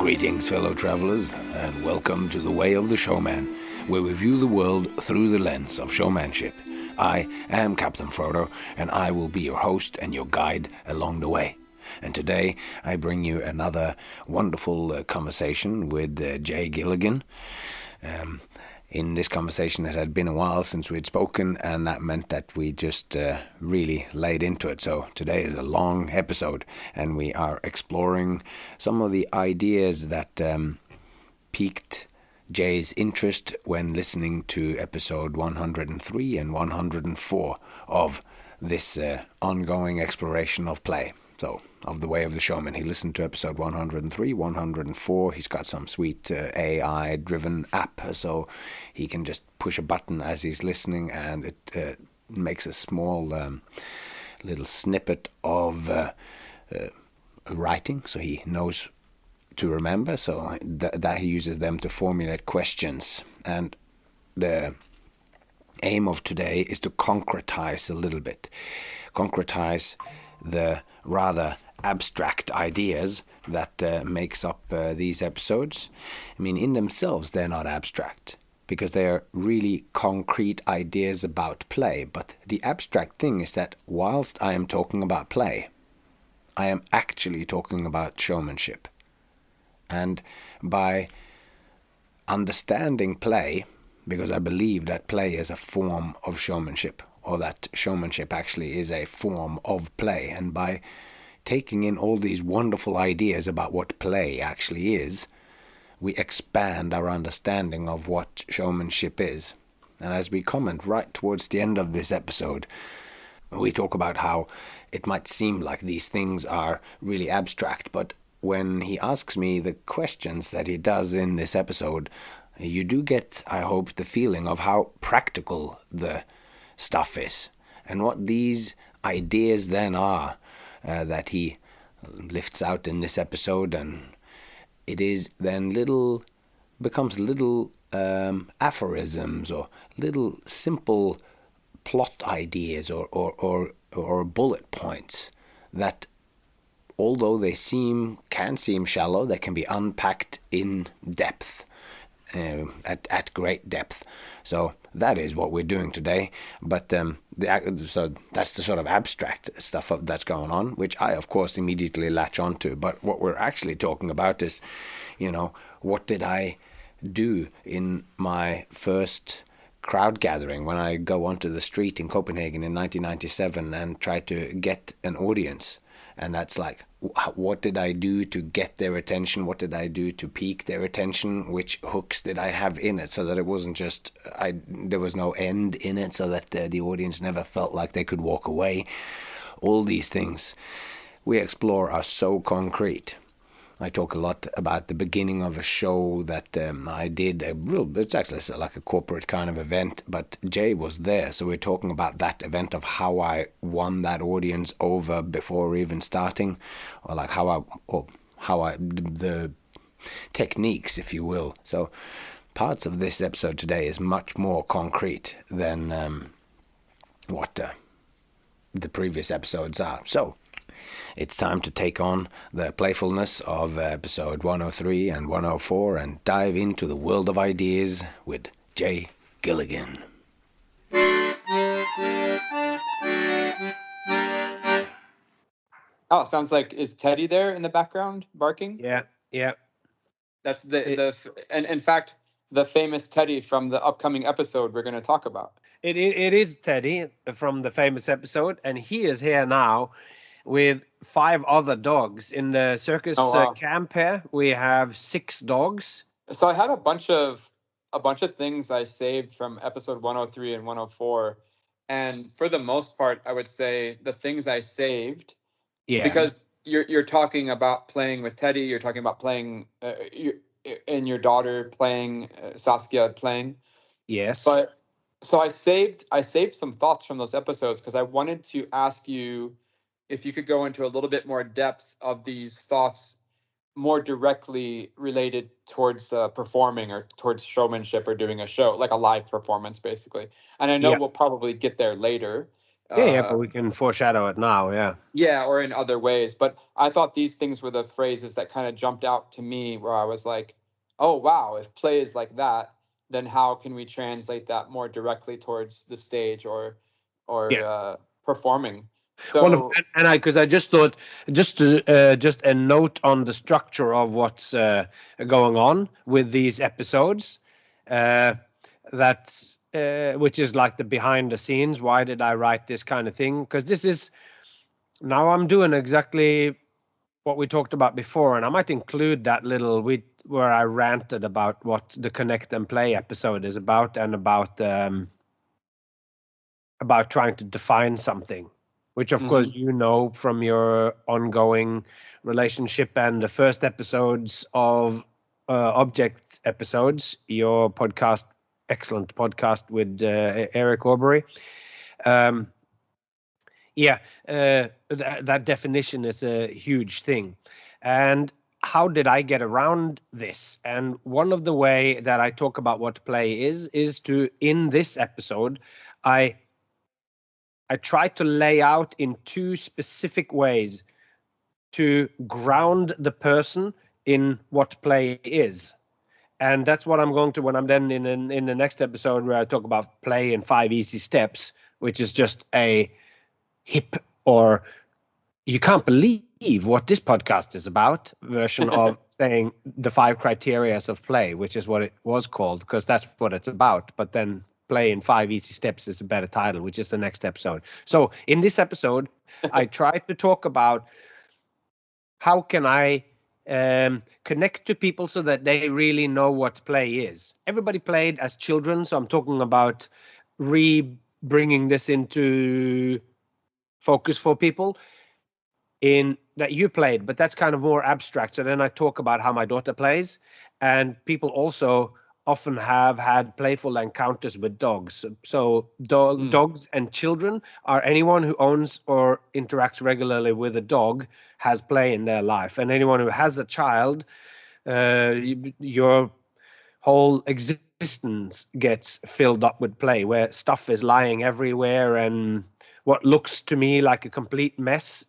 Greetings, fellow travelers, and welcome to the Way of the Showman, where we view the world through the lens of showmanship. I am Captain Frodo, and I will be your host and your guide along the way. And today I bring you another wonderful conversation with Jay Gilligan. In this conversation, it had been a while since we'd spoken, and that meant that we just really laid into it. So today is a long episode, and we are exploring some of the ideas that piqued Jay's interest when listening to episode 103 and 104 of this ongoing exploration of play. So, of the Way of the Showman. He listened to episode 103, 104. He's got some sweet AI-driven app, so he can just push a button as he's listening, and it makes a small little snippet of writing, so he knows to remember. So that he uses them to formulate questions. And the aim of today is to concretize a little bit. Concretize the rather abstract ideas that makes up these episodes. I mean, in themselves, they're not abstract because they are really concrete ideas about play. But the abstract thing is that whilst I am talking about play, I am actually talking about showmanship. And by understanding play, because I believe that play is a form of showmanship, or that showmanship actually is a form of play. And by taking in all these wonderful ideas about what play actually is, we expand our understanding of what showmanship is. And as we comment right towards the end of this episode, we talk about how it might seem like these things are really abstract, but when he asks me the questions that he does in this episode, you do get, I hope, the feeling of how practical the stuff is, and what these ideas then are that he lifts out in this episode. And it is then becomes little aphorisms or little simple plot ideas or bullet points that, although they can seem shallow, they can be unpacked in depth. At great depth. So that is what we're doing today. But so that's the sort of abstract stuff that's going on, which I, of course, immediately latch onto. But what we're actually talking about is, what did I do in my first crowd gathering when I go onto the street in Copenhagen in 1997 and try to get an audience? And that's like, what did I do to get their attention? What did I do to pique their attention? Which hooks did I have in it so that it wasn't just, there was no end in it, so that the audience never felt like they could walk away? All these things we explore are so concrete. I talk a lot about the beginning of a show that I did. It's actually like a corporate kind of event, but Jay was there. So we're talking about that event, of how I won that audience over before even starting, or like the techniques, if you will. So parts of this episode today is much more concrete than what the previous episodes are. So it's time to take on the playfulness of episode 103 and 104 and dive into the world of ideas with Jay Gilligan. Oh, sounds like, is Teddy there in the background barking? Yeah. That's and in fact, the famous Teddy from the upcoming episode we're going to talk about. It is Teddy from the famous episode, and he is here now with 5 other dogs in the circus camp here. We have 6 dogs. So I had a bunch of things I saved from episode 103 and 104, and for the most part, I would say the things I saved, because you're talking about playing with Teddy, you're talking about playing and your daughter playing, Saskia playing. Yes. But so I saved some thoughts from those episodes because I wanted to ask you if you could go into a little bit more depth of these thoughts, more directly related towards performing or towards showmanship or doing a show, like a live performance, basically. And I know we'll probably get there later. Yeah, but we can foreshadow it now, yeah. Yeah, or in other ways. But I thought these things were the phrases that kind of jumped out to me, where I was like, oh, wow, if play is like that, then how can we translate that more directly towards the stage or performing? Well, So, and because I just thought, just a note on the structure of what's going on with these episodes, that which is like the behind the scenes. Why did I write this kind of thing? Because this is now I'm doing exactly what we talked about before, and I might include that little where I ranted about what the Connect and Play episode is about, and about trying to define something, which of course you know from your ongoing relationship and the first episodes of Object episodes, your podcast, excellent podcast with Eric Aubrey. That definition is a huge thing. And how did I get around this? And one of the way that I talk about what play is to, in this episode, I try to lay out in two specific ways to ground the person in what play is. And that's what I'm going to when I'm then in the next episode, where I talk about play in 5 easy steps, which is just a hip or you can't believe what this podcast is about version of saying the 5 criteria of play, which is what it was called, because that's what it's about. But then play in 5 easy steps is a better title, which is the next episode. So in this episode, I tried to talk about how can I connect to people so that they really know what play is. Everybody played as children, so I'm talking about bringing this into focus for people in that you played, but that's kind of more abstract. So then I talk about how my daughter plays, and people also often have had playful encounters with dogs. So dogs and children are anyone who owns or interacts regularly with a dog has play in their life, and anyone who has a child, your whole existence gets filled up with play, where stuff is lying everywhere, and what looks to me like a complete mess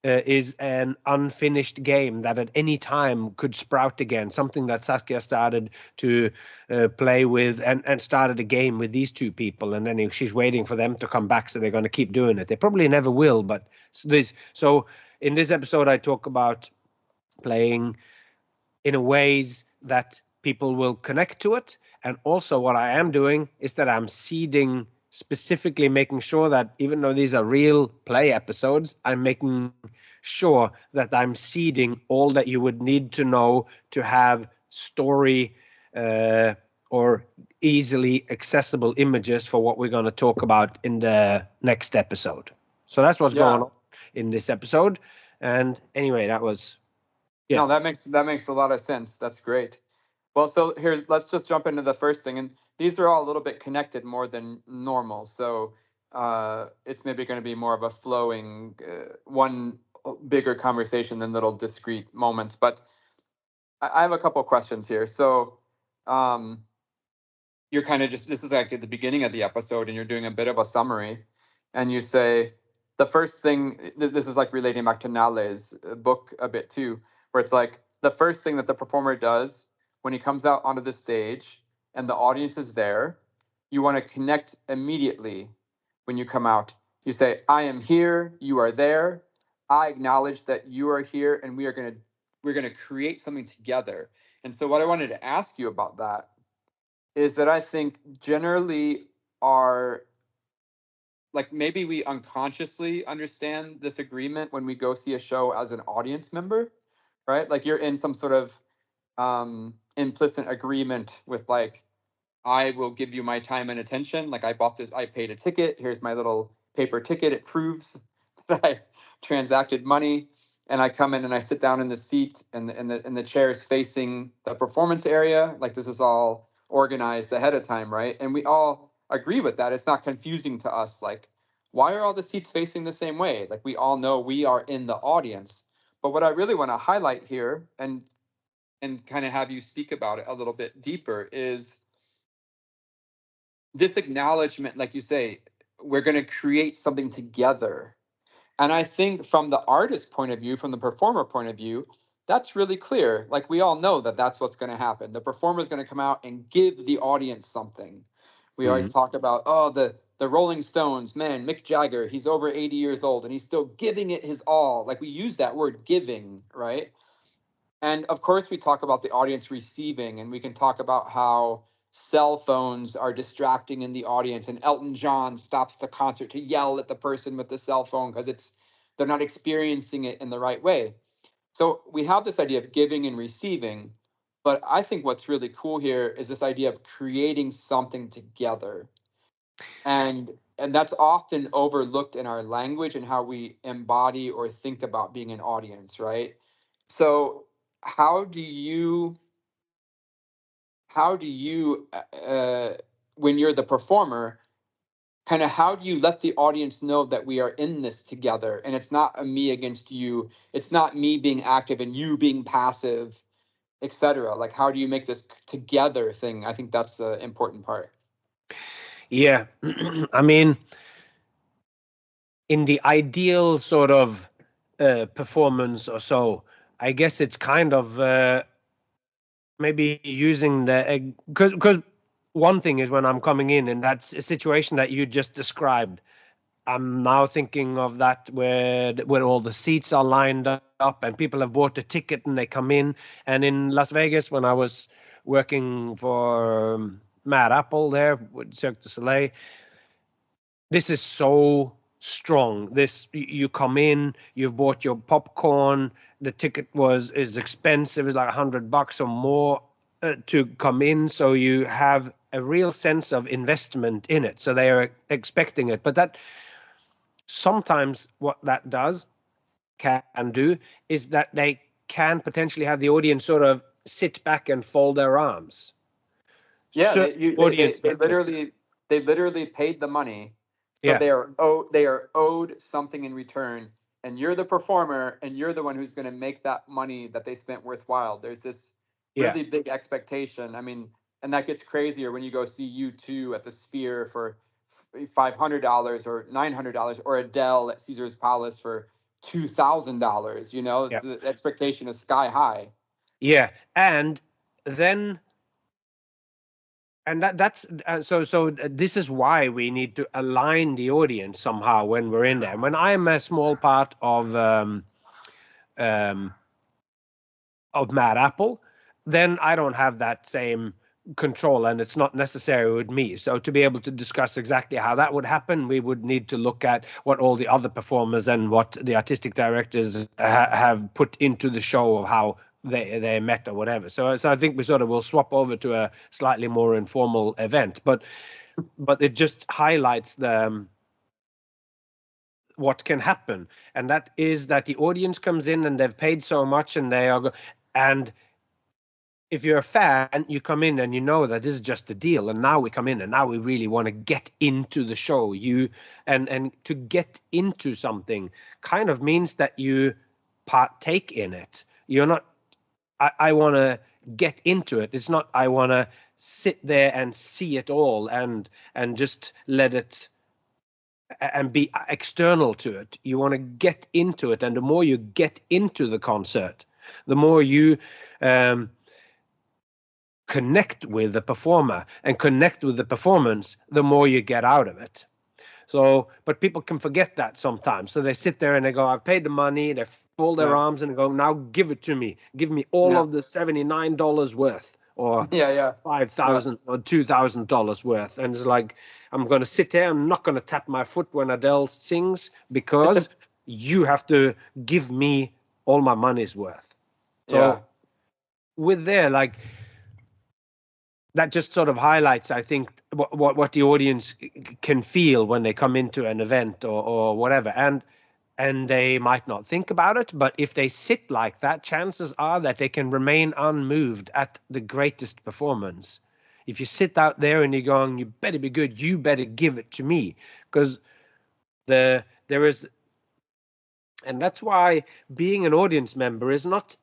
is an unfinished game that at any time could sprout again. Something that Saskia started to play with and started a game with these two people, and then she's waiting for them to come back, so they're going to keep doing it. They probably never will, but so in this episode I talk about playing in a ways that people will connect to it. And also what I am doing is that I'm seeding, specifically making sure that even though these are real play episodes, I'm making sure that I'm seeding all that you would need to know to have story or easily accessible images for what we're going to talk about in the next episode. So that's what's going on in this episode. And anyway, that was No, that makes a lot of sense. That's great. Well, so let's just jump into the first thing, and these are all a little bit connected more than normal. So it's maybe going to be more of a flowing one bigger conversation than little discrete moments. But I have a couple questions here. So you're kind of this is like at the beginning of the episode, and you're doing a bit of a summary, and you say the first thing. This is like relating back to Nale's book a bit too, where it's like the first thing that the performer does when he comes out onto the stage and the audience is there, you want to connect immediately when you come out. You say, I am here, you are there. I acknowledge that you are here, and we're going to create something together. And so what I wanted to ask you about that is that I think generally like maybe we unconsciously understand this agreement when we go see a show as an audience member, right? Like you're in some sort of implicit agreement with like, I will give you my time and attention. Like I paid a ticket. Here's my little paper ticket. It proves that I transacted money. And I come in and I sit down in the seat, and the chair is facing the performance area. Like this is all organized ahead of time, right? And we all agree with that. It's not confusing to us. Like, why are all the seats facing the same way? Like we all know we are in the audience. But what I really want to highlight here and kind of have you speak about it a little bit deeper is this acknowledgement, like you say, we're going to create something together. And I think from the artist point of view, from the performer point of view, that's really clear. Like, we all know that that's what's going to happen. The performer is going to come out and give the audience something. We always talk about, oh, the Rolling Stones, man, Mick Jagger, he's over 80 years old and he's still giving it his all. Like, we use that word giving, right? And of course, we talk about the audience receiving, and we can talk about how cell phones are distracting in the audience, and Elton John stops the concert to yell at the person with the cell phone because they're not experiencing it in the right way. So we have this idea of giving and receiving, but I think what's really cool here is this idea of creating something together. And that's often overlooked in our language and how we embody or think about being an audience, right? So how do you when you're the performer, kind of how do you let the audience know that we are in this together, and it's not a me against you, it's not me being active and you being passive, etc.? Like, how do you make this together thing? I think that's the important part. Yeah. I mean, in the ideal sort of performance or so, I guess it's kind of maybe using the, because one thing is when I'm coming in, and that's a situation that you just described. I'm now thinking of that where all the seats are lined up and people have bought a ticket and they come in. And in Las Vegas, when I was working for Mad Apple there with Cirque du Soleil, this is so strong. This, you come in, you've bought your popcorn, the ticket is expensive, it's like $100 or more to come in, so you have a real sense of investment in it, so they are expecting it. But that sometimes what that can do is that they can potentially have the audience sort of sit back and fold their arms. Yeah, So they literally paid the money, so yeah. they are owed something in return, and you're the performer, and you're the one who's going to make that money that they spent worthwhile. There's this really big expectation. I mean, and that gets crazier when you go see U2 at the Sphere for $500 or $900, or Adele at Caesar's Palace for $2,000. You know, the expectation is sky high. Yeah, and then that's so this is why we need to align the audience somehow when we're in there. When I'm a small part of Mad Apple, then I don't have that same control, and it's not necessary with me. So to be able to discuss exactly how that would happen, we would need to look at what all the other performers and what the artistic directors have put into the show of how they met or whatever. So I think we sort of will swap over to a slightly more informal event, but it just highlights what can happen, and that is that the audience comes in and they've paid so much, and and if you're a fan, you come in and you know that this is just a deal, and now we come in and now we really want to get into the show. And to get into something kind of means that you partake in it. You're not, I want to get into it. It's not, I want to sit there and see it all and just let it and be external to it. You want to get into it, and the more you get into the concert, the more you connect with the performer and connect with the performance, the more you get out of it. So, but people can forget that sometimes. So they sit there and they go, I've paid the money, they fold their arms and go, now give it to me. Give me all of the $79 worth, or $5,000 or $2,000 worth. And it's like, I'm going to sit there, I'm not going to tap my foot when Adele sings, because you have to give me all my money's worth. So with there, like, that just sort of highlights, I think, what the audience can feel when they come into an event or whatever. And they might not think about it, but if they sit like that, chances are that they can remain unmoved at the greatest performance. If you sit out there and you're going, you better be good, you better give it to me, because there is, and that's why being an audience member is not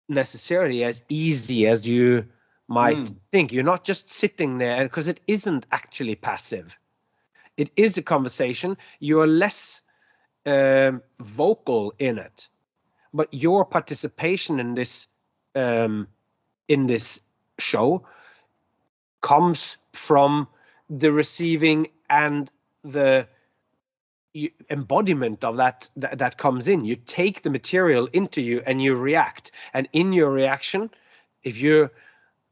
necessarily as easy as you might think. You're not just sitting there, because it isn't actually passive. it is a conversation. You are less vocal in it, but your participation in this show comes from the receiving and the embodiment of that comes in. You take the material into you and you react, and in your reaction, if you're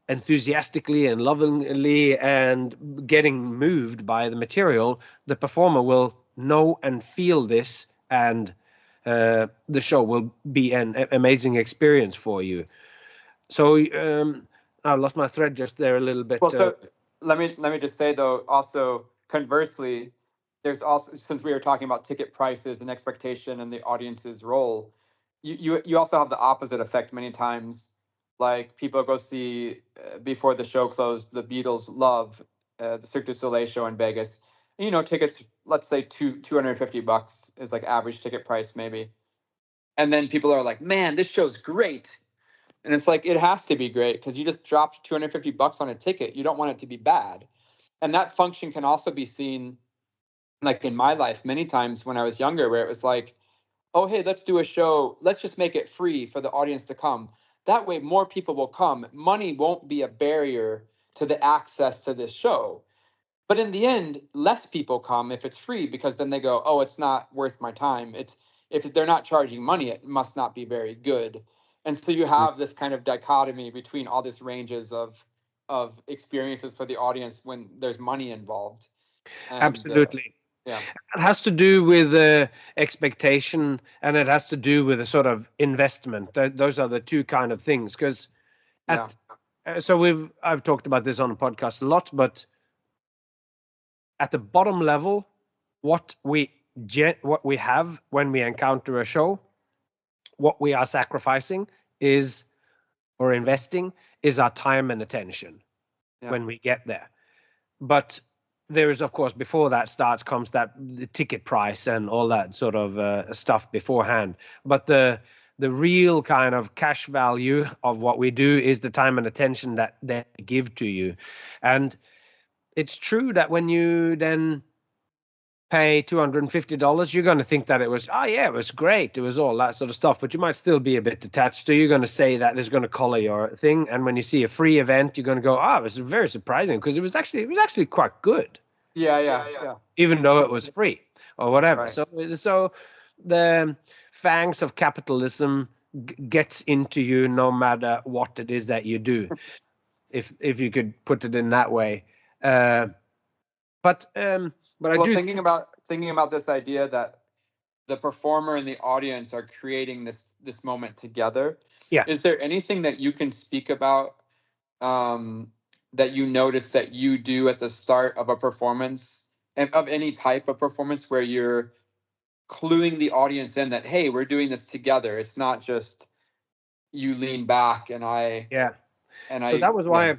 enthusiastically and lovingly and getting moved by the material, the performer will know and feel this, and the show will be an amazing experience for you. So I lost my thread just there a little bit. Well, so let me just say though, also conversely, there's also, since we were talking about ticket prices and expectation and the audience's role, you also have the opposite effect many times. Like people go see before the show closed, the Beatles' Love, the Cirque du Soleil show in Vegas. And, tickets, let's say $250 is like average ticket price maybe. And then people are like, man, this show's great. And it's like, it has to be great because you just dropped $250 on a ticket. You don't want it to be bad. And that function can also be seen, like in my life, many times when I was younger, where it was like, oh, hey, let's do a show. Let's just make it free for the audience to come. That way, more people will come. Money won't be a barrier to the access to this show. But in the end, less people come if it's free, because then they go, oh, it's not worth my time. If they're not charging money, it must not be very good. And so you have this kind of dichotomy between all these ranges of experiences for the audience when there's money involved. And, absolutely. Yeah. It has to do with expectation, and it has to do with a sort of investment. Those are the two kind of things. Because so I've talked about this on the podcast a lot, but at the bottom level, what we have when we encounter a show, what we are sacrificing is, or investing, is our time and attention when we get there. But there is, of course, before that starts comes the ticket price and all that sort of stuff beforehand. But the real kind of cash value of what we do is the time and attention that they give to you. And it's true that when you then pay $250, you're going to think that it was great, it was all that sort of stuff, but you might still be a bit detached. So you're going to say that it's going to color your thing. And when you see a free event, you're going to go, it was very surprising because it was actually quite good. Yeah. Even though it was free or whatever. Right. So the fangs of capitalism gets into you no matter what it is that you do, if you could put it in that way. But I do thinking about this idea that the performer and the audience are creating this moment together. Yeah. Is there anything that you can speak about that you notice that you do at the start of a performance, of any type of performance, where you're cluing the audience in that, hey, we're doing this together? It's not just you lean back and I. Yeah. And so that was why.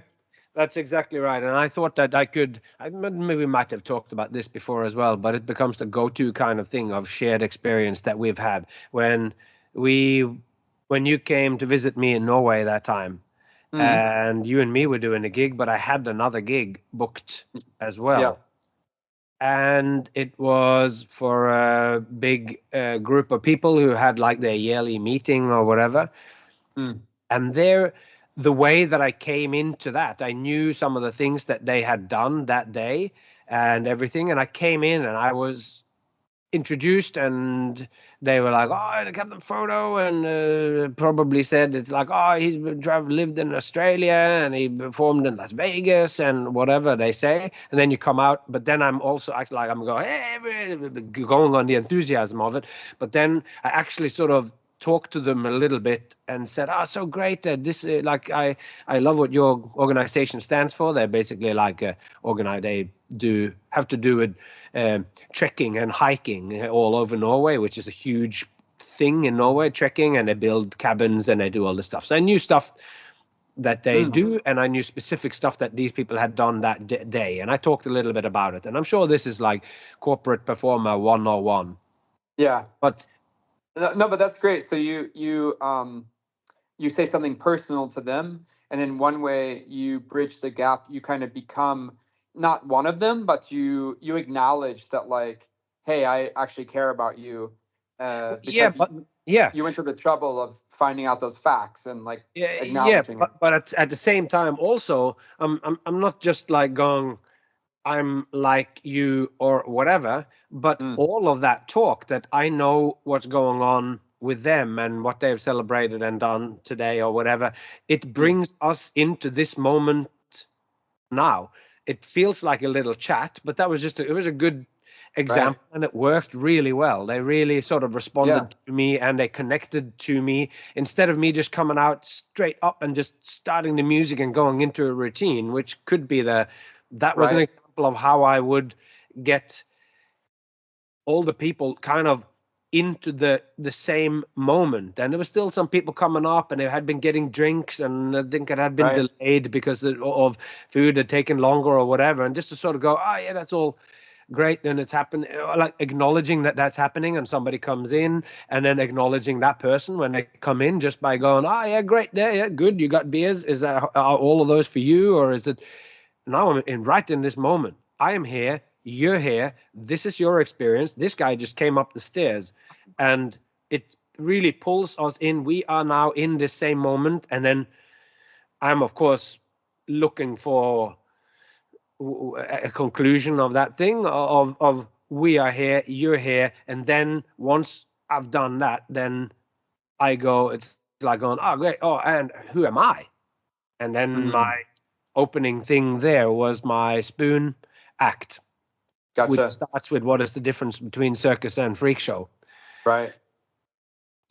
That's exactly right. And I thought that maybe we might have talked about this before as well, but it becomes the go-to kind of thing of shared experience that we've had. When you came to visit me in Norway that time, and you and me were doing a gig, but I had another gig booked as well. Yeah. And it was for a big group of people who had like their yearly meeting or whatever. And the way that I came into that, I knew some of the things that they had done that day and everything. And I came in and I was introduced, and they were like, oh, Captain Frodo, and probably said it's like, oh, he's lived in Australia and he performed in Las Vegas and whatever they say. And then you come out, but then I'm also actually like, I'm going, hey, going on the enthusiasm of it. But then I actually sort of talked to them a little bit and said, so great, this like I love what your organization stands for. They're basically like they have to do with trekking and hiking all over Norway, which is a huge thing in Norway, trekking, and they build cabins and they do all this stuff. So I knew stuff that they do, and I knew specific stuff that these people had done that day, and I talked a little bit about it. And I'm sure this is like corporate performer 101. Yeah. But no, but that's great. So you say something personal to them, and in one way you bridge the gap. You kind of become not one of them, but you acknowledge that, like, hey, I actually care about you, because you went to the trouble of finding out those facts and like acknowledging it. But at the same time, also, I'm not just like going, I'm like you or whatever, but all of that talk that I know what's going on with them and what they've celebrated and done today or whatever, it brings us into this moment now. It feels like a little chat, but that was it was a good example, and it worked really well. They really sort of responded to me, and they connected to me instead of me just coming out straight up and just starting the music and going into a routine, which could be that was an example of how I would get all the people kind of into the same moment. And there was still some people coming up, and they had been getting drinks, and I think it had been delayed because of food had taken longer or whatever. And just to sort of go, oh yeah, that's all great, and it's happened, like acknowledging that that's happening, and somebody comes in, and then acknowledging that person when they come in just by going, oh yeah, great, yeah, good, you got beers, is that are all of those for you, or is it now I'm right in this moment, I am here, you're here, this is your experience, this guy just came up the stairs, and it really pulls us in. We are now in the same moment, and then I'm of course looking for a conclusion of that thing of we are here, you're here, and then once I've done that, then I go, it's like going, oh great, oh, and who am I? And then my opening thing there was my spoon act, which starts with what is the difference between circus and freak show. Right.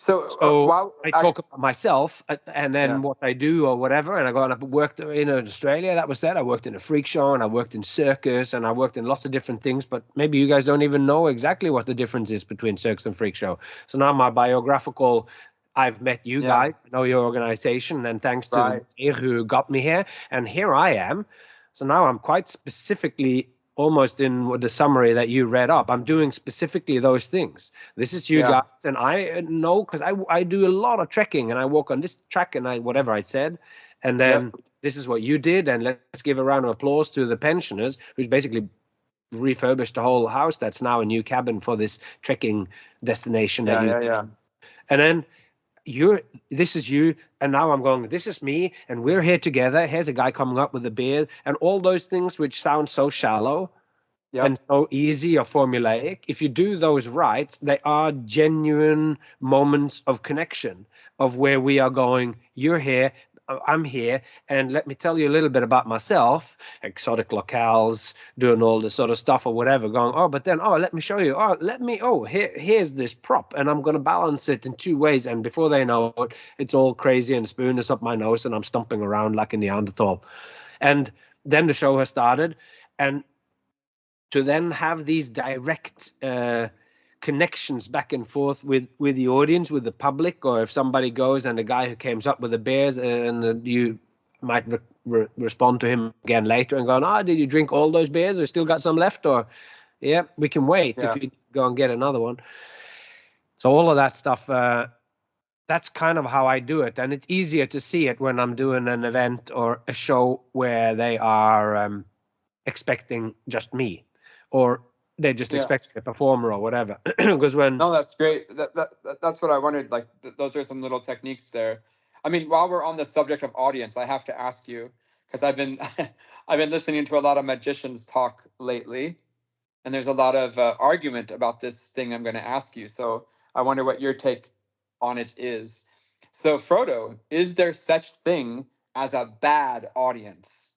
So while I talk about myself and then what I do or whatever, and I got up and worked in Australia, that was that. I worked in a freak show, and I worked in circus, and I worked in lots of different things, but maybe you guys don't even know exactly what the difference is between circus and freak show. So now my biographical, I've met you guys, I know your organization, and thanks to who got me here, and here I am. So now I'm quite specifically, almost in the summary that you read up, I'm doing specifically those things. This is you guys, and I know because I do a lot of trekking, and I walk on this track, and whatever I said, and then this is what you did, and let's give a round of applause to the pensioners who's basically refurbished the whole house. That's now a new cabin for this trekking destination. And then this is you, and now I'm going, this is me, and we're here together. Here's a guy coming up with a beard, and all those things which sound so shallow and so easy or formulaic. If you do those right, they are genuine moments of connection, of where we are going, you're here, I'm here, and let me tell you a little bit about myself, exotic locales, doing all this sort of stuff or whatever, going, but then, let me show you, here's this prop, and I'm going to balance it in two ways, and before they know it, it's all crazy, and the spoon is up my nose, and I'm stomping around like a Neanderthal. And then the show has started, and to then have these direct connections back and forth with the audience, with the public, or if somebody goes and the guy who came up with the beers, and you might respond to him again later and go, did you drink all those beers, or still got some left, or we can wait if you go and get another one. So all of that stuff, that's kind of how I do it, and it's easier to see it when I'm doing an event or a show where they are expecting just me, or they just expect a performer or whatever. Because that's great. That's what I wanted. Like those are some little techniques there. I mean, while we're on the subject of audience, I have to ask you, because I've been listening to a lot of magicians talk lately, and there's a lot of argument about this thing I'm going to ask you. So I wonder what your take on it is. So Frodo, is there such thing as a bad audience?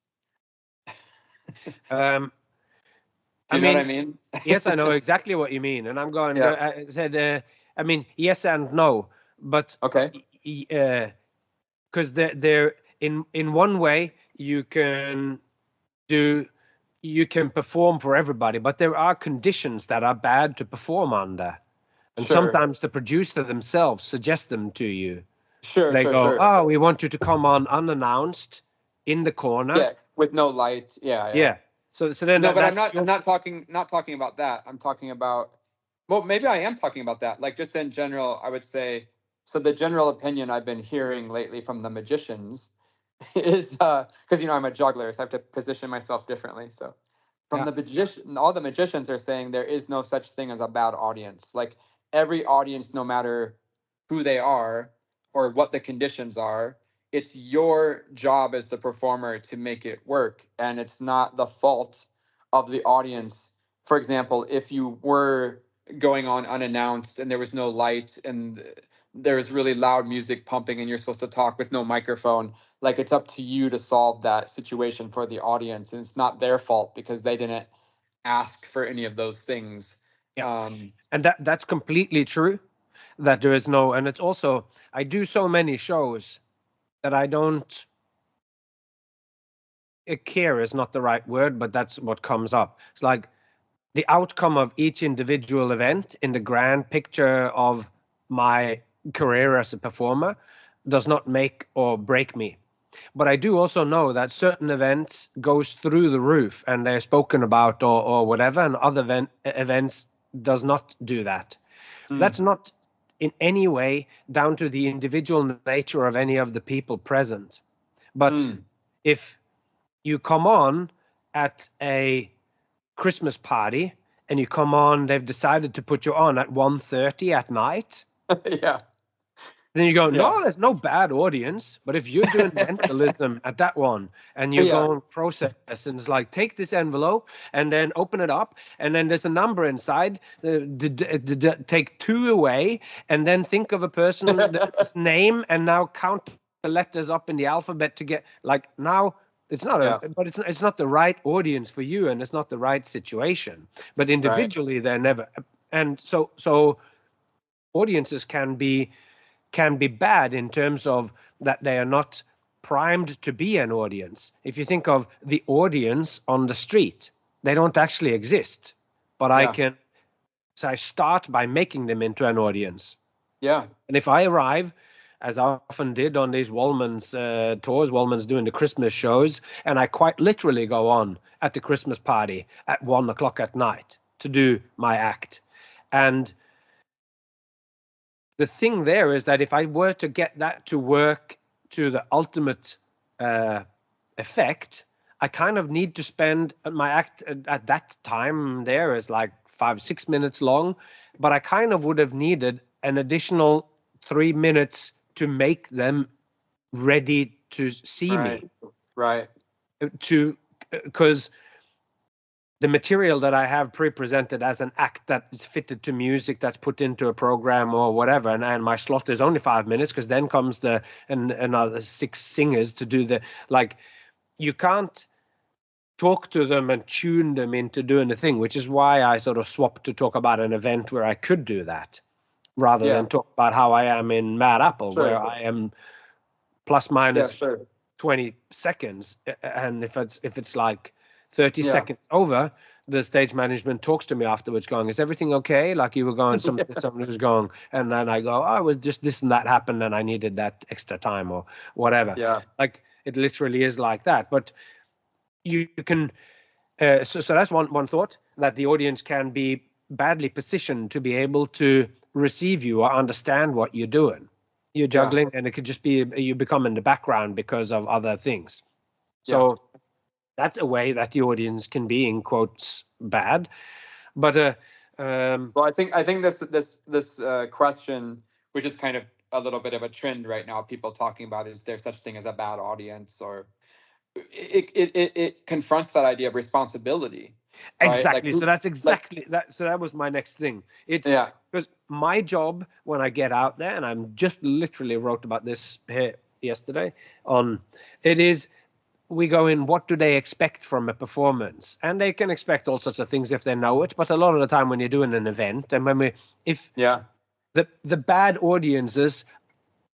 Do you know what I mean? Yes, I know exactly what you mean, and I'm going. I said, I mean, yes and no, but because they're in one way you can perform for everybody, but there are conditions that are bad to perform under, and sometimes the producer themselves suggest them to you. They go, we want you to come on unannounced in the corner, with no light. So then no, but I'm not talking about that. I'm talking about, well, maybe I am talking about that. Like just in general, I would say, so the general opinion I've been hearing lately from the magicians is, because I'm a juggler, so I have to position myself differently. So from the magician, all the magicians are saying there is no such thing as a bad audience. Like every audience, no matter who they are or what the conditions are, it's your job as the performer to make it work, and it's not the fault of the audience. For example, if you were going on unannounced and there was no light and there was really loud music pumping and you're supposed to talk with no microphone, like it's up to you to solve that situation for the audience, and it's not their fault because they didn't ask for any of those things. And that's completely true, that there is no, and it's also, I do so many shows that I don't care is not the right word, but that's what comes up. It's like the outcome of each individual event in the grand picture of my career as a performer does not make or break me. But I do also know that certain events goes through the roof and they're spoken about or whatever, and other events does not do that. That's not in any way down to the individual nature of any of the people present. But if you come on at a Christmas party and you come on, they've decided to put you on at 1:30 at night. Then you go, no, there's no bad audience. But if you're doing mentalism at that one and you're going process, and it's like, take this envelope and then open it up, and then there's a number inside, take 2 away, and then think of a person's name and now count the letters up in the alphabet to get, like, now it's not but it's not the right audience for you, and it's not the right situation. But individually, they're never. And so audiences can be bad in terms of that they are not primed to be an audience. If you think of the audience on the street, they don't actually exist. But I start by making them into an audience. Yeah. And if I arrive, as I often did on these Wallman's tours, Wallman's doing the Christmas shows, and I quite literally go on at the Christmas party at 1:00 at night to do my act. And the thing there is that if I were to get that to work to the ultimate effect, I kind of need to spend my act at that time there is like 5-6 minutes long, but I kind of would have needed an additional 3 minutes to make them ready to see me. Right. Because the material that I have pre-presented as an act that is fitted to music that's put into a program or whatever, and my slot is only 5 minutes, because then comes another 6 singers to do the, like, you can't talk to them and tune them into doing the thing, which is why I sort of swapped to talk about an event where I could do that rather than talk about how I am in Mad Apple, where I am plus minus 20 seconds, and if it's like 30 seconds over, the stage management talks to me afterwards going, is everything okay? Like you were going, something was going, and then I go, oh, it was just this and that happened and I needed that extra time or whatever. Yeah. Like it literally is like that. But you can, so that's one thought, that the audience can be badly positioned to be able to receive you or understand what you're doing. You're juggling, and it could just be you become in the background because of other things. So that's a way that the audience can be, in quotes, bad. But well, I think this question, which is kind of a little bit of a trend right now, people talking about, is there such thing as a bad audience, or it confronts that idea of responsibility. Exactly. Like, so that's exactly that. So that was my next thing. It's because my job when I get out there, and I'm just literally wrote about this here yesterday it is, we go in, what do they expect from a performance? And they can expect all sorts of things if they know it. But a lot of the time when you're doing an event, and the bad audiences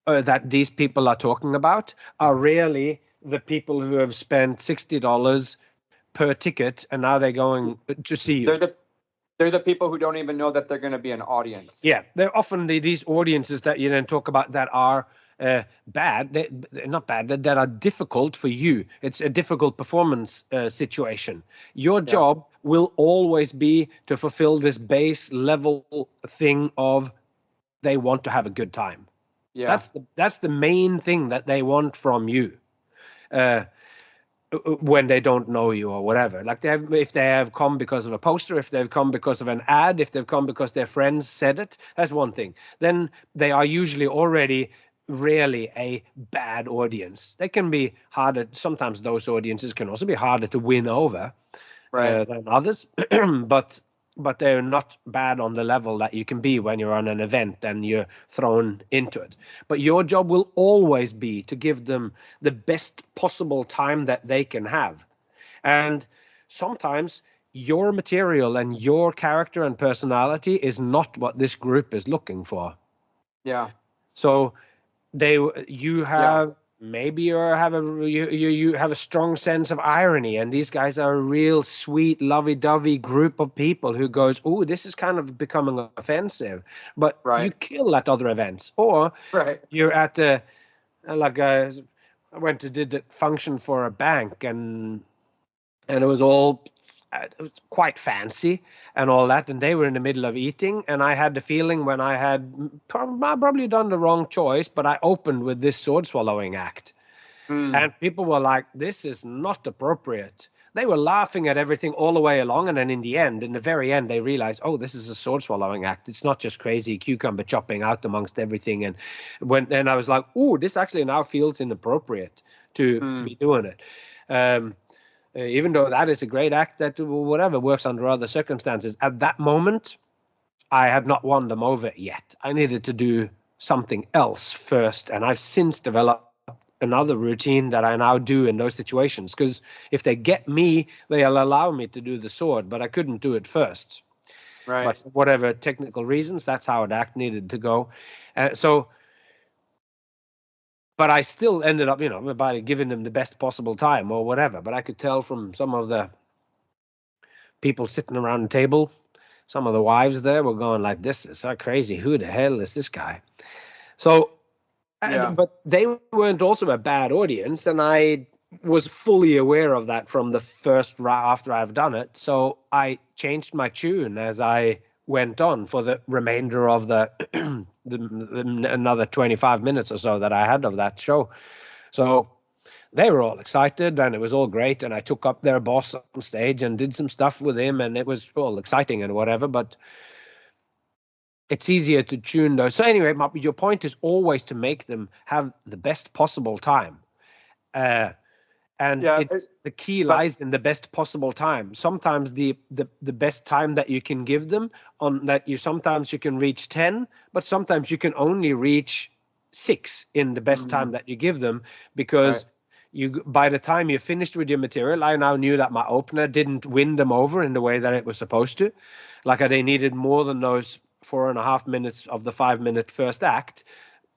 that these people are talking about are really the people who have spent $60 per ticket, and now they're going to see you. They're the people who don't even know that they're going to be an audience. Yeah, they're often these audiences that you then talk about that are bad. They're not bad, that are difficult for you. It's a difficult performance situation. Your job will always be to fulfill this base level thing of they want to have a good time. Yeah, that's the main thing that they want from you. when they don't know you or whatever. Like if they have come because of a poster, if they've come because of an ad, if they've come because their friends said it, that's one thing. Then they are usually already really a bad audience. They can be harder. Sometimes those audiences can also be harder to win over than others, but they're not bad on the level that you can be when you're on an event and you're thrown into it. But your job will always be to give them the best possible time that they can have. And sometimes your material and your character and personality is not what this group is looking for. Yeah. So you have maybe you have a strong sense of irony, and these guys are a real sweet lovey-dovey group of people who goes, oh, this is kind of becoming offensive, but you kill at other events. Or you're at I went to did a function for a bank, and it was all it was quite fancy and all that, and they were in the middle of eating, and I had the feeling when I had probably done the wrong choice, but I opened with this sword swallowing act, and people were like, this is not appropriate. They were laughing at everything all the way along, and then in the very end, they realized, oh, this is a sword swallowing act. It's not just crazy cucumber chopping out amongst everything. And I was like, oh, this actually now feels inappropriate to be doing it. Even though that is a great act that whatever works under other circumstances, at that moment, I had not won them over yet. I needed to do something else first. And I've since developed another routine that I now do in those situations. Because if they get me, they'll allow me to do the sword, but I couldn't do it first. Right. But for whatever technical reasons, that's how the act needed to go. But I still ended up, by giving them the best possible time or whatever. But I could tell from some of the people sitting around the table, some of the wives there were going like, this is so crazy. Who the hell is this guy? So, but they weren't also a bad audience. And I was fully aware of that from the first after I've done it. So I changed my tune as I went on for the remainder of the another 25 minutes or so that I had of that show. So they were all excited, and it was all great, and I took up their boss on stage and did some stuff with him, and it was all exciting and whatever, but it's easier to tune those. So anyway, your point is always to make them have the best possible time. The key lies in the best possible time. Sometimes the best time that you can give them sometimes you can reach 10, but sometimes you can only reach 6 in the best time that you give them, because by the time you finished with your material, I now knew that my opener didn't win them over in the way that it was supposed to. Like they needed more than those 4.5 minutes of the 5-minute first act,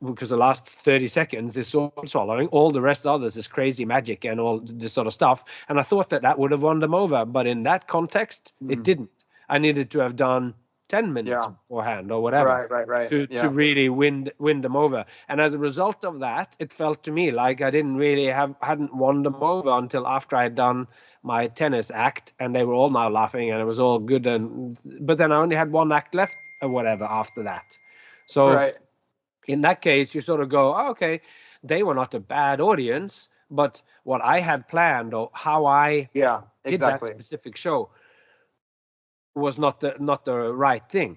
because the last 30 seconds is sword swallowing. All the rest others is crazy magic and all this sort of stuff. And I thought that would have won them over. But in that context, it didn't. I needed to have done 10 minutes beforehand or whatever to really win them over. And as a result of that, it felt to me like I hadn't won them over until after I had done my tennis act, and they were all now laughing and it was all good. But then I only had one act left or whatever after that. So in that case, you sort of go, oh, okay, they were not a bad audience, but what I had planned or how I did that specific show was not the right thing.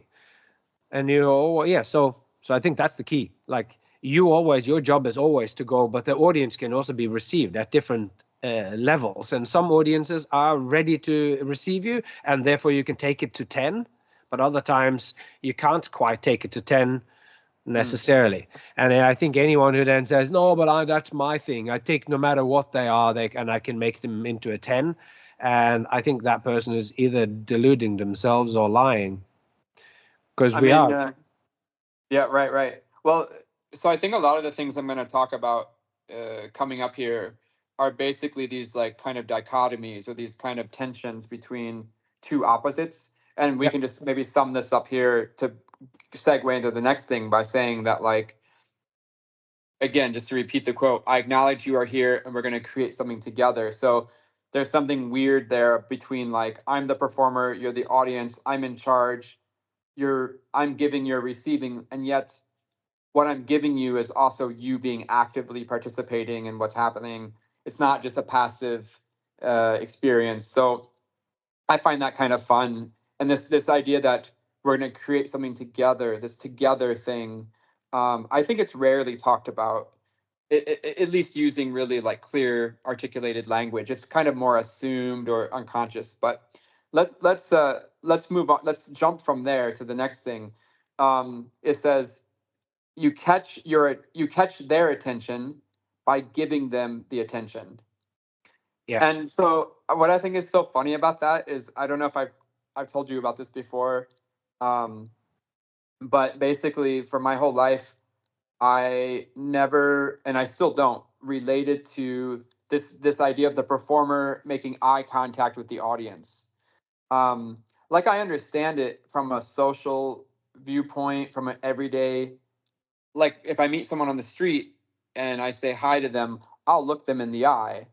And so I think that's the key. Like your job is always to go, but the audience can also be received at different levels. And some audiences are ready to receive you, and therefore you can take it to 10. But other times you can't quite take it to 10 necessarily. And I think anyone who then says, no, but that's my thing, I take no matter what they are, and I can make them into a 10. And I think that person is either deluding themselves or lying. Because are. Right. Well, so I think a lot of the things I'm going to talk about coming up here are basically these like kind of dichotomies or these kind of tensions between two opposites. And we can just maybe sum this up here to segue into the next thing by saying that, like, again, just to repeat the quote, I acknowledge you are here and we're going to create something together. So there's something weird there between like, I'm the performer, you're the audience, I'm in charge, I'm giving, you're receiving, and yet what I'm giving you is also you being actively participating in what's happening. It's not just a passive experience. So I find that kind of fun, and this idea that we're going to create something together, this together thing. I think it's rarely talked about, at least using really like clear, articulated language. It's kind of more assumed or unconscious. But let's move on. Let's jump from there to the next thing. It says you catch their attention by giving them the attention. Yeah. And so what I think is so funny about that is, I don't know if I've told you about this before, but basically for my whole life, I never, and I still don't, related to this idea of the performer making eye contact with the audience. Like I understand it from a social viewpoint, from an everyday, like if I meet someone on the street and I say hi to them, I'll look them in the eye.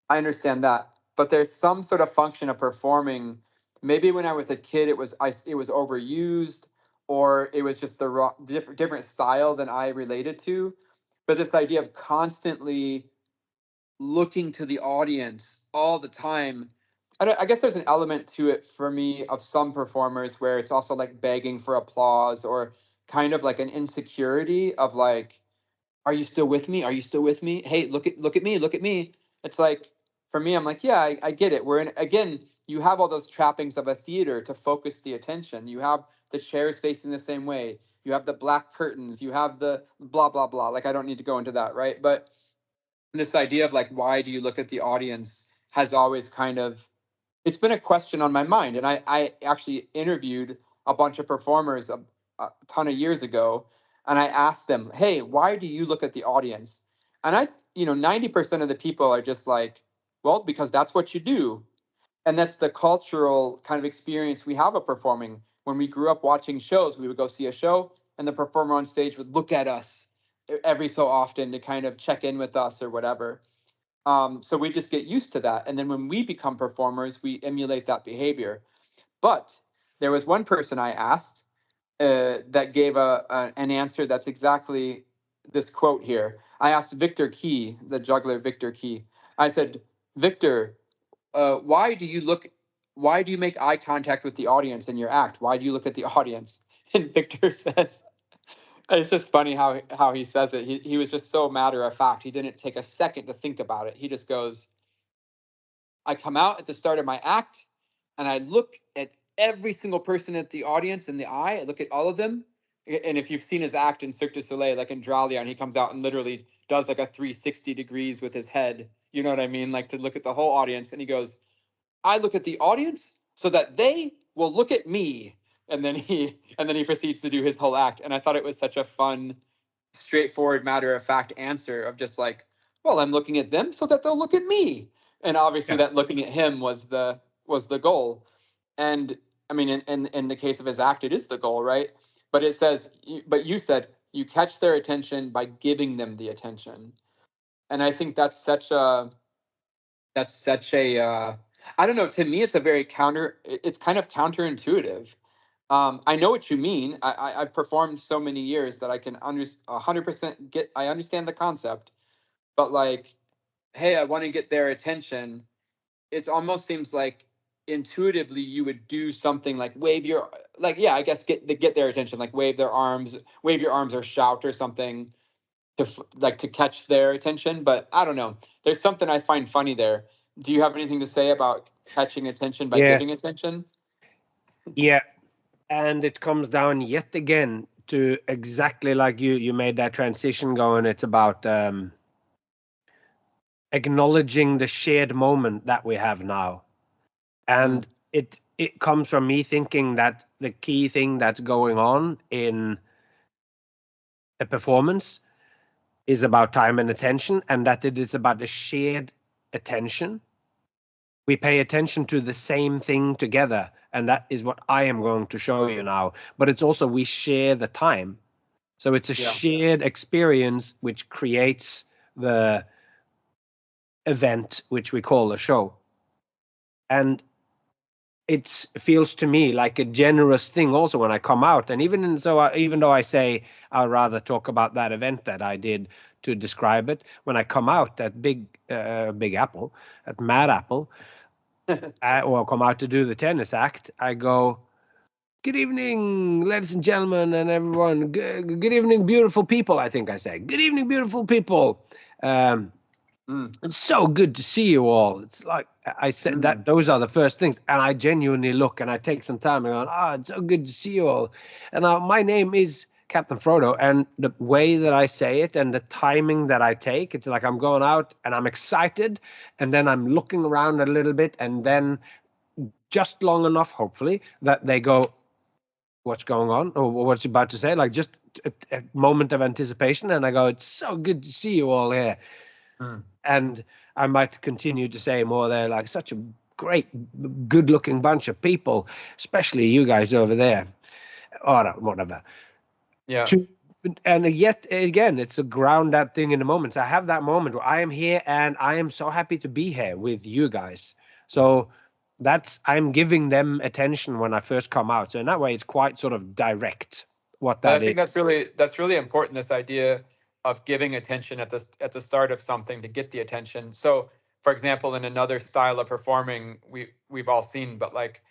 I understand that, but there's some sort of function of performing. Maybe when I was a kid, it was overused, or it was just the different style than I related to. But this idea of constantly looking to the audience all the time, I guess there's an element to it for me of some performers where it's also like begging for applause, or kind of like an insecurity of like, are you still with me? Are you still with me? Hey, look at me, look at me. It's like, for me, I'm like, yeah, I get it. We're in, again, you have all those trappings of a theater to focus the attention. You have the chairs facing the same way. You have the black curtains. You have the blah, blah, blah. Like, I don't need to go into that, right? But this idea of like, why do you look at the audience has always kind of, it's been a question on my mind. And I actually interviewed a bunch of performers a ton of years ago, and I asked them, hey, why do you look at the audience? And 90% of the people are just like, well, because that's what you do. And that's the cultural kind of experience we have of performing. When we grew up watching shows, we would go see a show, and the performer on stage would look at us every so often to kind of check in with us or whatever. So we just get used to that. And then when we become performers, we emulate that behavior. But there was one person I asked that gave an answer that's exactly this quote here. I asked Victor Key, the juggler Victor Key. I said, Victor, why do you make eye contact with the audience in your act? Why do you look at the audience? And Victor says, it's just funny how he says it. He was just so matter of fact. He didn't take a second to think about it. He just goes, I come out at the start of my act and I look at every single person at the audience in the eye. I look at all of them. And if you've seen his act in Cirque du Soleil, like in Dralion, he comes out and literally does like a 360 degrees with his head. You know what I mean? Like to look at the whole audience. And he goes, I look at the audience so that they will look at me. And then he proceeds to do his whole act. And I thought it was such a fun, straightforward, matter of fact answer of just like, well, I'm looking at them so that they'll look at me. And obviously that looking at him was the goal. And I mean, in the case of his act, it is the goal, right? But it says, but you said you catch their attention by giving them the attention. And I think that's such a I don't know, to me it's it's kind of counterintuitive. I know what you mean. I've performed so many years that I can 100% I understand the concept. But like, hey, I want to get their attention. It almost seems like intuitively you would do something like I guess get their attention, like wave your arms or shout or something to catch their attention. But I don't know. There's something I find funny there. Do you have anything to say about catching attention by giving attention? Yeah. And it comes down yet again to exactly like you made that transition going. It's about acknowledging the shared moment that we have now. And it comes from me thinking that the key thing that's going on in a performance is about time and attention, and that it is about the shared attention. We pay attention to the same thing together, and that is what I am going to show you now. But it's also we share the time. So it's a shared experience which creates the event which we call a show. And it feels to me like a generous thing also when I come out. And even though I say I'd rather talk about that event that I did to describe it, when I come out at Big Apple, at Mad Apple, or come out to do the tennis act, I go, "Good evening, ladies and gentlemen, and everyone. Good evening, beautiful people." I think I say, "Good evening, beautiful people. It's so good to see you all." It's like I said that those are the first things, and I genuinely look and I take some time and go, "It's so good to see you all." And my name is Captain Frodo, and the way that I say it and the timing that I take, it's like I'm going out and I'm excited, and then I'm looking around a little bit, and then just long enough, hopefully, that they go, "What's going on?" or "What's you about to say?" Like just a moment of anticipation, and I go, "It's so good to see you all here." And I might continue to say more there, like, "Such a great, good-looking bunch of people, especially you guys over there," or whatever. Yeah. And yet again, it's to ground that thing in the moment. So I have that moment where I am here and I am so happy to be here with you guys. So I'm giving them attention when I first come out. So in that way, it's quite sort of direct what that is. I think that's really important, this idea of giving attention at the start of something to get the attention. So, for example, in another style of performing we've all seen, but like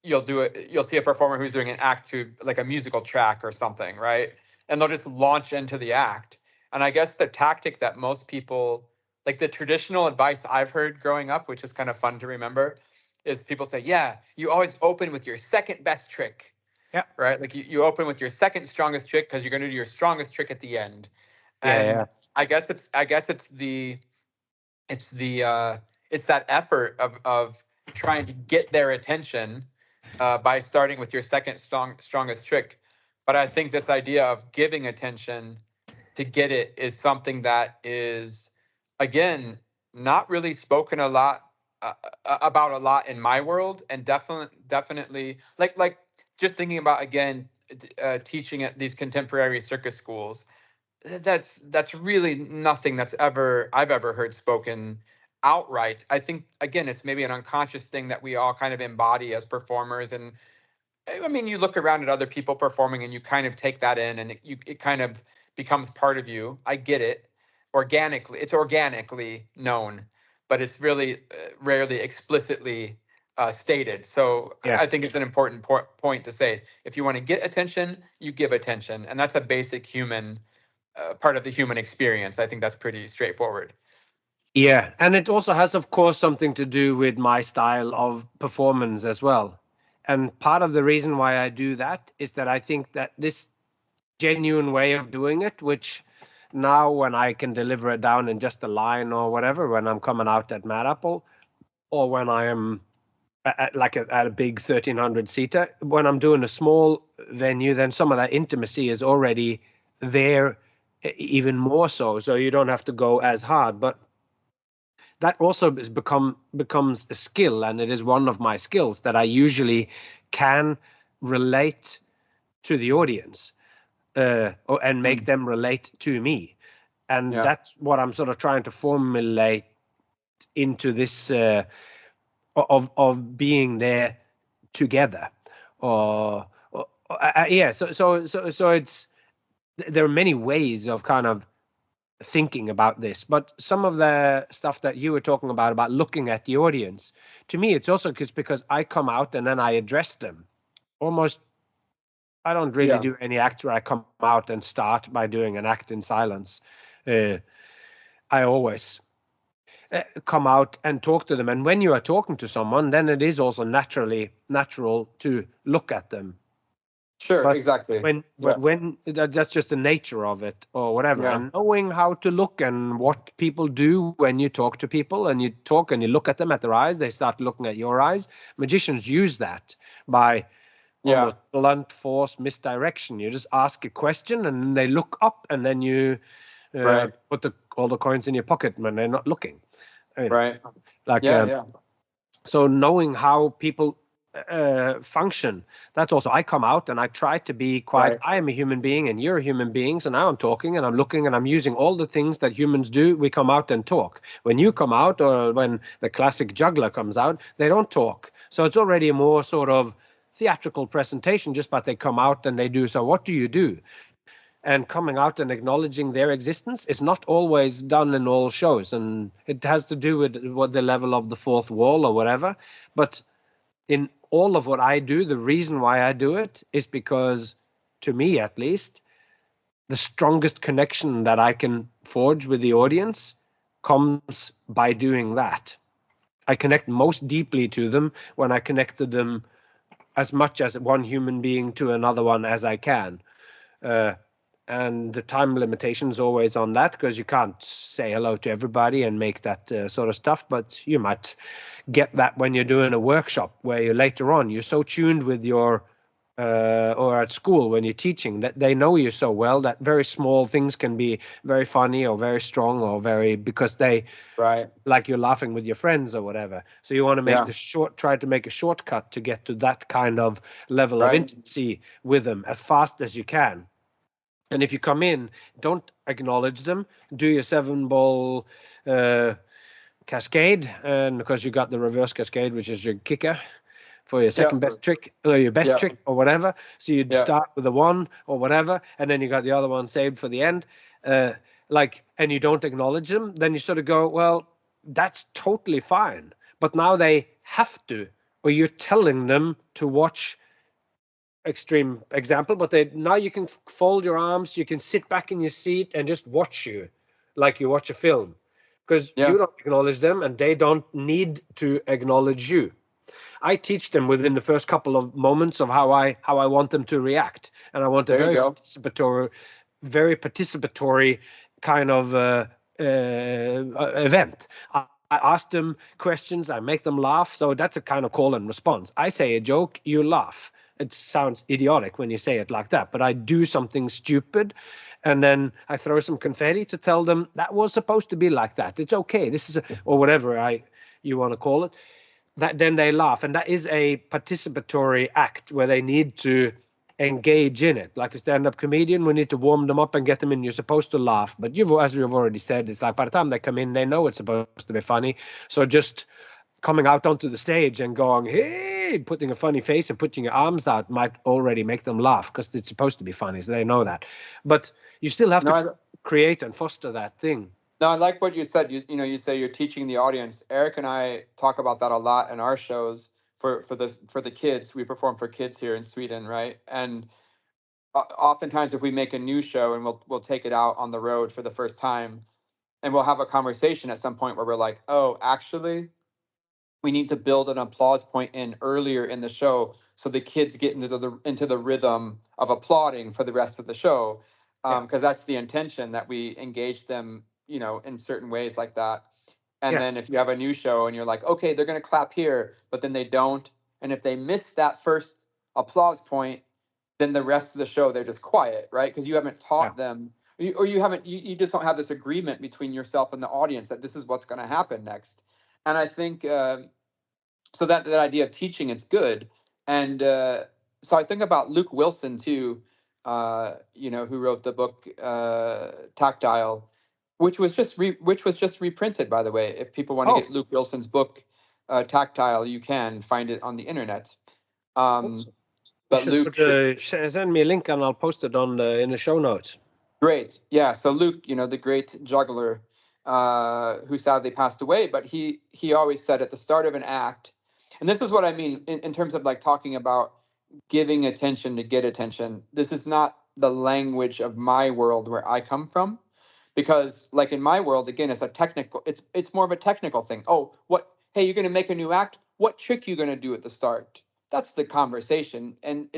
you'll see a performer who's doing an act to like a musical track or something, right? And they'll just launch into the act. And I guess the tactic that most people, like the traditional advice I've heard growing up, which is kind of fun to remember, is people say, "Yeah, you always open with your second best trick." Yeah. Right. Like you open with your second strongest trick because you're going to do your strongest trick at the end. And I guess it's that effort of trying to get their attention by starting with your second strongest trick. But I think this idea of giving attention to get it is something that is, again, not really spoken about a lot in my world, and definitely like just thinking about, again, teaching at these contemporary circus schools. That's really nothing I've ever heard spoken outright. I think, again, it's maybe an unconscious thing that we all kind of embody as performers. And I mean, you look around at other people performing and you kind of take that in, and it kind of becomes part of you. I get it. It's organically known, but it's really rarely explicitly stated. So I think it's an important point to say. If you want to get attention, you give attention, and that's a basic human part of the human experience. I think that's pretty straightforward. Yeah, and it also has, of course, something to do with my style of performance as well. And part of the reason why I do that is that I think that this genuine way of doing it, which now when I can deliver it down in just a line or whatever, when I'm coming out at Mad Apple, or when I am at a big 1,300 seater, when I'm doing a small venue, then some of that intimacy is already there, even more so. So you don't have to go as hard. But that also becomes a skill, and it is one of my skills that I usually can relate to the audience and make them relate to me. And that's what I'm sort of trying to formulate into this of being there together. So it's, there are many ways of kind of thinking about this, but some of the stuff that you were talking about looking at the audience, to me it's also because I come out and then I address them. Almost, I don't really do any acts where I come out and start by doing an act in silence. I always come out and talk to them, and when you are talking to someone, then it is also natural to look at them. Sure, but exactly. When that's just the nature of it, or whatever. And knowing how to look and what people do when you talk to people, and you talk and you look at them at their eyes, they start looking at your eyes. Magicians use that by almost blunt force misdirection. You just ask a question and then they look up, and then you put all the coins in your pocket when they're not looking. Right. So knowing how people function, that's also, I come out and I try to be quite, I am a human being and you're a human being, so now I'm talking and I'm looking and I'm using all the things that humans do. We come out and talk. When you come out, or when the classic juggler comes out, they don't talk. So it's already a more sort of theatrical presentation, just but they come out and they do. So what do you do? And coming out and acknowledging their existence is not always done in all shows, and it has to do with what the level of the fourth wall or whatever. But in all of what I do, the reason why I do it is because, to me at least, the strongest connection that I can forge with the audience comes by doing that. I connect most deeply to them when I connect to them as much as one human being to another one as I can. And the time limitation is always on that, because you can't say hello to everybody and make that sort of stuff. But you might get that when you're doing a workshop where you later on, you're so tuned with your or at school when you're teaching, that they know you so well that very small things can be very funny or very strong or very, because they like you're laughing with your friends or whatever. So you want to make try to make a shortcut to get to that kind of level of intimacy with them as fast as you can. And if you come in, don't acknowledge them. Do your 7-ball cascade, and because you got the reverse cascade, which is your kicker for your second best trick, or your best trick or whatever. So you start with the 1 or whatever, and then you got the other one saved for the end. And you don't acknowledge them, then you sort of go, well, that's totally fine. But now they have to, or you're telling them to watch. Extreme example, but now you can fold your arms, you can sit back in your seat and just watch you like you watch a film, because you don't acknowledge them and they don't need to acknowledge you. I teach them within the first couple of moments of how I want them to react, and I want a very participatory kind of event. I ask them questions, I make them laugh, so that's a kind of call and response. I say a joke, you laugh. It sounds idiotic when you say it like that, but I do something stupid, and then I throw some confetti to tell them that was supposed to be like that. It's okay. This is or whatever you want to call it. That then they laugh, and that is a participatory act where they need to engage in it. Like a stand-up comedian, we need to warm them up and get them in. You're supposed to laugh, but as you've already said, it's like by the time they come in, they know it's supposed to be funny. So just coming out onto the stage and going, hey, putting a funny face and putting your arms out might already make them laugh, because it's supposed to be funny, so they know that. But you still have to create and foster that thing. No, I like what you said. You say you're teaching the audience. Eric and I talk about that a lot in our shows for the kids. We perform for kids here in Sweden, right? And oftentimes, if we make a new show and we'll take it out on the road for the first time, and we'll have a conversation at some point where we're like, oh, actually, we need to build an applause point in earlier in the show so the kids get into the rhythm of applauding for the rest of the show, because that's the intention, that we engage them, in certain ways like that. And then if you have a new show and you're like, okay, they're going to clap here, but then they don't, and if they miss that first applause point, then the rest of the show they're just quiet, right? Because you haven't taught them, or you just don't have this agreement between yourself and the audience that this is what's going to happen next. And I think so that idea of teaching is good. And so I think about Luke Wilson too, who wrote the book Tactile, which was just reprinted, by the way. If people want to get Luke Wilson's book Tactile, you can find it on the internet. But Luke, send me a link and I'll post it in the show notes. Great, yeah. So Luke, the great juggler, who sadly passed away, but he always said at the start of an act, and this is what I mean in terms of like talking about giving attention to get attention. This is not the language of my world where I come from, because like in my world, again, it's more of a technical thing. Oh, hey, you're going to make a new act. What trick you going to do at the start? That's the conversation. And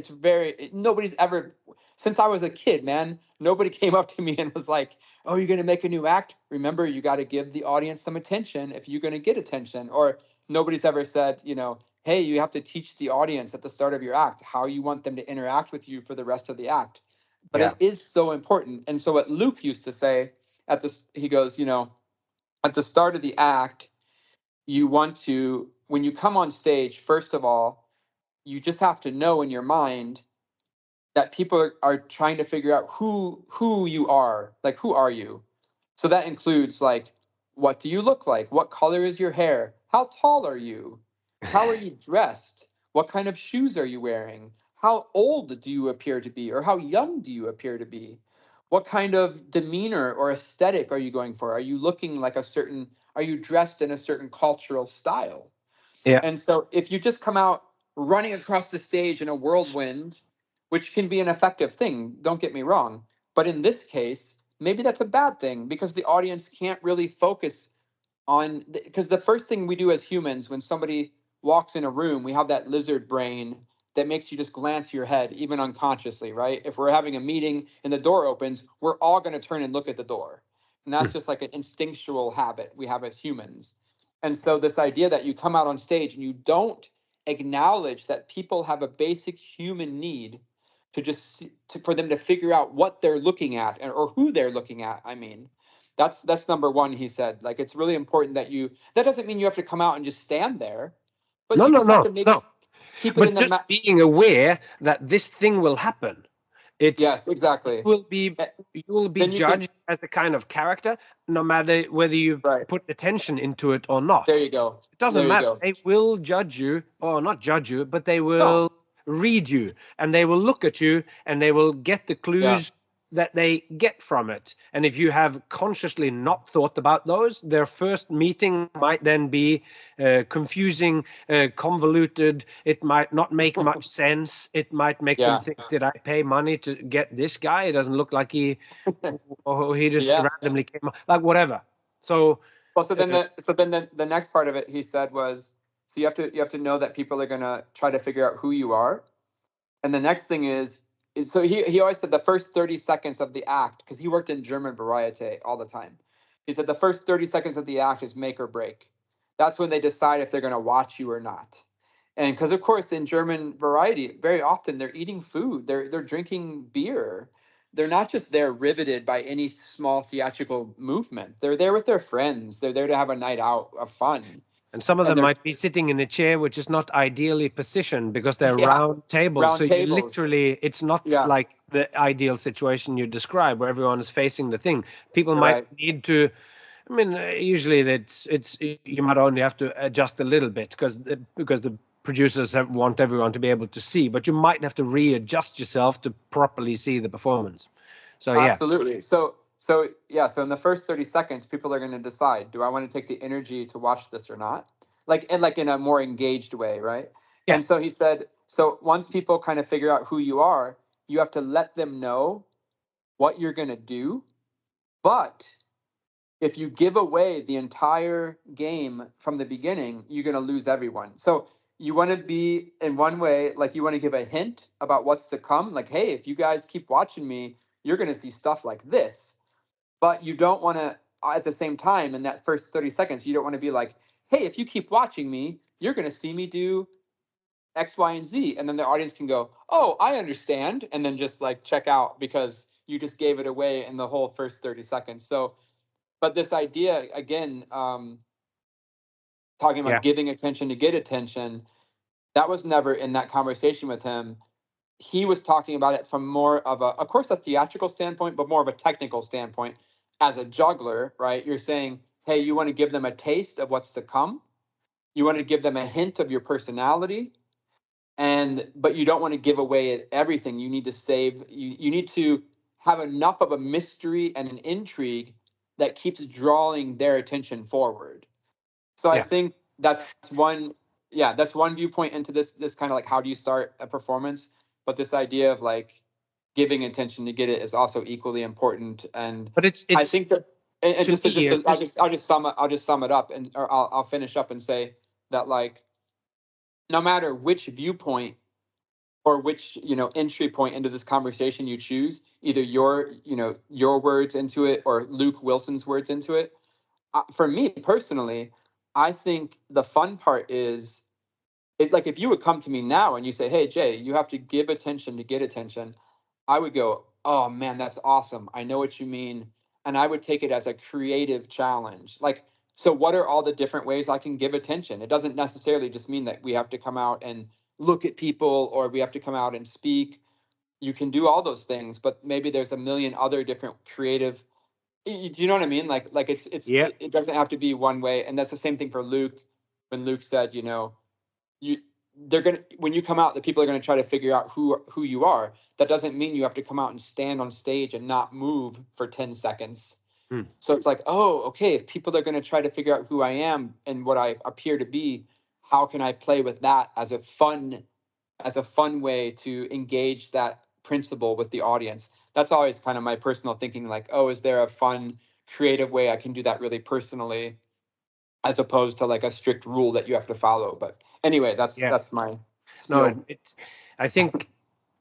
nobody's ever, since I was a kid, man, nobody came up to me and was like, oh, you're going to make a new act? Remember, you got to give the audience some attention if you're going to get attention. Or nobody's ever said, hey, you have to teach the audience at the start of your act how you want them to interact with you for the rest of the act. But it is so important. And so what Luke used to say he goes, at the start of the act, you want to, when you come on stage, first of all, you just have to know in your mind that people are trying to figure out who you are. Like, who are you? So that includes like, what do you look like? What color is your hair? How tall are you? How are you dressed? What kind of shoes are you wearing? How old do you appear to be, or how young do you appear to be? What kind of demeanor or aesthetic are you going for? Are you looking like are you dressed in a certain cultural style? Yeah. And so if you just come out running across the stage in a whirlwind, which can be an effective thing, don't get me wrong, but in this case, maybe that's a bad thing because the audience can't really focus on, because the first thing we do as humans when somebody walks in a room, we have that lizard brain that makes you just glance your head even unconsciously, right? If we're having a meeting and the door opens, we're all going to turn and look at the door, and that's just like an instinctual habit we have as humans. And so this idea that you come out on stage and you don't acknowledge that people have a basic human need to for them to figure out what they're looking at, or who they're looking at, I mean, that's number one. He said, like, it's really important that that doesn't mean you have to come out and just stand there, but No, you no, just have no, to maybe no. keep it in But the just being aware that this thing will happen. Yes, You exactly. will be you will be Then you can, judged as a kind of character, no matter whether you right, put attention into it or there not. you go. It doesn't There you matter. go. They will judge you, or not judge you, but they No. will read you, and they will look at you, and they will get the Yeah. clues that they get from it. And if you have consciously not thought about those, their first meeting might then be confusing, convoluted. It might not make much sense. It might make them Yeah. think, did I pay money to get this guy? It doesn't look like or he just Yeah. randomly came up, like whatever. So Well, so then uh, the next part of it, he said, was, so you have to know that people are going to try to figure out who you are. And the next thing is so he always said the first 30 seconds of the act, because he worked in German variety all the time. He said the first 30 seconds of the act is make or break. That's when they decide if they're going to watch you or not. And because of course in German variety, very often they're eating food, they're drinking beer. They're not just there riveted by any small theatrical movement. They're there with their friends. They're there to have a night out of fun. and some of And them they're might be sitting in a chair which is not ideally positioned because they're yeah, round tables. So round you tables. literally, it's not Yeah, like the ideal situation you describe where everyone is facing the thing. People you're might right. need to, I mean, usually it's you might only have to adjust a little bit because the producers want everyone to be able to see, but you might have to readjust yourself to properly see the performance. So yeah, Absolutely. So yeah, so in the first 30 seconds, people are going to decide, do I want to take the energy to watch this or not? Like in a more engaged way, right? yeah, And so he said, so once people kind of figure out who you are, you have to let them know what you're going to do. But if you give away the entire game from the beginning, you're going to lose everyone. So you want to be, in one way, like, you want to give a hint about what's to come. Like, hey, if you guys keep watching me, you're going to see stuff like this. But you don't want to, at the same time, in that first 30 seconds, you don't want to be like, hey, if you keep watching me, you're going to see me do X, Y, and Z. And then the audience can go, oh, I understand. And then just like check out because you just gave it away in the whole first 30 seconds. So, but this idea, again, talking yeah. about giving attention to get attention, that was never in that conversation with him. He was talking about it from more of course, a theatrical standpoint, but more of a technical standpoint. As a juggler, right? You're saying, hey, you want to give them a taste of what's to come. You want to give them a hint of your personality, but you don't want to give away everything. You need to save. You need to have enough of a mystery and an intrigue that keeps drawing their attention forward. So I Yeah. think that's one, yeah, that's one viewpoint into this kind of like, how do you start a performance? But this idea of like giving attention to get it is also equally important. And But I it's think that, and to me, I'll just sum it up, and or I'll finish up and say that, like, no matter which viewpoint or which, entry point into this conversation you choose, either your words into it or Luke Wilson's words into it, for me personally, I think the fun part is, like, if you would come to me now and you say, hey, Jay, you have to give attention to get attention, I would go, oh man, that's awesome. I know what you mean. And I would take it as a creative challenge. Like, so what are all the different ways I can give attention? It doesn't necessarily just mean that we have to come out and look at people or we have to come out and speak. You can do all those things, but maybe there's a million other different creative. Do you know what I mean? Like yeah, it doesn't have to be one way. And that's the same thing for Luke when Luke said, when you come out, the people are gonna try to figure out who you are. That doesn't mean you have to come out and stand on stage and not move for 10 seconds. So it's like, oh, okay, if people are gonna try to figure out who I am and what I appear to be, how can I play with that as a fun way to engage that principle with the audience? That's always kind of my personal thinking, like, oh, is there a fun, creative way I can do that really personally, as opposed to like a strict rule that you have to follow. But anyway, that's my spiel. No, I think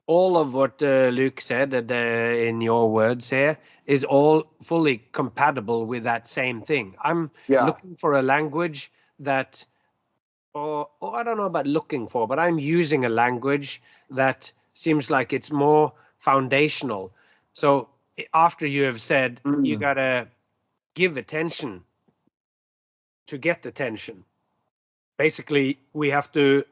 all of what Luke said in your words here is all fully compatible with that same thing. I'm looking for a language that, or I don't know about looking for, but I'm using a language that seems like it's more foundational. So after you have said you gotta give attention to get attention, basically we have to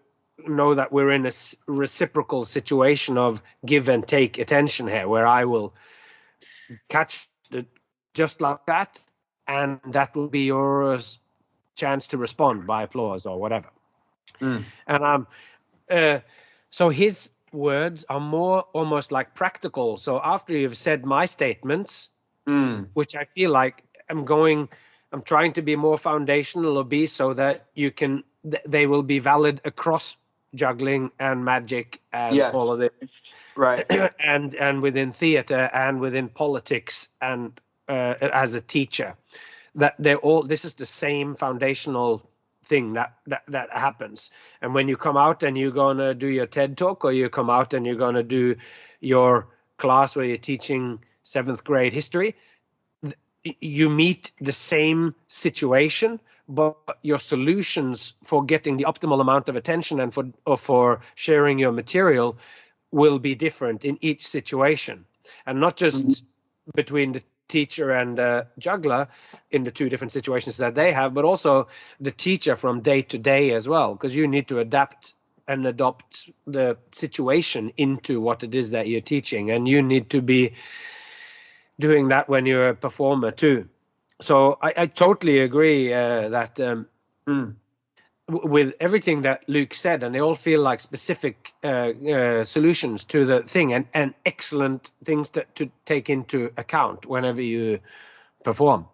know that we're in a reciprocal situation of give and take attention here, where I will catch it just like that, and that will be your chance to respond by applause or whatever. And so his words are more almost like practical. So after you've said my statements, which I feel like I'm trying to be more foundational or be so that they will be valid across juggling and magic and all of it, right? and within theater and within politics and as a teacher, that this is the same foundational thing that happens. And when you come out and you're gonna do your TED talk, or you come out and you're gonna do your class where you're teaching 7th grade history, you meet the same situation, but your solutions for getting the optimal amount of attention and for sharing your material will be different in each situation, and not just between the teacher and juggler in the two different situations that they have, but also the teacher from day to day as well, because you need to adapt and adopt the situation into what it is that you're teaching, and you need to be doing that when you're a performer too. So I totally agree that with everything that Luke said, and they all feel like specific solutions to the thing, and excellent things to take into account whenever you perform.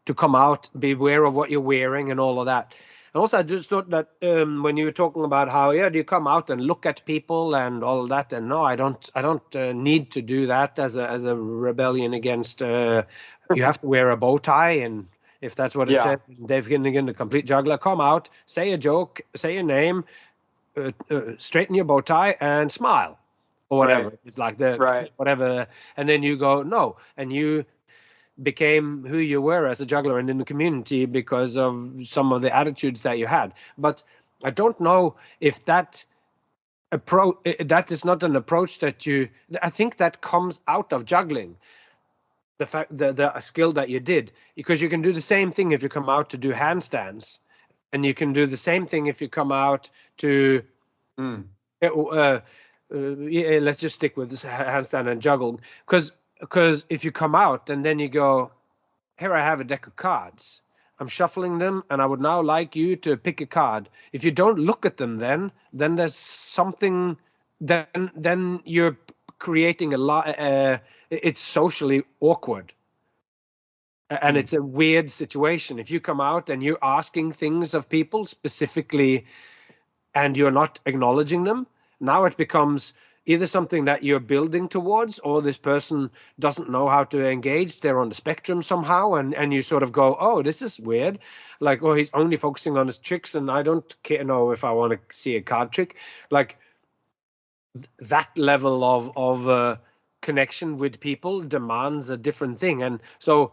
To come out, be aware of what you're wearing and all of that. And also, I just thought that when you were talking about how, do you come out and look at people and all of that, and no, I don't need to do that as a rebellion against. You have to wear a bow tie, and if that's what it said, Dave Gilligan, the complete juggler, come out, say a joke, say your name, straighten your bow tie, and smile, or whatever. Right. It's like whatever, and then you go no, and you became who you were as a juggler and in the community because of some of the attitudes that you had. But I don't know if that is not an approach that I think that comes out of juggling. The fact the skill that you did, because you can do the same thing if you come out to do handstands, and you can do the same thing if you come out to let's just stick with this handstand and juggle, because if you come out and then you go, here I have a deck of cards, I'm shuffling them, and I would now like you to pick a card. If you don't look at them, then there's something. Then you're creating a lot. It's socially awkward, and it's a weird situation. If you come out and you're asking things of people specifically, and you're not acknowledging them, now it becomes either something that you're building towards, or this person doesn't know how to engage. They're on the spectrum somehow, and you sort of go, oh, this is weird. Like, oh, he's only focusing on his tricks, and I don't know if I want to see a card trick. Like, that level of connection with people demands a different thing. And so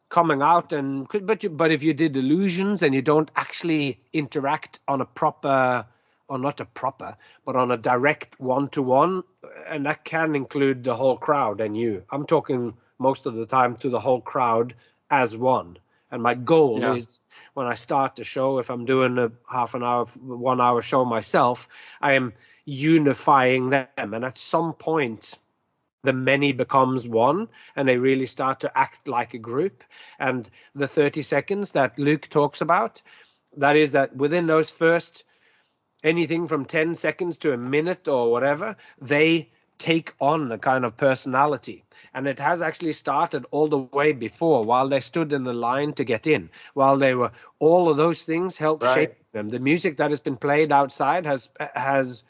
coming out but if you did illusions and you don't actually interact on a proper, or not a proper, but on a direct one-to-one, and that can include the whole crowd and you. I'm talking most of the time to the whole crowd as one. And my goal is, when I start the show, if I'm doing a half an hour, 1 hour show myself, I am unifying them. And at some point, the many becomes one, and they really start to act like a group. And the 30 seconds that Luke talks about, that is that within those first anything from 10 seconds to a minute or whatever, they take on a kind of personality. And it has actually started all the way before, while they stood in the line to get in, while they were, all of those things help shape them. The music that has been played outside has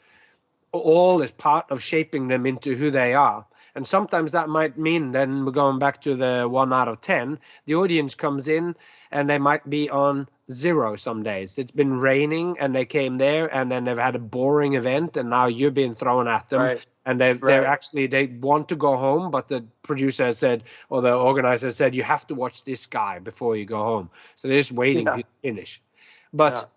all is part of shaping them into who they are. And sometimes that might mean, then we're going back to the 1 out of 10, the audience comes in and they might be on 0 some days. It's been raining and they came there and then they've had a boring event and now you're being thrown at them. Right. And they're actually, they want to go home, but the producer said, or the organizer said, you have to watch this guy before you go home. So they're just waiting for you to finish. But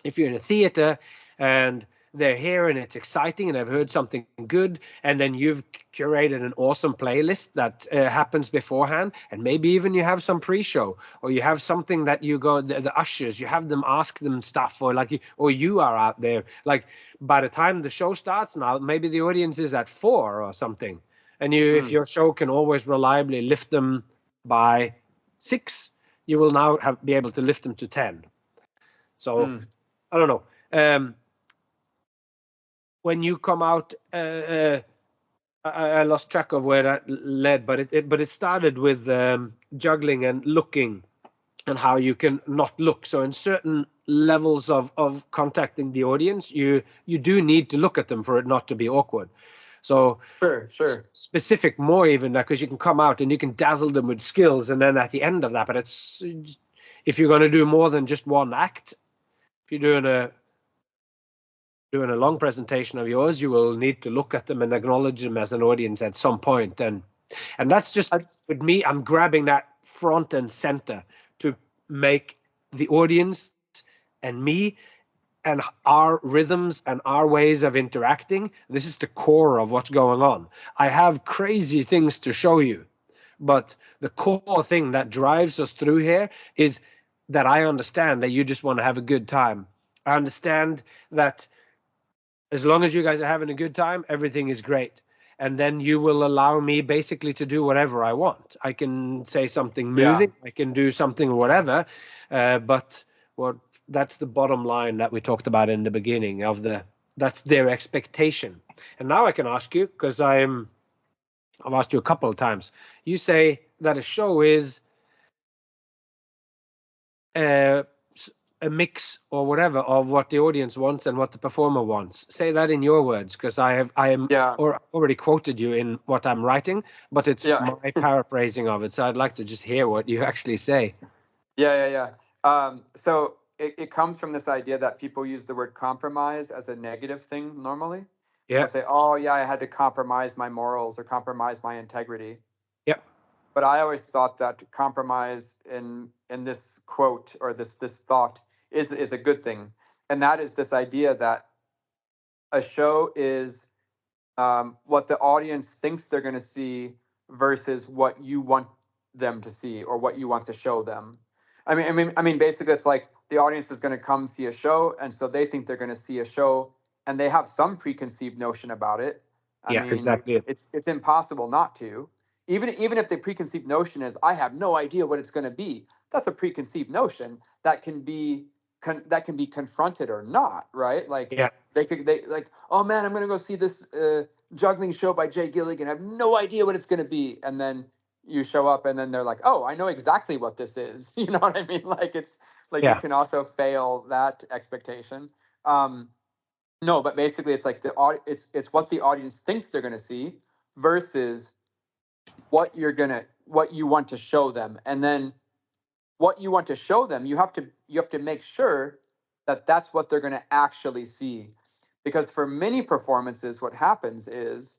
if you're in a theater and they're here and it's exciting and they've heard something good, and then you've curated an awesome playlist that happens beforehand, and maybe even you have some pre-show, or you have something that you go, the ushers, you have them ask them stuff, or like or you are out there, like by the time the show starts, now maybe the audience is at 4 or something, and you if your show can always reliably lift them by 6, you will now be able to lift them to 10. So I don't know. When you come out, I lost track of where that led, but it started with juggling and looking, and how you can not look. So in certain levels of contacting the audience, you do need to look at them for it not to be awkward. So sure. Specific more even, because you can come out and you can dazzle them with skills, and then at the end of that, but it's, if you're going to do more than just one act, if you're doing a long presentation of yours, you will need to look at them and acknowledge them as an audience at some point. And that's just, with me, I'm grabbing that front and center to make the audience and me and our rhythms and our ways of interacting, this is the core of what's going on. I have crazy things to show you, but the core thing that drives us through here is that I understand that you just want to have a good time. I understand that as long as you guys are having a good time, everything is great. And then you will allow me basically to do whatever I want. I can say something moving, I can do something whatever, but that's the bottom line that we talked about in the beginning of that's their expectation. And now I can ask you, because I've asked you a couple of times. You say that a show is a mix or whatever of what the audience wants and what the performer wants. Say that in your words, because I already quoted you in what I'm writing, but it's my paraphrasing of it. So I'd like to just hear what you actually say. Yeah. So it comes from this idea that people use the word compromise as a negative thing normally. Yeah. They'll say, oh yeah, I had to compromise my morals or compromise my integrity. Yep. But I always thought that compromise in this quote or this thought is a good thing, and that is this idea that a show is what the audience thinks they're going to see versus what you want them to see or what you want to show them. I mean, basically, it's like the audience is going to come see a show, and so they think they're going to see a show, and they have some preconceived notion about it. I mean, exactly. It's impossible not to. Even if the preconceived notion is, I have no idea what it's going to be. That's a preconceived notion that can be confronted or not, right? Like they like, oh man, I'm going to go see this juggling show by Jay Gilligan. I have no idea what it's going to be, and then you show up, and then they're like, oh, I know exactly what this is. You know what I mean? Like it's like you can also fail that expectation. No, but basically, it's like it's what the audience thinks they're going to see versus what you want to show them, and then what you want to show them, you have to make sure that that's what they're going to actually see, because for many performances, what happens is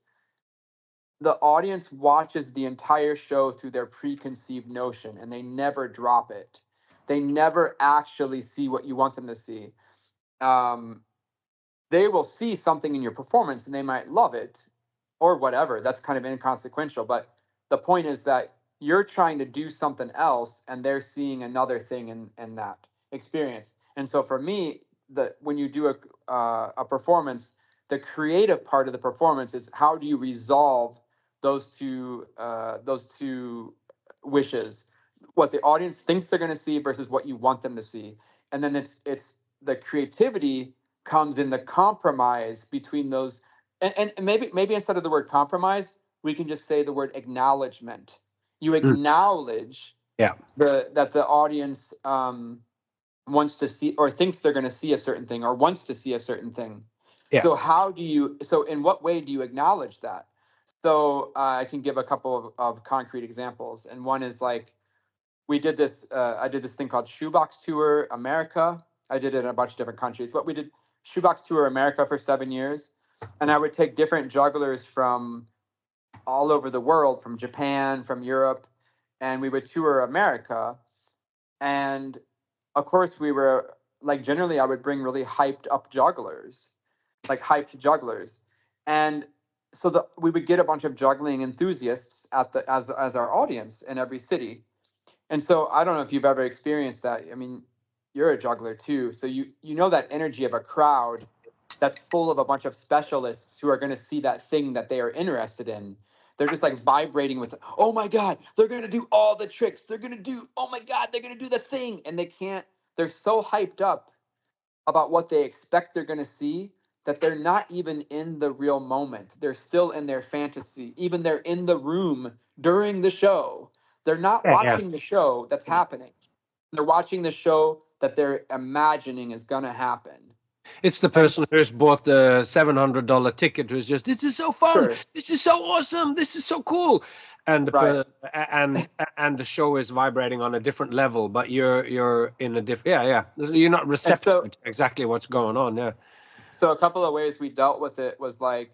the audience watches the entire show through their preconceived notion, and they never drop it. They never actually see what you want them to see. They will see something in your performance, and they might love it, or whatever. That's kind of inconsequential, but the point is that you're trying to do something else and they're seeing another thing in that experience. And so for me, when you do a performance, the creative part of the performance is how do you resolve those two wishes, what the audience thinks they're going to see versus what you want them to see. And then it's the creativity comes in the compromise between those, and maybe instead of the word compromise, we can just say the word acknowledgement. You acknowledge that the audience wants to see or thinks they're going to see a certain thing or wants to see a certain thing. Yeah. So in what way do you acknowledge that? So I can give a couple of concrete examples. And one is like, I did this thing called Shoebox Tour America. I did it in a bunch of different countries, but we did Shoebox Tour America for 7 years. And I would take different jugglers from all over the world, from Japan, from Europe, and we would tour America. And of course, we were like, generally, I would bring really hyped up jugglers, like hyped jugglers. And so we would get a bunch of juggling enthusiasts as our audience in every city. And so I don't know if you've ever experienced that. I mean, you're a juggler too. So you know that energy of a crowd that's full of a bunch of specialists who are going to see that thing that they are interested in. They're just like vibrating with, oh my God, they're going to do all the tricks. They're going to do, oh my God, they're going to do the thing. And they're so hyped up about what they expect they're going to see that they're not even in the real moment. They're still in their fantasy. Even they're in the room during the show. They're not watching the show that's happening. They're watching the show that they're imagining is going to happen. It's the person who's bought the $700 ticket who's just, this is so fun. Sure. This is so awesome. This is so cool. And the show is vibrating on a different level, but you're in a different, you're not receptive to exactly what's going on. Yeah. So a couple of ways we dealt with it was like,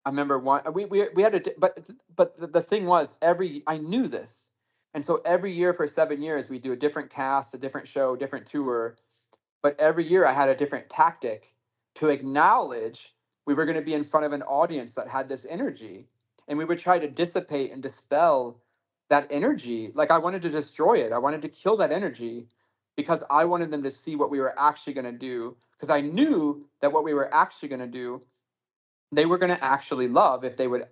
I remember one, we had but the thing was I knew this. And so every year for 7 years, we do a different cast, a different show, different tour. But every year I had a different tactic to acknowledge we were going to be in front of an audience that had this energy. And we would try to dissipate and dispel that energy. Like I wanted to destroy it. I wanted to kill that energy because I wanted them to see what we were actually going to do. Because I knew that what we were actually going to do, they were going to actually love if they would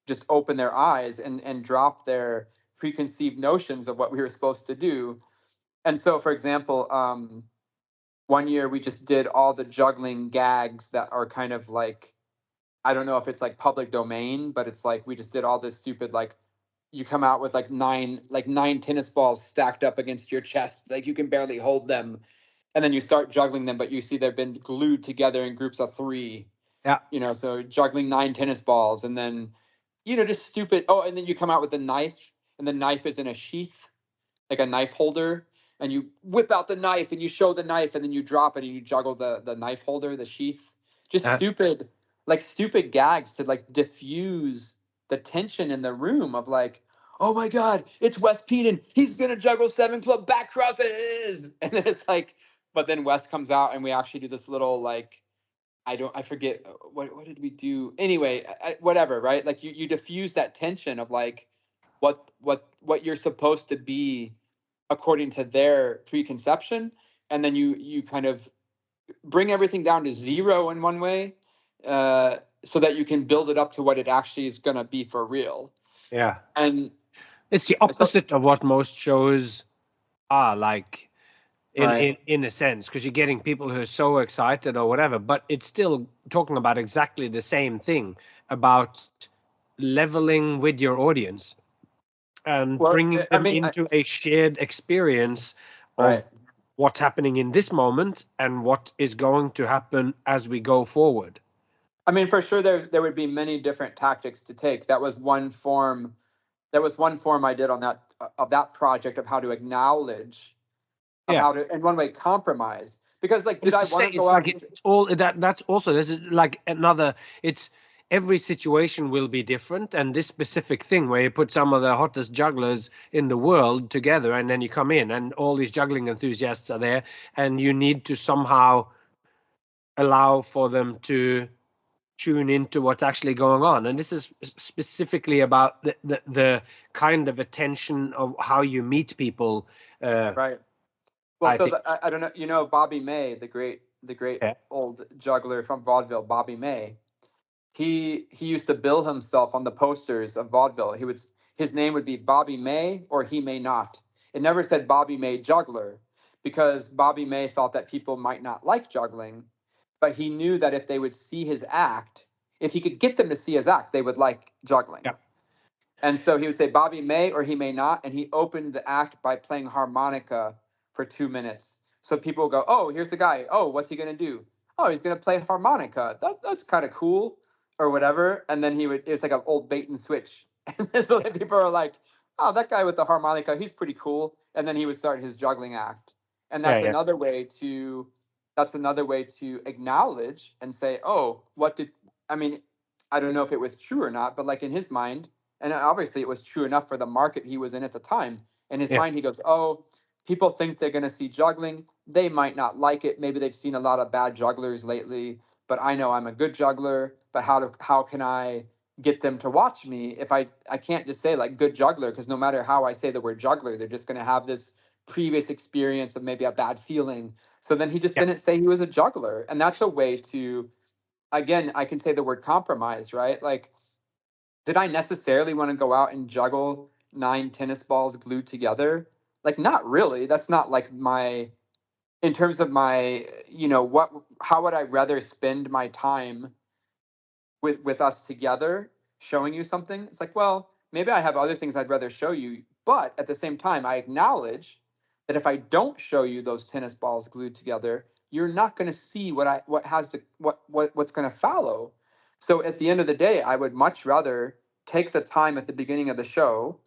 just open their eyes and drop their preconceived notions of what we were supposed to do. And so, for example, one year we just did all the juggling gags that are kind of like, I don't know if it's like public domain, but it's like we just did all this stupid, like you come out with like nine tennis balls stacked up against your chest, like you can barely hold them, and then you start juggling them, but you see they've been glued together in groups of 3. Yeah. So juggling 9 tennis balls, and then just stupid. Oh, and then you come out with the knife, and the knife is in a sheath, like a knife holder. And you whip out the knife and you show the knife and then you drop it and you juggle the knife holder, the sheath. Just stupid gags to like diffuse the tension in the room of like, oh my God, it's Wes Peden. He's going to juggle 7 club back crosses. And then it's like, but then Wes comes out and we actually do this little like, I forget, what did we do? Anyway, whatever, right? Like you diffuse that tension of like what you're supposed to be according to their preconception, and then you kind of bring everything down to 0 in one way, so that you can build it up to what it actually is going to be for real. Yeah. And it's the opposite of what most shows are like in a sense, because you're getting people who are so excited or whatever, but it's still talking about exactly the same thing, about leveling with your audience and bringing them into a shared experience of what's happening in this moment and what is going to happen as we go forward. I mean, for sure, there would be many different tactics to take. That was one form. I did on that project of how to acknowledge, how to, in one way, compromise. Because like, did I want to go out? It's all that's also, this is like another. It's every situation will be different, and this specific thing where you put some of the hottest jugglers in the world together, and then you come in, and all these juggling enthusiasts are there, and you need to somehow allow for them to tune into what's actually going on. And this is specifically about the kind of attention of how you meet people. Right. Well, I don't know. Bobby May, the great old juggler from vaudeville, Bobby May. He used to bill himself on the posters of vaudeville. His name would be Bobby May or He May Not. It never said Bobby May Juggler, because Bobby May thought that people might not like juggling. but he knew that if they would see his act, if he could get them to see his act, they would like juggling. Yeah. And so he would say, Bobby may or he may not. And he opened the act by playing harmonica for 2 minutes. So people go, oh, here's the guy. Oh, what's he going to do? Oh, he's going to play harmonica. That's kind of cool or whatever. And then it was like an old bait and switch. And so people are like, oh, that guy with the harmonica, he's pretty cool. And then he would start his juggling act. And that's another way to acknowledge and say, oh, I don't know if it was true or not, but like in his mind, and obviously it was true enough for the market he was in at the time. In his mind, he goes, oh, people think they're going to see juggling. They might not like it. Maybe they've seen a lot of bad jugglers lately, but I know I'm a good juggler. But how can I get them to watch me if I can't just say like good juggler, because no matter how I say the word juggler, they're just going to have this previous experience of maybe a bad feeling. So then he just didn't say he was a juggler. And that's a way to, again, I can say the word compromise, right? Like, did I necessarily want to go out and juggle 9 tennis balls glued together? Like, not really. That's not like in terms of my, how would I rather spend my time with us together showing you something? It's like, well, maybe I have other things I'd rather show you. But at the same time, I acknowledge that if I don't show you those tennis balls glued together, you're not going to see what's going to follow. So at the end of the day, I would much rather take the time at the beginning of the show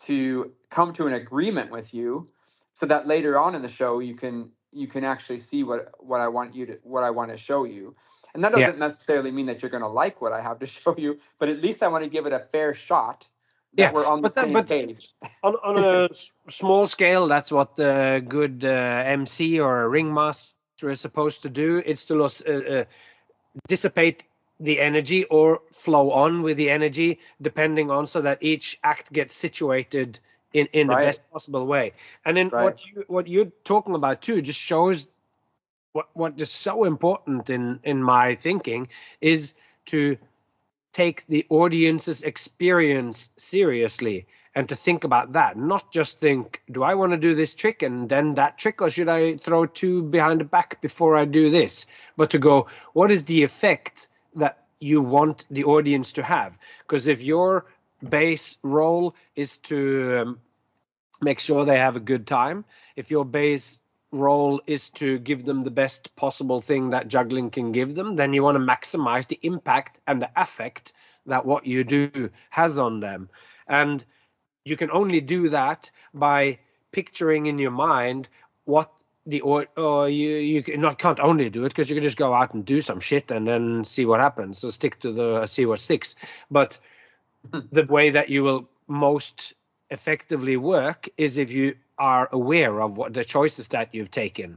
to come to an agreement with you, so that later on in the show you can actually see what I want to show you. And that doesn't necessarily mean that you're going to like what I have to show you, but at least I want to give it a fair shot that we're on the same page. On a small scale, that's what the good MC or a ringmaster is supposed to do. It's to dissipate the energy or flow on with the energy, depending on, so that each act gets situated in the best possible way. And then what you're talking about too just shows what is so important in my thinking is to take the audience's experience seriously and to think about that, not just think, do I want to do this trick and then that trick, or should I throw 2 behind the back before I do this? But to go, what is the effect that you want the audience to have? Because if your base role is to make sure they have a good time, if your base role is to give them the best possible thing that juggling can give them, then you want to maximize the impact and the effect that what you do has on them. And you can only do that by picturing in your mind what the you can't only do it, because you can just go out and do some shit and then see what happens. So see what sticks. But the way that you will most effectively work is if you are aware of what the choices that you've taken.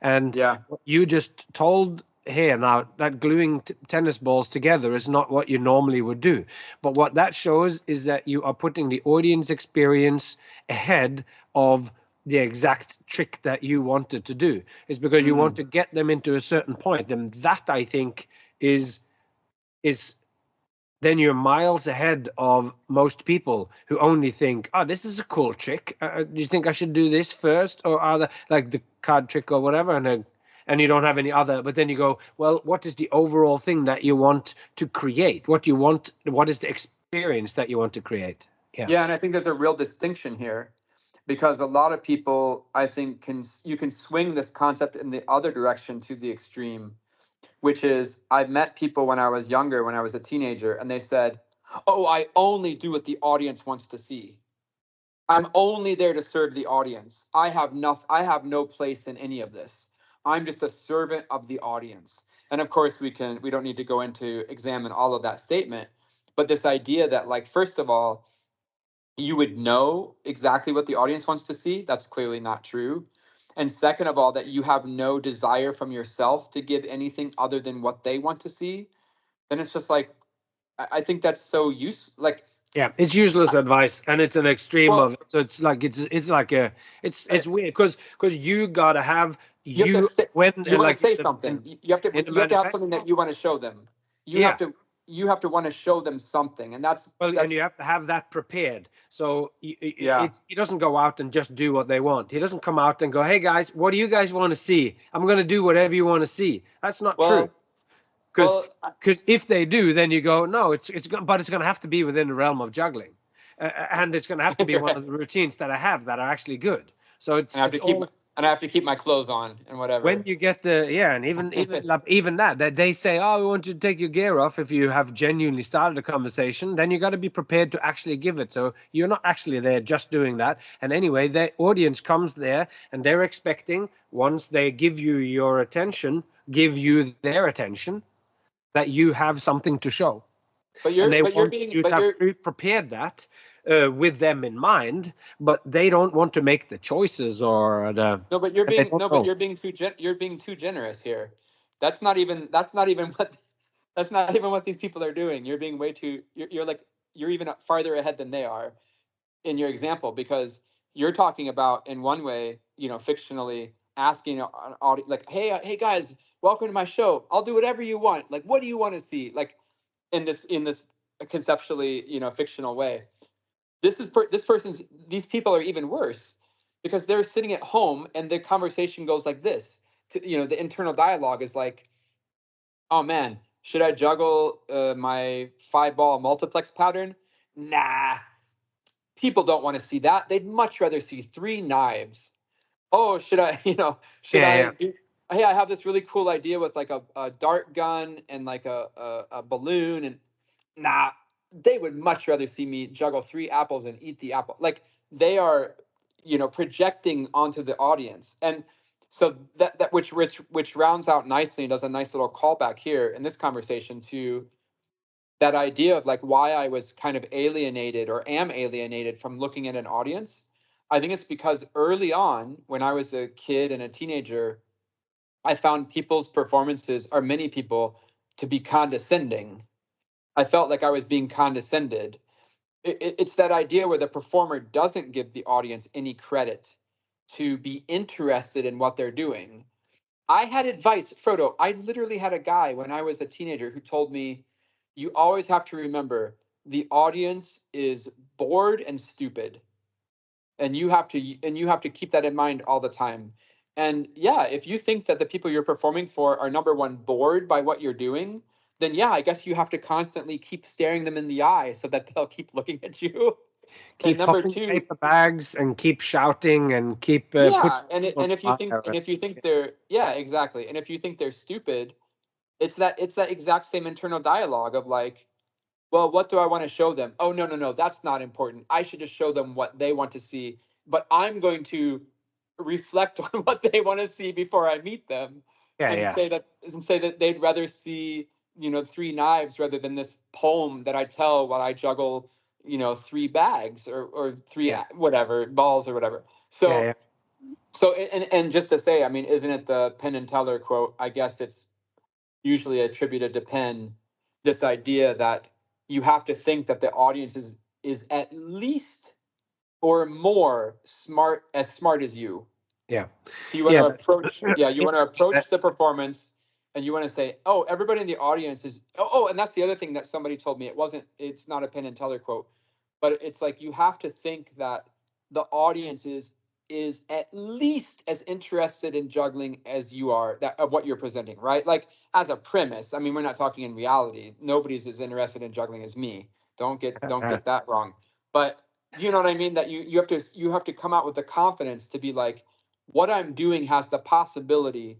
And what you just told here now, that gluing tennis balls together is not what you normally would do. But what that shows is that you are putting the audience experience ahead of the exact trick that you wanted to do. It's because you want to get them into a certain point. And that, I think, is then you're miles ahead of most people who only think, oh, this is a cool trick. Do you think I should do this first? Or other, like the card trick or whatever, and you don't have any other. But then you go, well, what is the overall thing that you want to create? What is the experience that you want to create? Yeah, and I think there's a real distinction here, because a lot of people, I think, you can swing this concept in the other direction to the extreme, which is, I've met people when I was younger, when I was a teenager, and they said, oh, I only do what the audience wants to see. I'm only there to serve the audience. I have no place in any of this. I'm just a servant of the audience. And of course, we don't need to go into examine all of that statement, but this idea that, like, first of all, you would know exactly what the audience wants to see, that's clearly not true. And second of all, that you have no desire from yourself to give anything other than what they want to see, then it's just like, I think that's so like, yeah, it's useless advice, and it's an extreme of it. So it's like it's weird because you gotta have you want to say something. You have to have something that you want to show them. You have to you have to want to show them something, and that's and you have to have that prepared. So Yeah. he doesn't go out and just do what they want. He doesn't come out and go, "Hey guys, what do you guys want to see? I'm going to do whatever you want to see." That's not true. Because if they do, then you go, "No, but it's going to have to be within the realm of juggling, and it's going to have to be one of the routines that I have that are actually good." So I have to keep my clothes on and whatever. When you get and even that they say, "Oh, we want you to take your gear off." If you have genuinely started a conversation, then you got to be prepared to actually give it. So you're not actually there just doing that. And anyway, the audience comes there and they're expecting, once they give you your attention, give you their attention, that you have something to show. But you're prepared that with them in mind, but they don't want to make the choices or the. No, but you're being too generous here. That's not even what these people are doing. You're being way too. You're even farther ahead than they are in your example, because you're talking about, in one way, fictionally asking an audience, like, hey guys, welcome to my show. I'll do whatever you want. Like, what do you want to see? Like, in this conceptually, fictional way. These people are even worse, because they're sitting at home and the conversation goes like this. The internal dialogue is like, oh man, should I juggle my 5-ball multiplex pattern? Nah, people don't want to see that. They'd much rather see 3 knives. Oh, should I, hey, I have this really cool idea with like a dart gun and like a balloon, and nah, they would much rather see me juggle 3 apples and eat the apple. Like, they are, projecting onto the audience. And so that which rounds out nicely and does a nice little callback here in this conversation to that idea of like why I was kind of alienated or am alienated from looking at an audience. I think it's because early on, when I was a kid and a teenager, I found people's performances, or many people, to be condescending. I felt like I was being condescended. It's that idea where the performer doesn't give the audience any credit to be interested in what they're doing. I had advice, Frodo. I literally had a guy when I was a teenager who told me, you always have to remember the audience is bored and stupid. And you have to keep that in mind all the time. And yeah, if you think that the people you're performing for are, number one, bored by what you're doing, then yeah, I guess you have to constantly keep staring them in the eye so that they'll keep looking at you. Keep popping paper bags and keep shouting and keep. And if you think they're exactly. And if you think they're stupid, it's that exact same internal dialogue of like, well, what do I want to show them? Oh, no, that's not important. I should just show them what they want to see. But I'm going to reflect on what they want to see before I meet them, say that they'd rather see 3 knives rather than this poem that I tell while I juggle 3 bags or 3 whatever balls or whatever. So and just to say, I mean, isn't it the Penn and Teller quote? I guess it's usually attributed to Penn, this idea that you have to think that the audience is at least or more smart as you. Yeah. So you want to approach the performance, and you want to say, oh, everybody in the audience is and that's the other thing that somebody told me. It's not a Penn and Teller quote, but it's like you have to think that the audience is at least as interested in juggling as you are, of what you're presenting, right? Like, as a premise. I mean, we're not talking in reality. Nobody's as interested in juggling as me. Don't get that wrong. But do you know what I mean? That you have to come out with the confidence to be like, what I'm doing has the possibility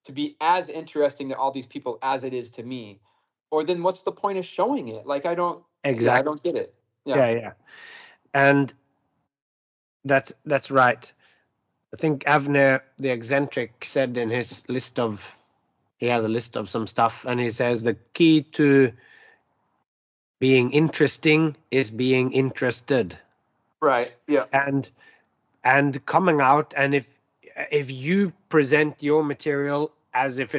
to be as interesting to all these people as it is to me. Or then what's the point of showing it? Like, I don't get it. Yeah. And that's right. I think Avner the eccentric said in his he has a list of some stuff, and he says the key to being interesting is being interested. Right. Yeah. And coming out, and if you present your material as if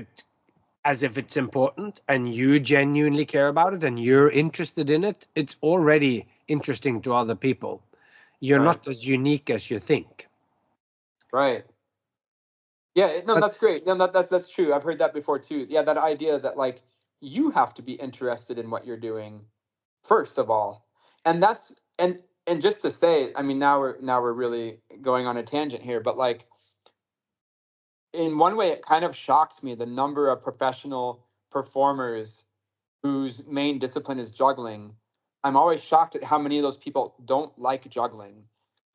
it's important and you genuinely care about it and you're interested in it, it's already interesting to other people. You're not as unique as you think. Right. Yeah, no, that's great. No, that's true. I've heard that before too. Yeah, that idea that like you have to be interested in what you're doing first of all. And that's and just to say, I mean, now we're really going on a tangent here, but like, in one way, it kind of shocks me the number of professional performers whose main discipline is juggling. I'm always shocked at how many of those people don't like juggling,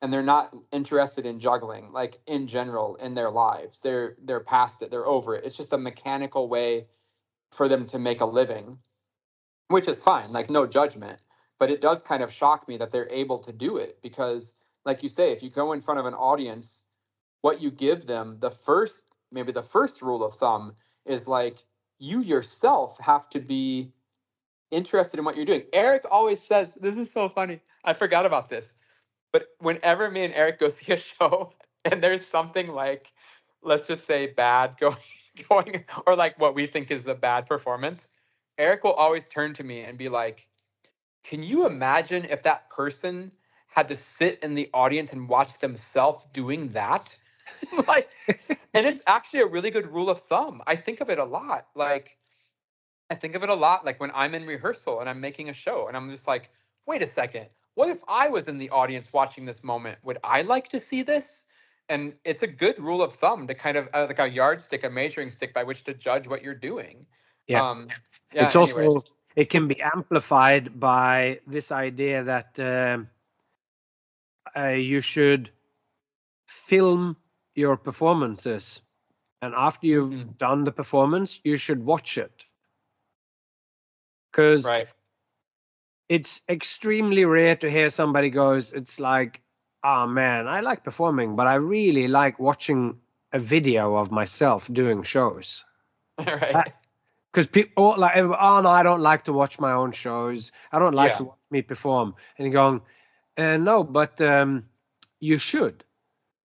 and they're not interested in juggling, like in general in their lives. They're past it. They're over it. It's just a mechanical way for them to make a living, which is fine, like no judgment. But it does kind of shock me that they're able to do it because, like you say, if you go in front of an audience, what you give them, maybe the first rule of thumb is like, you yourself have to be interested in what you're doing. Eric always says, this is so funny, I forgot about this, but whenever me and Eric go see a show and there's something like, let's just say bad going, or like what we think is a bad performance, Eric will always turn to me and be like, can you imagine if that person had to sit in the audience and watch themselves doing that? Like, and it's actually a really good rule of thumb. I think of it a lot. Like when I'm in rehearsal and I'm making a show and I'm just like, wait a second, what if I was in the audience watching this moment? Would I like to see this? And it's a good rule of thumb to kind of like a yardstick, a measuring stick by which to judge what you're doing. Yeah. Yeah. It's Anyway. also, it can be amplified by this idea that you should film your performances, and after you've done the performance, you should watch it. Because it's extremely rare to hear somebody goes, it's like, oh man, I like performing, but I really like watching a video of myself doing shows. Right. Because people like, oh no, I don't like to watch my own shows. I don't like to watch me perform. And you're going, no, but you should.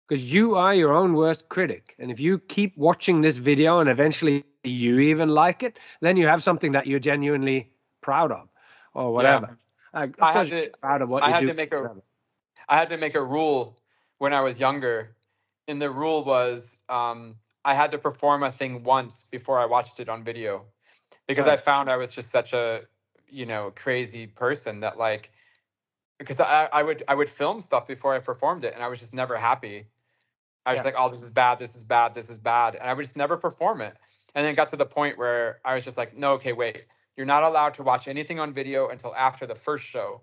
Because you are your own worst critic. And if you keep watching this video and eventually you even like it, then you have something that you're genuinely proud of or whatever. Yeah. Of course you're proud of what you do. I had to make a rule when I was younger. And the rule was I had to perform a thing once before I watched it on video. Because I found I was just such a, crazy person that like, because I would film stuff before I performed it and I was just never happy. I was like, oh, this is bad, this is bad, this is bad. And I would just never perform it. And then it got to the point where I was just like, no, okay, wait. You're not allowed to watch anything on video until after the first show.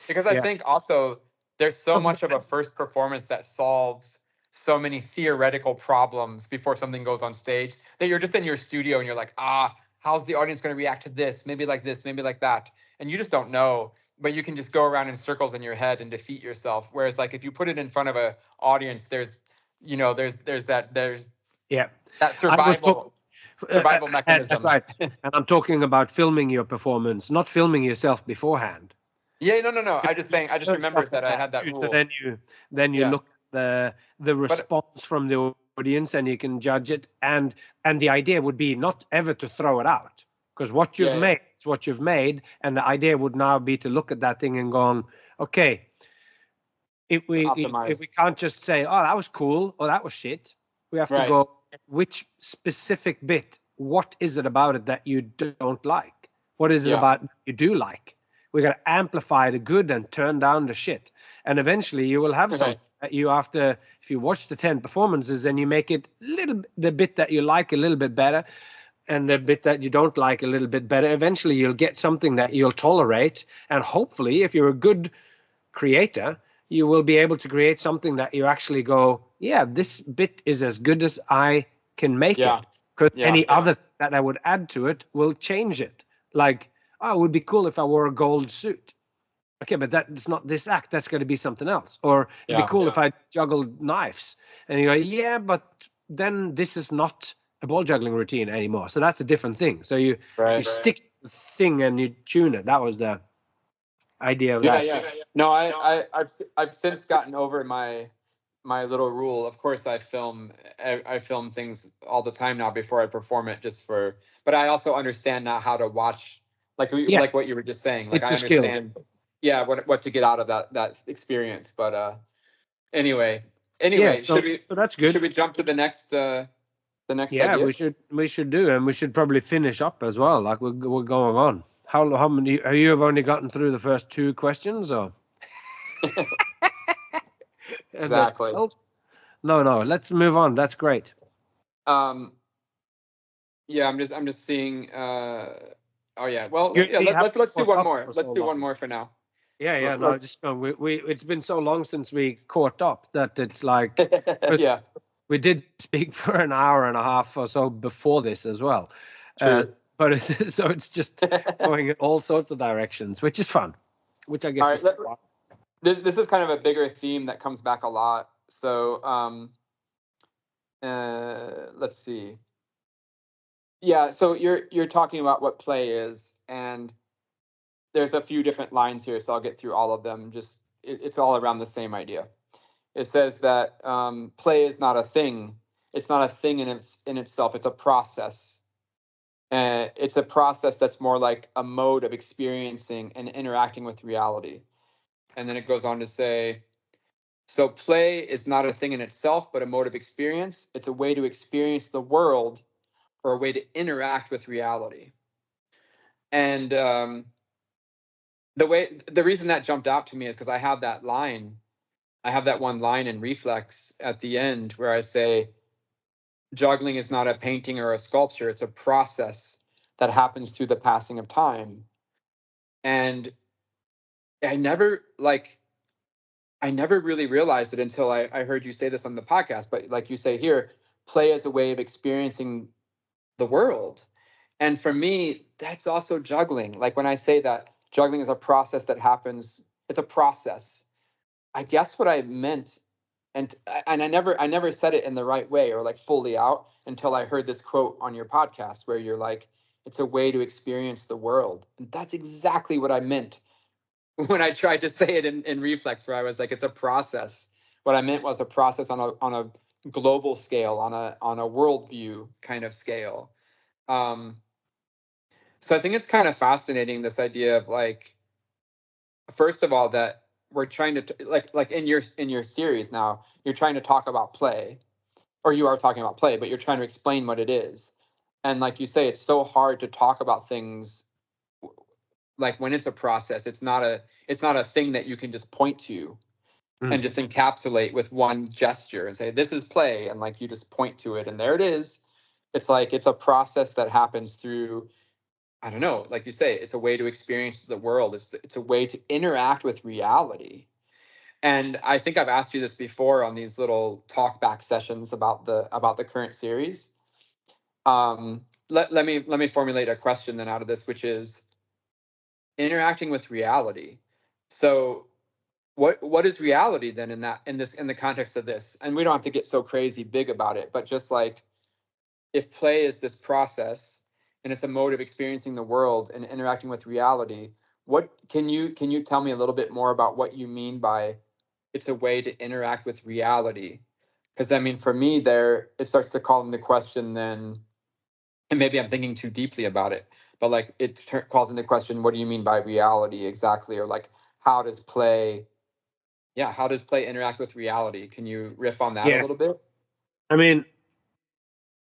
Because I think also there's so much of a first performance that solves so many theoretical problems before something goes on stage that you're just in your studio and you're like, how's the audience going to react to this? Maybe like this, maybe like that. And you just don't know. But you can just go around in circles in your head and defeat yourself. Whereas like if you put it in front of an audience, there's that survival mechanism. That's right. And I'm talking about filming your performance, not filming yourself beforehand. Yeah, no. I just remembered that I had that rule. So then you look at the response from the audience and you can judge it. And the idea would be not ever to throw it out, because what you've made is what you've made. And the idea would now be to look at that thing and going, okay, if we can't just say, oh, that was cool or that was shit, we have to go, which specific bit, what is it about it that you don't like? What is it about you do like? We got to amplify the good and turn down the shit. And eventually you will have something that you, after, if you watch the 10 performances and you make it the bit that you like a little bit better and the bit that you don't like a little bit better, eventually you'll get something that you'll tolerate. And hopefully, if you're a good creator, you will be able to create something that you actually go, yeah, this bit is as good as I can make it. Because any other that I would add to it will change it. Like, oh, it would be cool if I wore a gold suit. Okay, but that's not this act. That's going to be something else. Or it'd be cool if I juggled knives. And you go, yeah, but then this is not a ball juggling routine anymore. So that's a different thing. So you stick the thing and you tune it. That was the idea of that. Yeah. No, I've since gotten over my little rule. Of course, I film things all the time now before I perform it, but I also understand now how to watch, like what you were just saying. Like, it's I understand, what to get out of that experience. But anyway, so that's good. Should we jump to the next the next Yeah, idea? we should do, and we should probably finish up as well. Like we're going on. How many? Have you only gotten through the first 2 questions, or? And there's Exactly. no. Let's move on. That's great. Yeah, I'm just seeing. Oh yeah. Well, You yeah. have Let's do caught one up more. for Let's so do one long. more for now. Yeah. No, Let's. just we. It's been so long since we caught up that it's like Yeah. we did speak for an hour and a half or so before this as well. True. But so it's just going in all sorts of directions, which is fun. Which I guess All is right. fun. This is kind of a bigger theme that comes back a lot. So let's see. Yeah. So you're talking about what play is, and there's a few different lines here, so I'll get through all of them. Just it's all around the same idea. It says that play is not a thing. It's not a thing in itself. It's a process. It's a process that's more like a mode of experiencing and interacting with reality. And then it goes on to say, so play is not a thing in itself, but a mode of experience. It's a way to experience the world or a way to interact with reality. And the reason that jumped out to me is because I have that line. I have that one line in Reflex at the end where I say, juggling is not a painting or a sculpture. It's a process that happens through the passing of time. And I never really realized it until I heard you say this on the podcast. But like you say here, play as a way of experiencing the world. And for me, that's also juggling. Like when I say that juggling is a process that happens, it's a process. I guess what I meant, and I never said it in the right way or like fully out until I heard this quote on your podcast where you're like, it's a way to experience the world. And that's exactly what I meant when I tried to say it in Reflex, where I was like, it's a process. What I meant was a process on a global scale, on a worldview kind of scale. So I think it's kind of fascinating, this idea of like, first of all, that we're trying to like in your series now, you're trying to talk about play, or you are talking about play, but you're trying to explain what it is. And like you say, it's so hard to talk about things like when it's a process. It's not a thing that you can just point to and just encapsulate with one gesture and say, this is play, and like you just point to it and there it is. It's like it's a process that happens through, I don't know, like you say, it's a way to experience the world. It's a way to interact with reality. And I think I've asked you this before on these little talk back sessions about the current series. Let me formulate a question then out of this, which is interacting with reality. So what is reality then in the context of this? And we don't have to get so crazy big about it, but just like, if play is this process and it's a mode of experiencing the world and interacting with reality, what can you tell me a little bit more about what you mean by it's a way to interact with reality? Because I mean, for me, there it starts to call into question then, and maybe I'm thinking too deeply about it, but like it calls into question, what do you mean by reality exactly? Or like, how does play interact with reality? Can you riff on that a Yeah. little bit? I mean,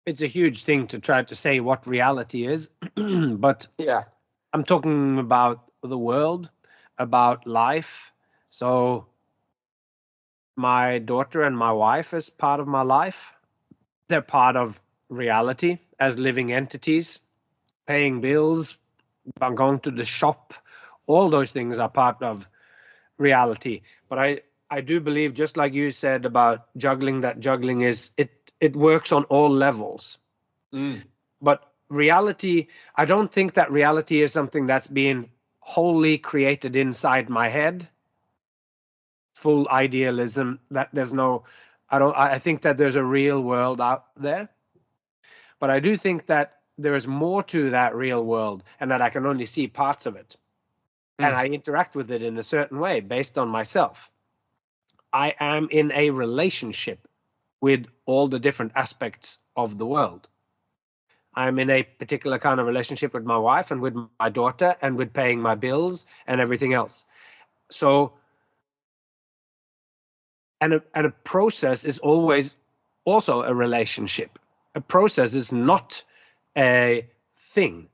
it's a huge thing to try to say what reality is, but Yeah. I'm talking about the world, about life. So my daughter and my wife is part of my life. They're part of reality as living entities, paying bills, going to the shop. All those things are part of reality. But I do believe, just like you said about juggling, that juggling is it works on all levels. But reality, I don't think that reality is something that's being wholly created inside my head. Full idealism, that there's no, I think that there's a real world out there. But I do think that there is more to that real world and that I can only see parts of it. And I interact with it in a certain way based on myself. I am in a relationship with all the different aspects of the world. I'm in a particular kind of relationship with my wife and with my daughter and with paying my bills and everything else. So, and a process is always also a relationship. A process is not a thing.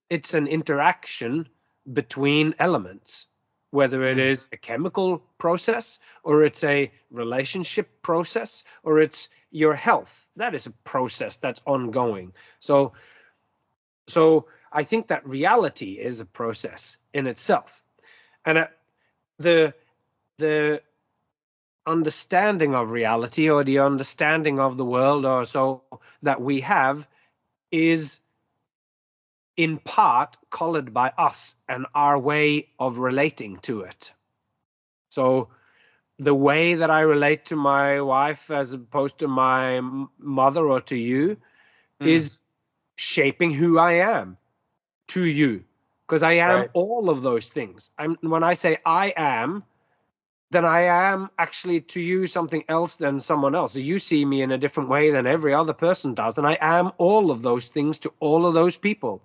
It's an interaction between elements, whether it is a chemical process or it's a relationship process or it's your health. That is a process that's ongoing. So I think that reality is a process in itself. And the understanding of reality, or the understanding of the world or so that we have, is in part colored by us and our way of relating to it. So the way that I relate to my wife as opposed to my mother or to you is shaping who I am to you, because I am all of those things. When I say I am, then I am actually to you something else than someone else. So you see me in a different way than every other person does, and I am all of those things to all of those people.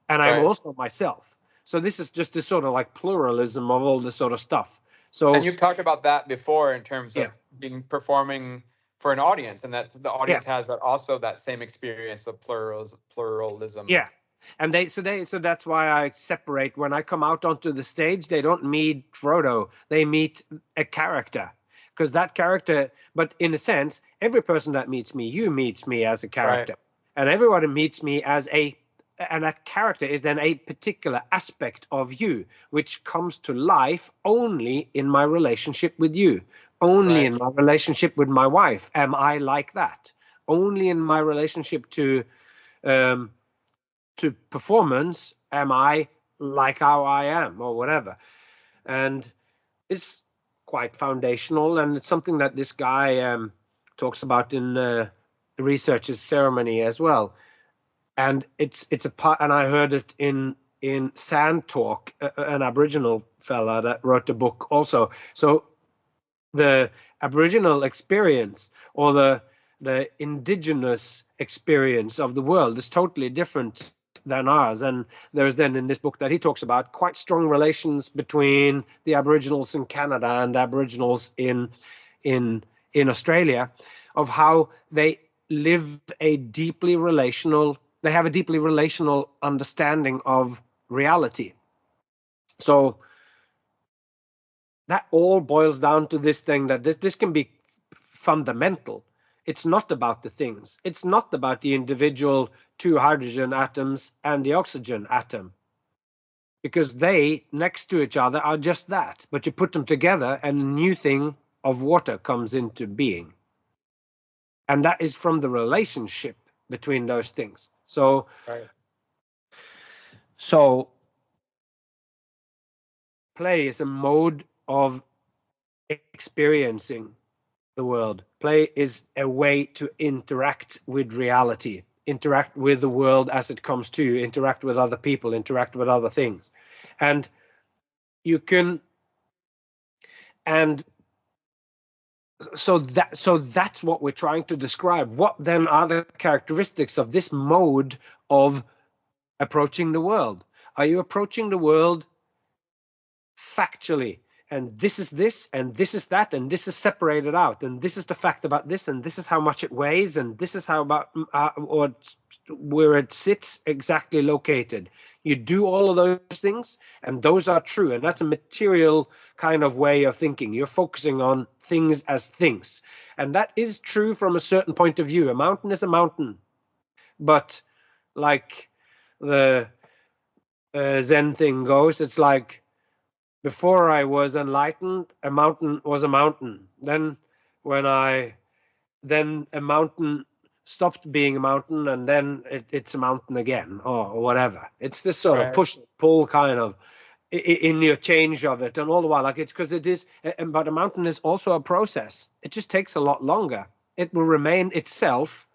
And I'm also myself. So this is just this sort of like pluralism of all this sort of stuff. So, and you've talked about that before in terms of being performing for an audience, and that the audience has that same experience of pluralism. Yeah. And so that's why I separate. When I come out onto the stage, they don't meet Frodo, they meet a character, because that character, but in a sense, every person that meets me, you meets me as a character, and everyone meets me as and that character is then a particular aspect of you, which comes to life only in my relationship with you, only in my relationship with my wife. Am I like that? Only in my relationship to performance am I like how I am, or whatever. And it's quite foundational, and it's something that this guy talks about in the Researcher's Ceremony as well. And it's a part, and I heard it in Sand Talk, an Aboriginal fella that wrote the book also. So the Aboriginal experience, or the indigenous experience of the world, is totally different than ours. And there's then in this book that he talks about quite strong relations between the Aboriginals in Canada and Aboriginals in Australia, of how they live a deeply relational. They have a deeply relational understanding of reality. So that all boils down to this thing, that this can be fundamental. It's not about the things. It's not about the individual 2 hydrogen atoms and the oxygen atom, because they next to each other are just that. But you put them together and a new thing of water comes into being. And that is from the relationship between those things. So play is a mode of experiencing the world. Play is a way to interact with reality, interact with the world as it comes to you, interact with other people, interact with other things. And you can, and so that's what we're trying to describe. What then are the characteristics of this mode of approaching the world? Are you approaching the world factually, and this is this and this is that and this is separated out, and this is the fact about this, and this is how much it weighs, and this is how about or where it sits exactly located? You do all of those things, and those are true, and that's a material kind of way of thinking. You're focusing on things as things, and that is true from a certain point of view. A mountain is a mountain, but like the Zen thing goes, it's like, before I was enlightened, a mountain was a mountain. Then a mountain stopped being a mountain, and then it's a mountain again, or whatever. It's this sort of push pull kind of in your change of it, and all the while, like, it's because it is. But a mountain is also a process. It just takes a lot longer. It will remain itself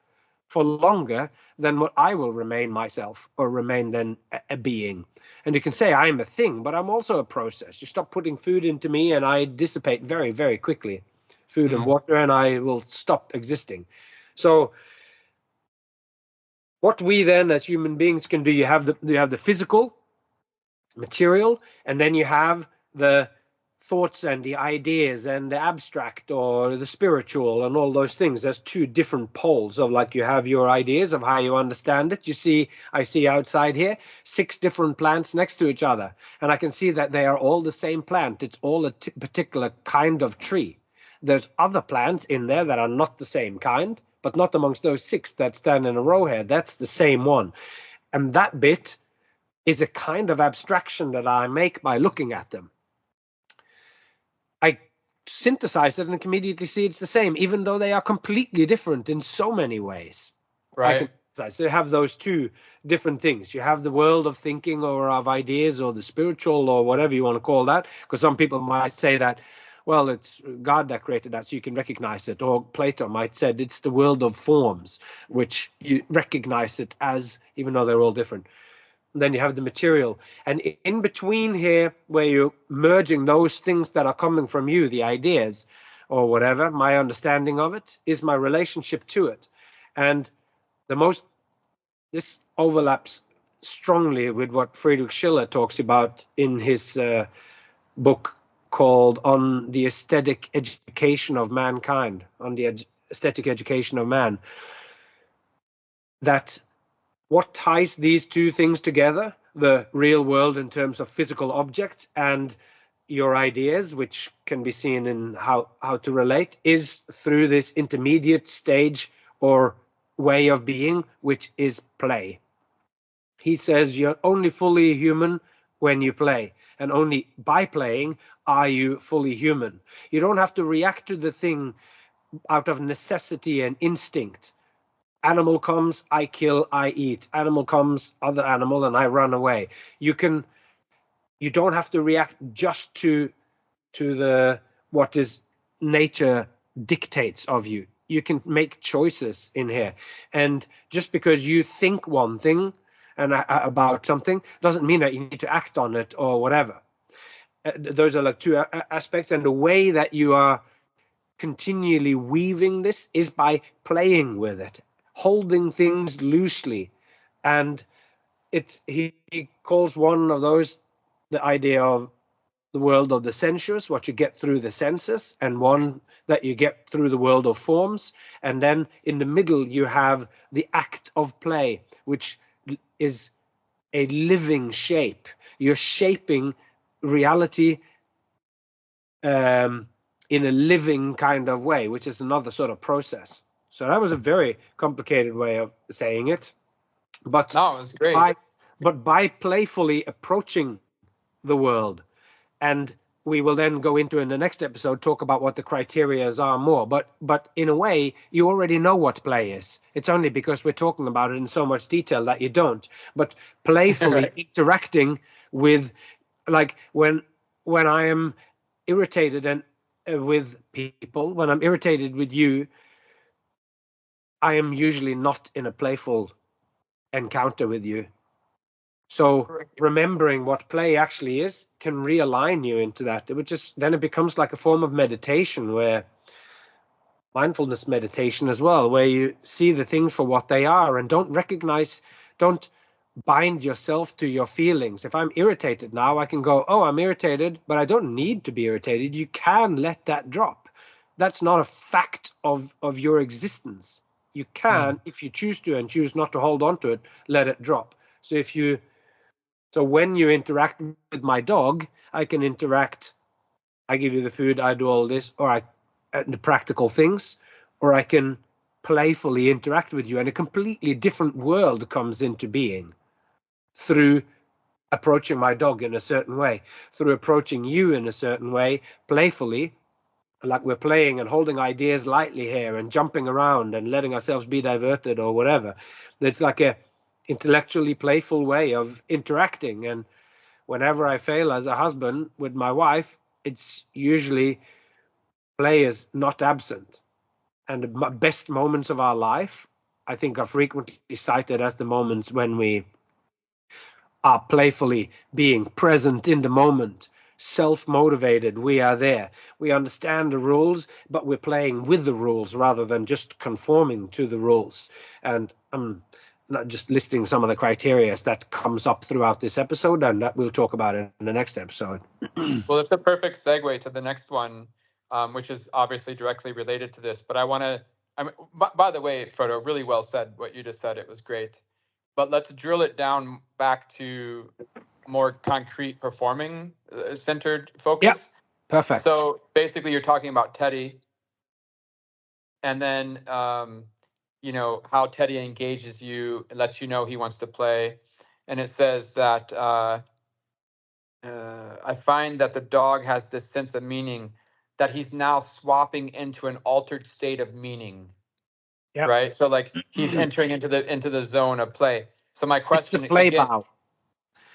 for longer than what I will remain myself, or remain then a being. And you can say I'm a thing, but I'm also a process. You stop putting food into me and I dissipate very, very quickly, food and water, and I will stop existing. So what we then as human beings can do, you have the physical material, and then you have the thoughts and the ideas and the abstract or the spiritual and all those things. There's two different poles of, like, you have your ideas of how you understand it. I see outside here 6 different plants next to each other, and I can see that they are all the same plant. It's all a particular kind of tree. There's other plants in there that are not the same kind, but not amongst those 6 that stand in a row here. That's the same one. And that bit is a kind of abstraction that I make by looking at them. I synthesize it and can immediately see it's the same, even though they are completely different in so many ways. Right. So you have those 2 different things. You have the world of thinking or of ideas or the spiritual or whatever you want to call that, because some people might say that, well, it's God that created that, so you can recognize it. Or Plato might say it's the world of forms, which you recognize it as, even though they're all different. Then you have the material, and in between here, where you're merging those things that are coming from you, the ideas or whatever, my understanding of it is my relationship to it. And this overlaps strongly with what Friedrich Schiller talks about in his book called On the Aesthetic Education of Mankind, on the aesthetic education of man, that what ties these 2 things together, the real world in terms of physical objects and your ideas, which can be seen in how to relate, is through this intermediate stage or way of being, which is play. He says you're only fully human when you play, and only by playing are you fully human. You don't have to react to the thing out of necessity and instinct. Animal comes, I kill, I eat. Animal comes, other animal, and I run away. You don't have to react just to the what is nature dictates of you. You can make choices in here, and just because you think one thing and about something doesn't mean that you need to act on it or whatever. Those are like 2 aspects, and the way that you are continually weaving this is by playing with it, holding things loosely. And he calls one of those the idea of the world of the sensuous, what you get through the senses, and one that you get through the world of forms. And then in the middle you have the act of play, which is a living shape. You're shaping reality in a living kind of way, which is another sort of process. So that was a very complicated way of saying it, but no, it was great. By playfully approaching the world, and we will then go into in the next episode talk about what the criteria are more. But in a way, you already know what play is. It's only because we're talking about it in so much detail that you don't. But playfully Right. interacting with, like when I am irritated and with people, when I'm irritated with you, I am usually not in a playful encounter with you. So remembering what play actually is can realign you into that. Then it becomes like a form of meditation, where mindfulness meditation as well, where you see the things for what they are and don't bind yourself to your feelings. If I'm irritated now, I can go, oh, I'm irritated, but I don't need to be irritated. You can let that drop. That's not a fact of your existence. You can, if you choose to and choose not to hold on to it, let it drop. So when you interact with my dog, I can interact, I give you the food, I do all this, or the practical things, or I can playfully interact with you, and a completely different world comes into being through approaching my dog in a certain way, through approaching you in a certain way, playfully, like we're playing and holding ideas lightly here and jumping around and letting ourselves be diverted or whatever. It's like a intellectually playful way of interacting. And whenever I fail as a husband with my wife, it's usually play is not absent. And the best moments of our life, I think, are frequently cited as the moments when we are playfully being present in the moment, self-motivated. We are there. We understand the rules, but we're playing with the rules rather than just conforming to the rules. And not just listing some of the criteria that comes up throughout this episode, and that we'll talk about in the next episode. Well, it's a perfect segue to the next one, which is obviously directly related to this. But by the way, Frodo, really well said what you just said. It was great. But let's drill it down back to more concrete performing centered focus. Yeah, perfect. So basically, you're talking about Teddy, and then how Teddy engages you, lets you know he wants to play, and it says that I find that the dog has this sense of meaning, that he's now swapping into an altered state of meaning. Yep. Right. So like he's entering into the zone of play. So my question, it's the play again, bow.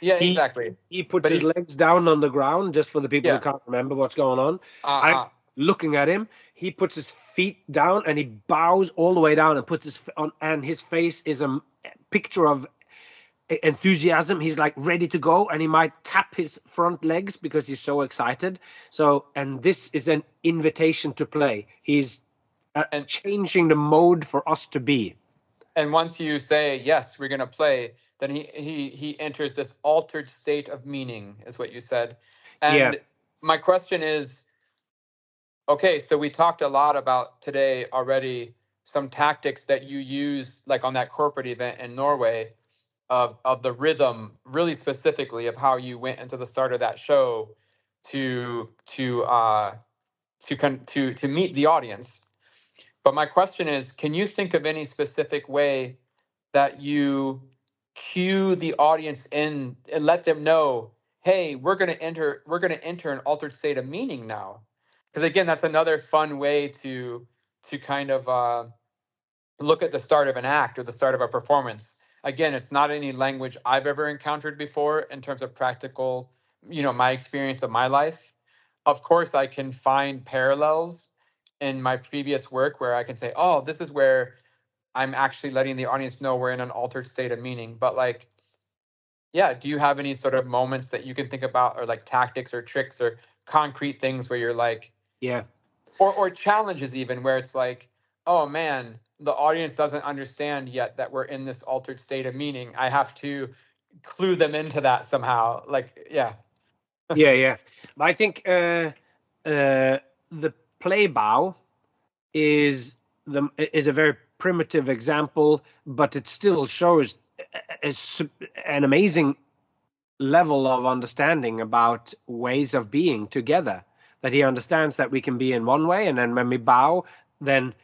Yeah, exactly. He puts his legs down on the ground, just for the people who can't remember what's going on. I'm looking at him. He puts his feet down and he bows all the way down and puts his on, and his face is a picture of enthusiasm. He's like ready to go, and he might tap his front legs because he's so excited. So, and this is an invitation to play. He's changing the mode for us to be. And once you say, yes, we're going to play, then he enters this altered state of meaning, is what you said. And my question is, okay, so we talked a lot about today already some tactics that you use, like on that corporate event in Norway, of the rhythm, really specifically of how you went into the start of that show to meet the audience. But my question is, can you think of any specific way that you cue the audience in and let them know, hey, we're going to enter an altered state of meaning now? Because again, that's another fun way to kind of look at the start of an act or the start of a performance. Again, it's not any language I've ever encountered before in terms of practical, my experience of my life. Of course, I can find parallels in my previous work where I can say, oh, this is where I'm actually letting the audience know we're in an altered state of meaning. But like, yeah, do you have any sort of moments that you can think about, or like tactics or tricks or concrete things where you're like, or challenges even where it's like, oh man, the audience doesn't understand yet that we're in this altered state of meaning. I have to clue them into that somehow. Like, yeah. I think the play bow is a very primitive example, but it still shows an amazing level of understanding about ways of being together. That he understands that we can be in one way, and then when we bow, then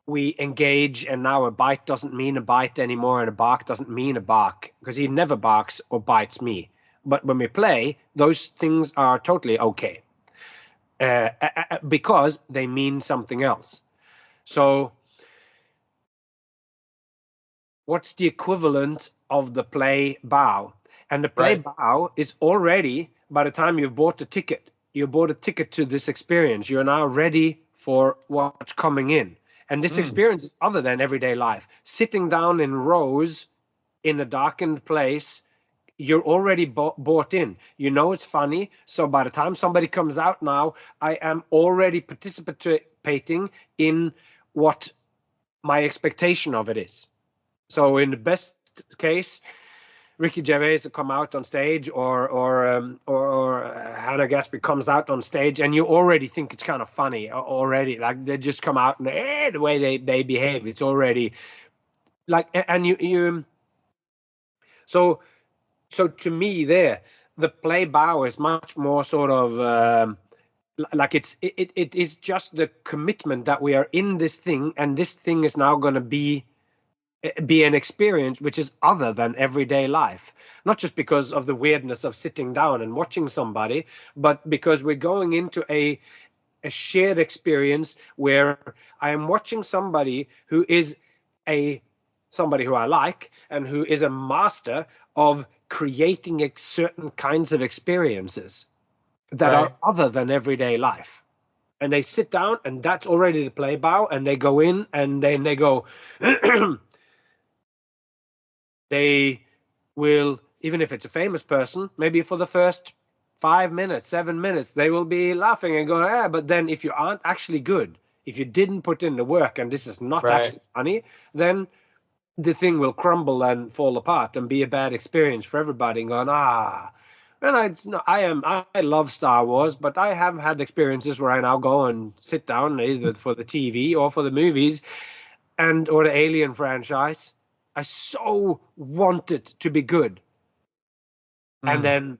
we engage, and now a bite doesn't mean a bite anymore, and a bark doesn't mean a bark, because he never barks or bites me. But when we play, those things are totally okay, because they mean something else. So what's the equivalent of the play bow? And the play bow is already, by the time you've bought the ticket, you bought a ticket to this experience. You're now ready for what's coming in. And this experience is other than everyday life. Sitting down in rows in a darkened place, you're already bought in. You know it's funny. So by the time somebody comes out now, I am already participating in what my expectation of it is. So in the best case, Ricky Gervais will come out on stage, or Hannah Gadsby comes out on stage, and you already think it's kind of funny already. Like they just come out and the way they behave, it's already like, and you. So to me, the play bow is much more sort of like it is just the commitment that we are in this thing, and this thing is now going to be an experience which is other than everyday life, not just because of the weirdness of sitting down and watching somebody, but because we're going into a shared experience where I am watching somebody who is somebody who I like and who is a master of creating certain kinds of experiences that are other than everyday life. And they sit down, and that's already the play bow, and they go in, and then they go they will, even if it's a famous person, maybe for the first 5 minutes, 7 minutes, they will be laughing and going, but then if you aren't actually good, if you didn't put in the work and this is not actually funny, then the thing will crumble and fall apart and be a bad experience for everybody, and going, and I love Star Wars, but I have had experiences where I now go and sit down either for the TV or for the movies or the Alien franchise. I so want it to be good. And then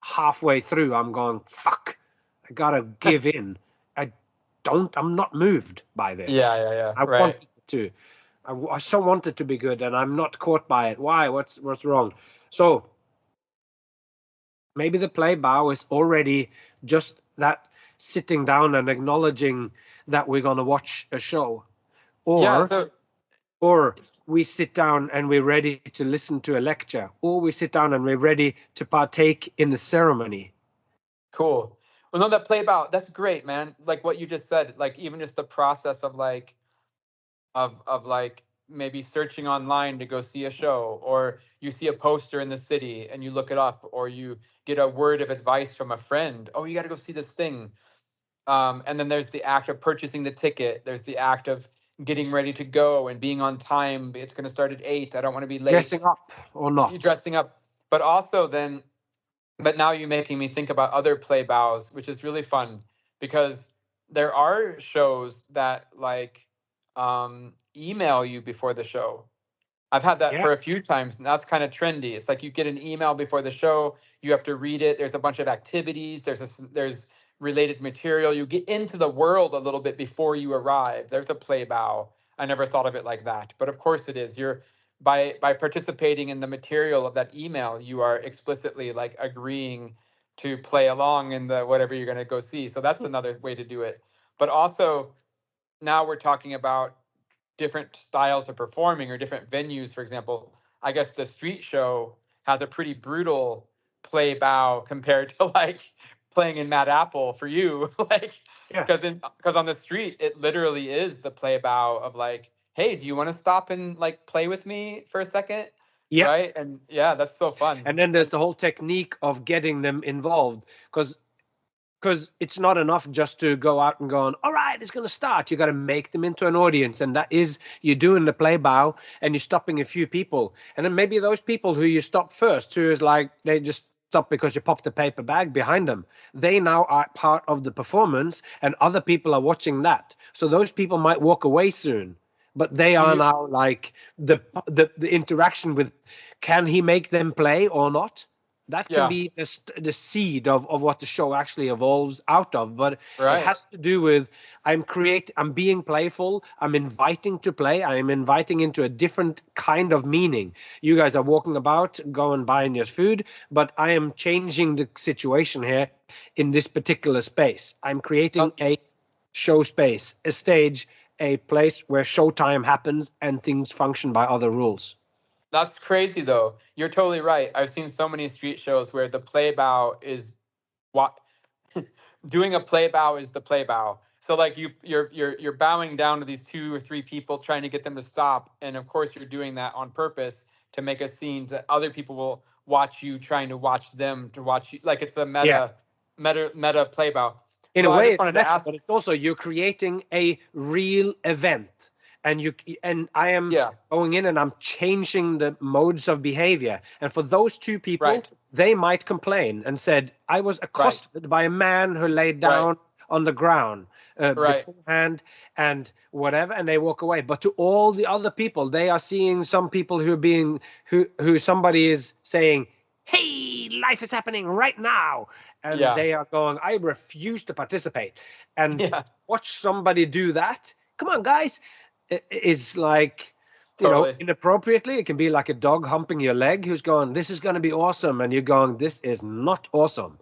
halfway through, I'm going, fuck, I gotta give in. I'm not moved by this. Yeah. I want it to. I so want it to be good, and I'm not caught by it. Why? What's wrong? So maybe the play bow is already just that sitting down and acknowledging that we're going to watch a show, or we sit down and we're ready to listen to a lecture, or we sit down and we're ready to partake in the ceremony. Cool. Well, no, that play bow, that's great, man. Like what you just said, like even just the process of like maybe searching online to go see a show, or you see a poster in the city and you look it up, or you get a word of advice from a friend. Oh, you got to go see this thing. And then there's the act of purchasing the ticket. There's the act of getting ready to go and being on time. It's going to start at 8. I don't want to be late. Dressing up or not. You're dressing up. But also then, but now you're making me think about other play bows, which is really fun, because there are shows that like email you before the show. I've had that for a few times, and that's kind of trendy. It's like you get an email before the show, you have to read it. There's a bunch of activities. There's related material. You get into the world a little bit before you arrive. There's a play bow. I never thought of it like that, but of course it is. You're by participating in the material of that email, you are explicitly like agreeing to play along in the whatever you're going to go see. So that's another way to do it. But also, now we're talking about different styles of performing or different venues. For example, I guess the street show has a pretty brutal play bow compared to like playing in Mad Apple for you. Like, because on the street, it literally is the play bow of like, hey, do you want to stop and like play with me for a second? Yeah. Right. And yeah, that's so fun. And then there's the whole technique of getting them involved, because it's not enough just to go out and go, all right, it's going to start. You got to make them into an audience. And that is, you're doing the play bow and you're stopping a few people. And then maybe those people who you stop first, who is like, they just stop because you popped the paper bag behind them. They now are part of the performance and other people are watching that. So those people might walk away soon, but they are now like the interaction with, can he make them play or not? That can be the seed of what the show actually evolves out of. But it has to do with, I'm being playful. I'm inviting to play. I am inviting into a different kind of meaning. You guys are walking about, going buying your food, but I am changing the situation here in this particular space. I'm creating a show space, a stage, a place where showtime happens and things function by other rules. That's crazy, though. You're totally right. I've seen so many street shows where the play bow is what doing a play bow is the play bow. So like you're bowing down to these 2 or 3 people, trying to get them to stop, and of course you're doing that on purpose to make a scene that other people will watch you, trying to watch them to watch you. Like it's a meta play bow. In a way, it's meta, but it's also, you're creating a real event. And I am going in and I'm changing the modes of behavior. And for those 2 people, they might complain and said, I was accosted by a man who laid down on the ground beforehand and whatever, and they walk away. But to all the other people, they are seeing some people who somebody is saying, hey, life is happening right now. And they are going, I refuse to participate. And watch somebody do that. Come on, guys. Is like, you know, inappropriately, it can be like a dog humping your leg who's going, this is going to be awesome, and you're going, this is not awesome.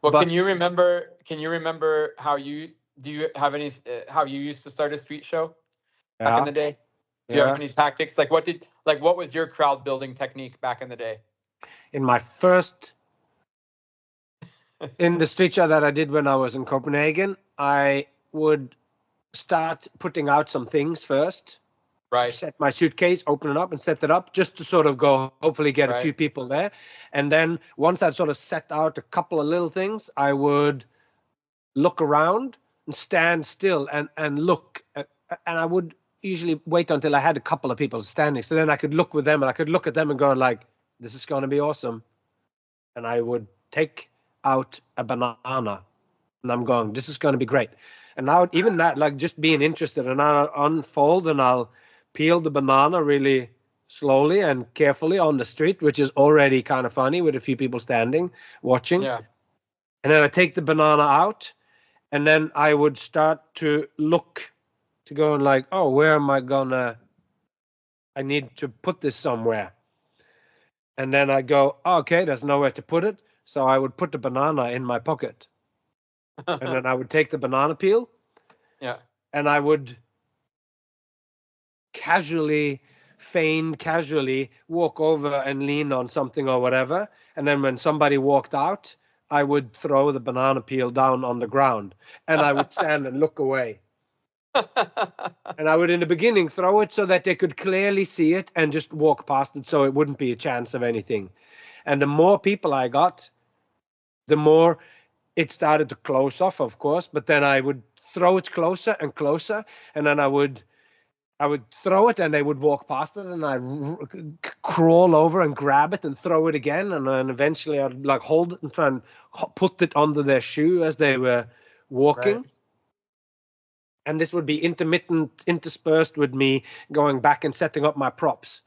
Well, can you remember how you used to start a street show back in the day? Do you have any tactics? Like what was your crowd building technique back in the day? In my first in the street show that I did when I was in Copenhagen, I would start putting out some things first. Set my suitcase, open it up and set it up just to sort of go, hopefully get a few people there. And then once I sort of set out a couple of little things, I would look around and stand still and look. And I would usually wait until I had a couple of people standing, so then I could look with them and I could look at them and go like, this is going to be awesome. And I would take out a banana and I'm going, this is going to be great. And now even that, like just being interested, and I'll unfold and I'll peel the banana really slowly and carefully on the street, which is already kind of funny with a few people standing watching. Yeah. And then I take the banana out, and then I would start to look to go and like, oh, where am I gonna, I need to put this somewhere. And then I go, oh, okay, there's nowhere to put it. So I would put the banana in my pocket. And then I would take the banana peel. Yeah. And I would casually walk over and lean on something or whatever. And then when somebody walked out, I would throw the banana peel down on the ground and I would stand and look away. And I would, in the beginning, throw it so that they could clearly see it and just walk past it so it wouldn't be a chance of anything. And the more people I got, the more it started to close off, of course, but then I would throw it closer and closer, and then I would throw it and they would walk past it, and I'd crawl over and grab it and throw it again, and then eventually I'd like hold it and try and put it under their shoe as they were walking. Right. And this would be interspersed with me going back and setting up my props.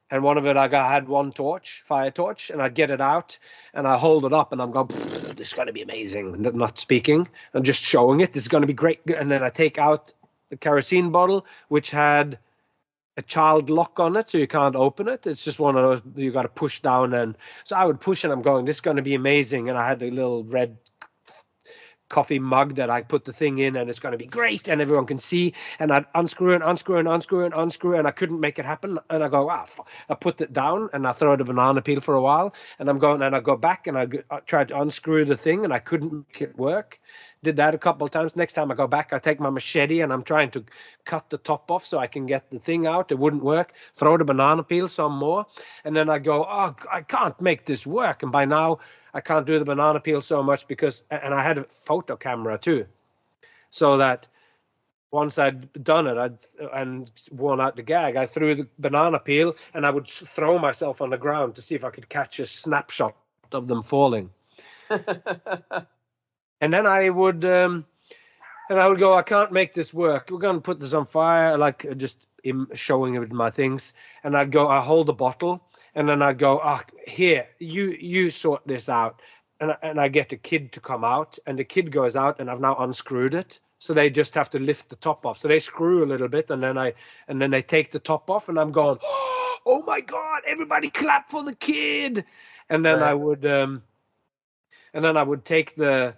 And one of it, I had one fire torch, and I'd get it out and I hold it up and I'm going, this is going to be amazing. Not speaking, I'm just showing it. This is going to be great. And then I take out the kerosene bottle, which had a child lock on it, so you can't open it. It's just one of those you got to push down. And so I would push and I'm going, this is going to be amazing. And I had a little red coffee mug that I put the thing in, and it's going to be great and everyone can see. And I'd unscrew and I couldn't make it happen. And I go, wow. I put it down and I throw the banana peel for a while, and I'm going, and I go back and I try to unscrew the thing and I couldn't make it work. Did that a couple of times. Next time I go back, I take my machete and I'm trying to cut the top off so I can get the thing out. It wouldn't work. Throw the banana peel some more. And then I go, oh, I can't make this work. And by now I can't do the banana peel so much because, and I had a photo camera too. So that once I'd done it and worn out the gag, I threw the banana peel and I would throw myself on the ground to see if I could catch a snapshot of them falling. And then I would go, I can't make this work. We're going to put this on fire, like just showing it with my things. And I'd go, I hold the bottle, and then I'd go, here, you sort this out. And I get the kid to come out, and the kid goes out, and I've now unscrewed it. So they just have to lift the top off. So they screw a little bit, and then they take the top off, and I'm going, oh my God, everybody clap for the kid. And then right. I would take the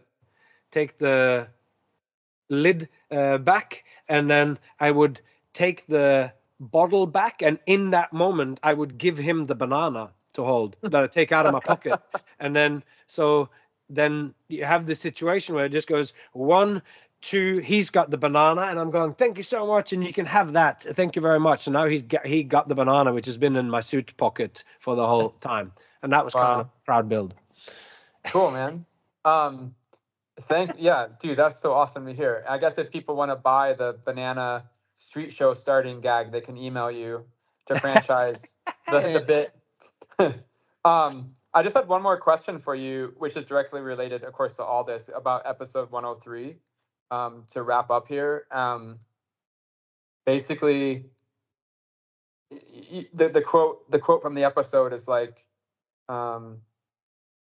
lid back, and then I would take the bottle back, and in that moment I would give him the banana to hold that I take out of my pocket. And then then you have this situation where it just goes 1, 2, he's got the banana, and I'm going, thank you so much, and you can have that, thank you very much. And now he got the banana, which has been in my suit pocket for the whole time. And that was kind of a proud build. Cool, man. Dude, that's so awesome to hear. I guess if people want to buy the banana street show starting gag, they can email you to franchise the bit. I just had one more question for you, which is directly related, of course, to all this about episode 103. To wrap up here, basically, the quote from the episode is like,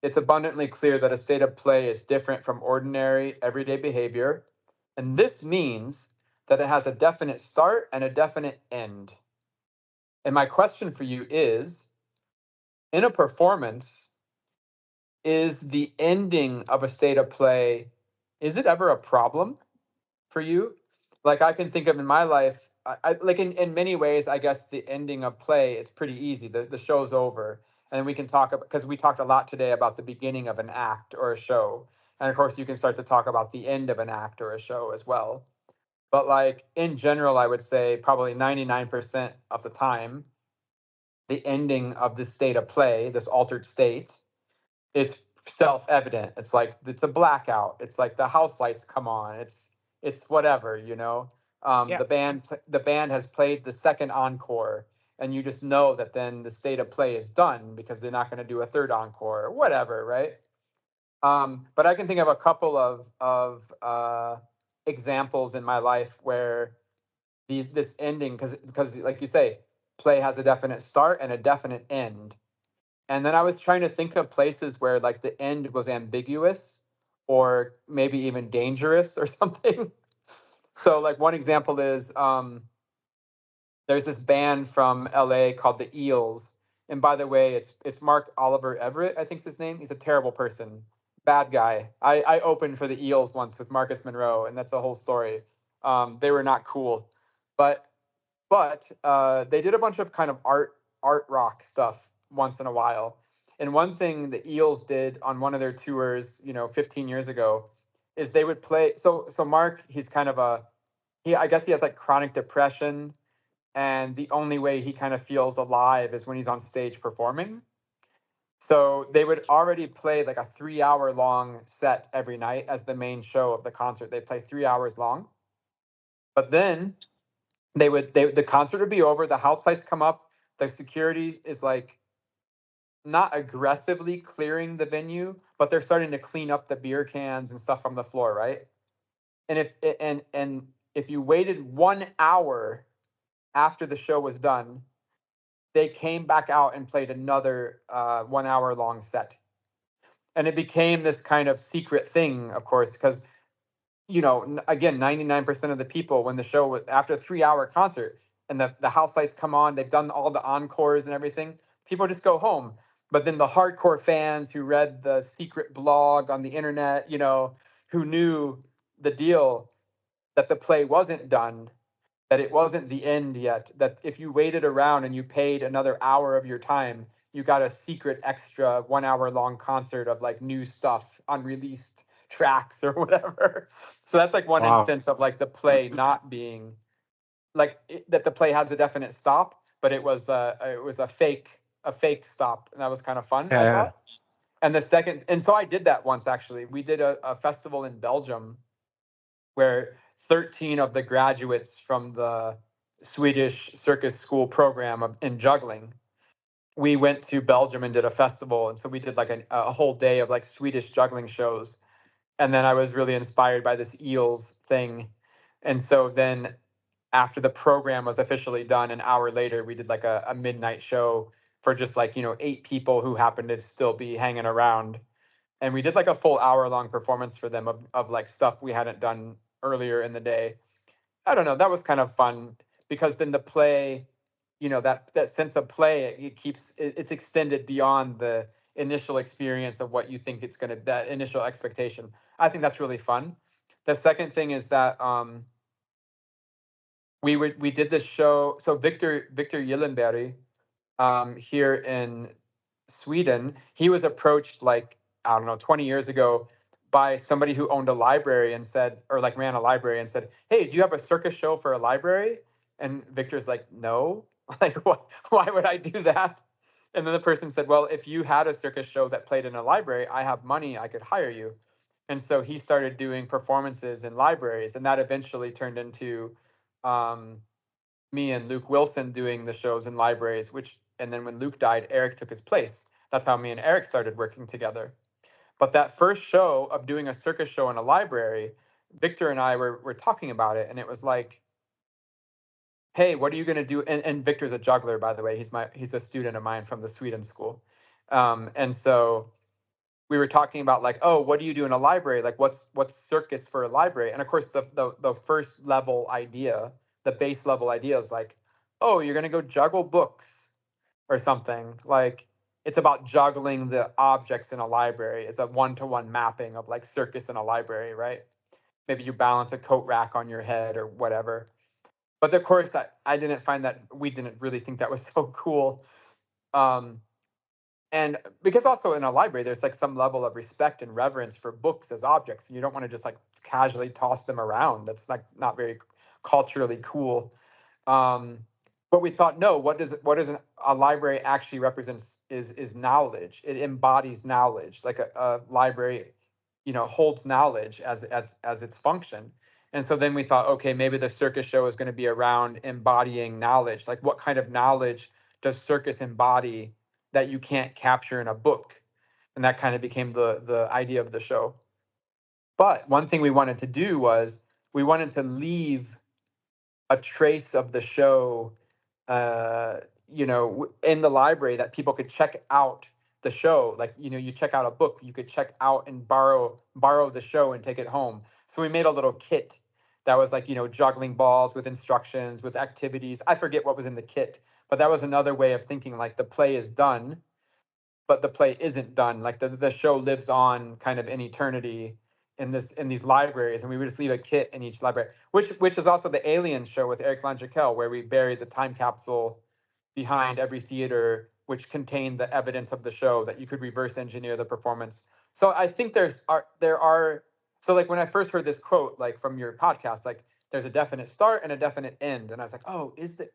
it's abundantly clear that a state of play is different from ordinary everyday behavior, and this means that it has a definite start and a definite end. And my question for you is, in a performance, is the ending of a state of play, is it ever a problem for you? Like I can think of in my life, I like in many ways, I guess the ending of play, it's pretty easy. The show's over. And we can talk about, because we talked a lot today about the beginning of an act or a show. And of course, you can start to talk about the end of an act or a show as well. But like in general, I would say probably 99% of the time, the ending of this state of play, this altered state, it's self-evident. It's like, it's a blackout. It's like the house lights come on. It's whatever, you know? The band has played the second encore, and you just know that then the state of play is done because they're not going to do a third encore or whatever, right? But I can think of a couple of examples in my life where this ending, because like you say, play has a definite start and a definite end. And then I was trying to think of places where like the end was ambiguous or maybe even dangerous or something. So like one example is there's this band from LA called the Eels. And by the way, it's Mark Oliver Everett, I think's his name. He's a terrible person, bad guy. I opened for the Eels once with Marcus Monroe, and that's a whole story. They were not cool, but they did a bunch of kind of art rock stuff once in a while. And one thing the Eels did on one of their tours, 15 years ago, is they would play. So Mark, he's kind of I guess he has like chronic depression, and the only way he kind of feels alive is when he's on stage performing. So they would already play like a 3 hour long set every night as the main show of the concert. They play 3 hours long, but then the concert would be over. The house lights come up. The security is like not aggressively clearing the venue, but they're starting to clean up the beer cans and stuff from the floor, right? And if you waited 1 hour after the show was done, they came back out and played another 1 hour long set. And it became this kind of secret thing, of course, because, again, 99% of the people, when the show was after a 3 hour concert and the house lights come on, they've done all the encores and everything, people just go home. But then the hardcore fans who read the secret blog on the internet, who knew the deal, that the play wasn't done, that it wasn't the end yet, that if you waited around and you paid another hour of your time, you got a secret extra 1 hour long concert of like new stuff, unreleased tracks or whatever. So that's like one instance of like the play not being like that the play has a definite stop, but it was a fake stop, and that was kind of fun, I thought. And the second, and so I did that once actually. We did a festival in Belgium where 13 of the graduates from the Swedish circus school program in juggling, we went to Belgium and did a festival. And so we did like a whole day of like Swedish juggling shows. And then I was really inspired by this Eels thing. And so then after the program was officially done, an hour later, we did like a midnight show for just like, 8 people who happened to still be hanging around. And we did like a full hour long performance for them of like stuff we hadn't done earlier in the day. I don't know. That was kind of fun because then the play, that sense of play, it's extended beyond the initial experience of what you think it's going to, that initial expectation. I think that's really fun. The second thing is that we did this show. So Victor Gillenberg, here in Sweden, he was approached like, I don't know, 20 years ago by somebody who owned a library and said, or like ran a library and said, "Hey, do you have a circus show for a library?" And Victor's like, "No." Like, what? Why would I do that? And then the person said, "Well, if you had a circus show that played in a library, I have money, I could hire you." And so he started doing performances in libraries, and that eventually turned into um, me and Luke Wilson doing the shows in libraries, and then when Luke died, Eric took his place. That's how me and Eric started working together. But that first show of doing a circus show in a library, Victor and I were talking about it, and it was like, "Hey, what are you going to do?" And Victor's a juggler, by the way. He's a student of mine from the Sweden school. And so we were talking about like, "Oh, what do you do in a library? Like, what's circus for a library?" And of course, the first level idea, the base level idea is like, "Oh, you're going to go juggle books or something." Like, it's about juggling the objects in a library. It's a one-to-one mapping of like circus in a library, right? Maybe you balance a coat rack on your head or whatever. But of course, I didn't find that, we didn't really think that was so cool. Um, and because also in a library, there's like some level of respect and reverence for books as objects. You don't want to just like casually toss them around. That's like not very culturally cool. Um, but we thought, no, what does a library actually represents is knowledge. It embodies knowledge. Like a library, holds knowledge as its function. And so then we thought, okay, maybe the circus show is going to be around embodying knowledge. Like, what kind of knowledge does circus embody that you can't capture in a book? And that kind of became the idea of the show. But one thing we wanted to do was we wanted to leave a trace of the show, in the library, that people could check out the show. Like, you check out a book, you could check out and borrow the show and take it home. So we made a little kit that was like, juggling balls with instructions, with activities. I forget what was in the kit, but that was another way of thinking, like, the play is done, but the play isn't done. Like, the show lives on kind of in eternity in these libraries, and we would just leave a kit in each library, which is also the Alien show with Eric Von Jekyll, where we buried the time capsule behind every theater, which contained the evidence of the show that you could reverse engineer the performance. So I think there are so, like, when I first heard this quote, like, from your podcast, like, there's a definite start and a definite end, and I was like, oh, is there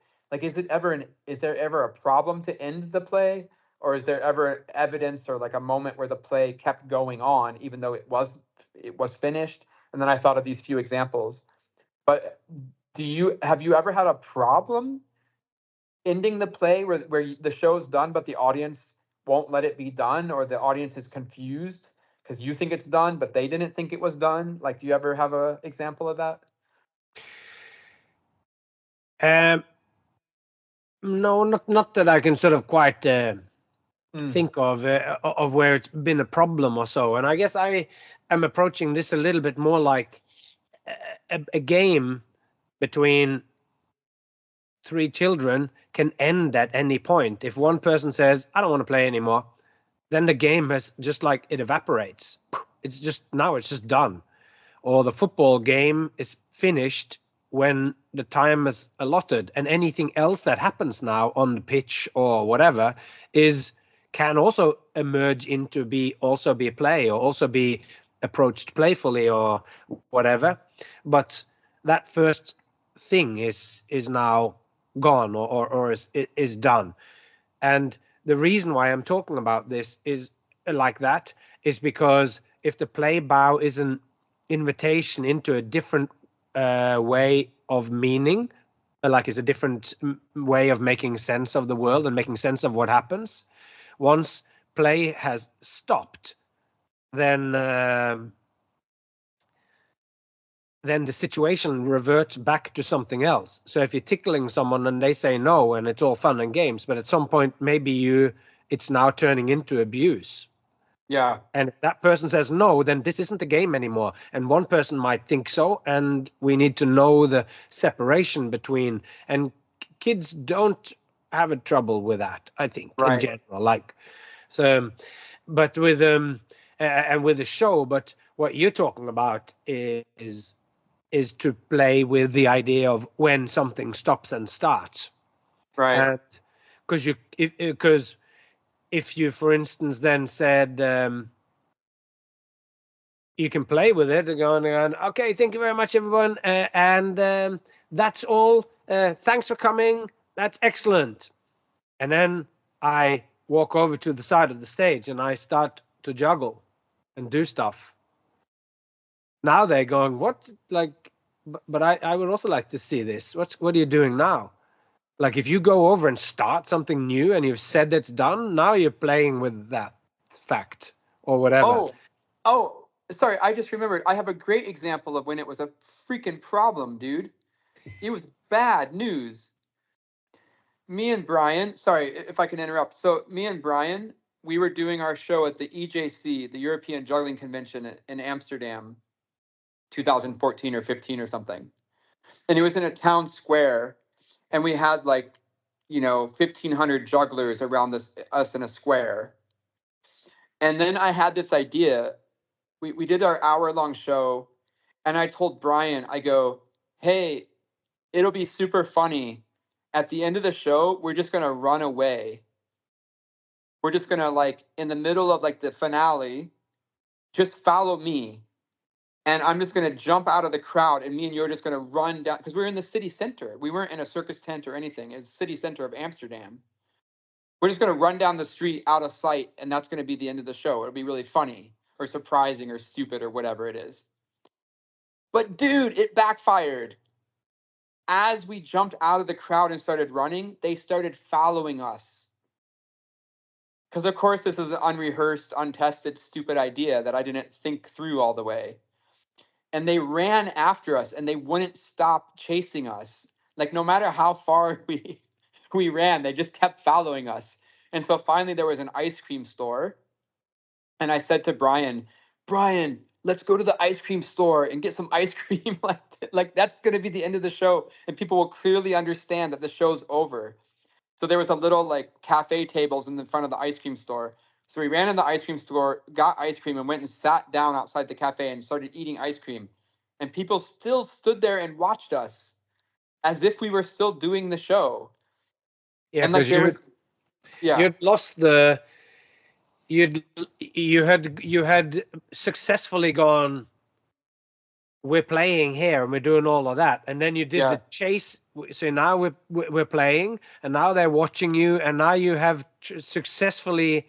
ever a problem to end the play? Or is there ever evidence or like a moment where the play kept going on even though it was finished? And then I thought of these few examples. But have you ever had a problem ending the play where the show's done but the audience won't let it be done, or the audience is confused because you think it's done but they didn't think it was done? Like, do you ever have an example of that? No, not that I can sort of quite think of where it's been a problem or so. And I guess I am approaching this a little bit more like a game between three children can end at any point. If one person says, I don't want to play anymore, then the game has just like it evaporates. It's just done. Or the football game is finished when the time is allotted, and anything else that happens now on the pitch or whatever can also emerge into be a play, or also be approached playfully or whatever. But that first thing is now gone, or is done. And the reason why I'm talking about this is like that is because if the play bow is an invitation into a different way of meaning, like is a different way of making sense of the world and making sense of what happens, once play has stopped, then the situation reverts back to something else. So if you're tickling someone and they say no, and it's all fun and games, but at some point maybe it's now turning into abuse. Yeah. And if that person says no, then this isn't a game anymore. And one person might think so, and we need to know the separation between. And kids don't have a trouble with that, I think, in general. Like, so, but with and with the show. But what you're talking about is to play with the idea of when something stops and starts, right? Because if you, for instance, then said you can play with it and going, okay, thank you very much, everyone, and that's all. Thanks for coming. That's excellent. And then I walk over to the side of the stage and I start to juggle and do stuff. Now they're going, what? Like, but I would also like to see this. What are you doing now? Like, if you go over and start something new and you've said it's done, now you're playing with that fact or whatever. Oh, sorry. I just remembered. I have a great example of when it was a freaking problem, dude. It was bad news. Me and Brian, sorry if I can interrupt. So me and Brian, we were doing our show at the EJC, the European Juggling Convention in Amsterdam, 2014 or 15 or something. And it was in a town square, and we had 1,500 jugglers around us in a square. And then I had this idea. We did our hour-long show, and I told Brian, I go, hey, it'll be super funny. At the end of the show, we're just going to run away. We're just going to, in the middle of, the finale, just follow me. And I'm just going to jump out of the crowd, and me and you are just going to run down, because we were in the city center. We weren't in a circus tent or anything. It's the city center of Amsterdam. We're just going to run down the street out of sight, and that's going to be the end of the show. It'll be really funny or surprising or stupid or whatever it is. But dude, it backfired. As we jumped out of the crowd and started running, they started following us. Because, of course, this is an unrehearsed, untested, stupid idea that I didn't think through all the way. And they ran after us, and they wouldn't stop chasing us. Like, no matter how far we ran, they just kept following us. And so finally there was an ice cream store. And I said to Brian, let's go to the ice cream store and get some ice cream. like that's going to be the end of the show. And people will clearly understand that the show's over. So there was a little like cafe tables in the front of the ice cream store. So we ran in the ice cream store, got ice cream, and went and sat down outside the cafe and started eating ice cream. And people still stood there and watched us as if we were still doing the show. Yeah, and like because you'd lost the you had successfully gone, we're playing here and we're doing all of that, and then you did the chase. So now we're playing, and now they're watching you, and now you have successfully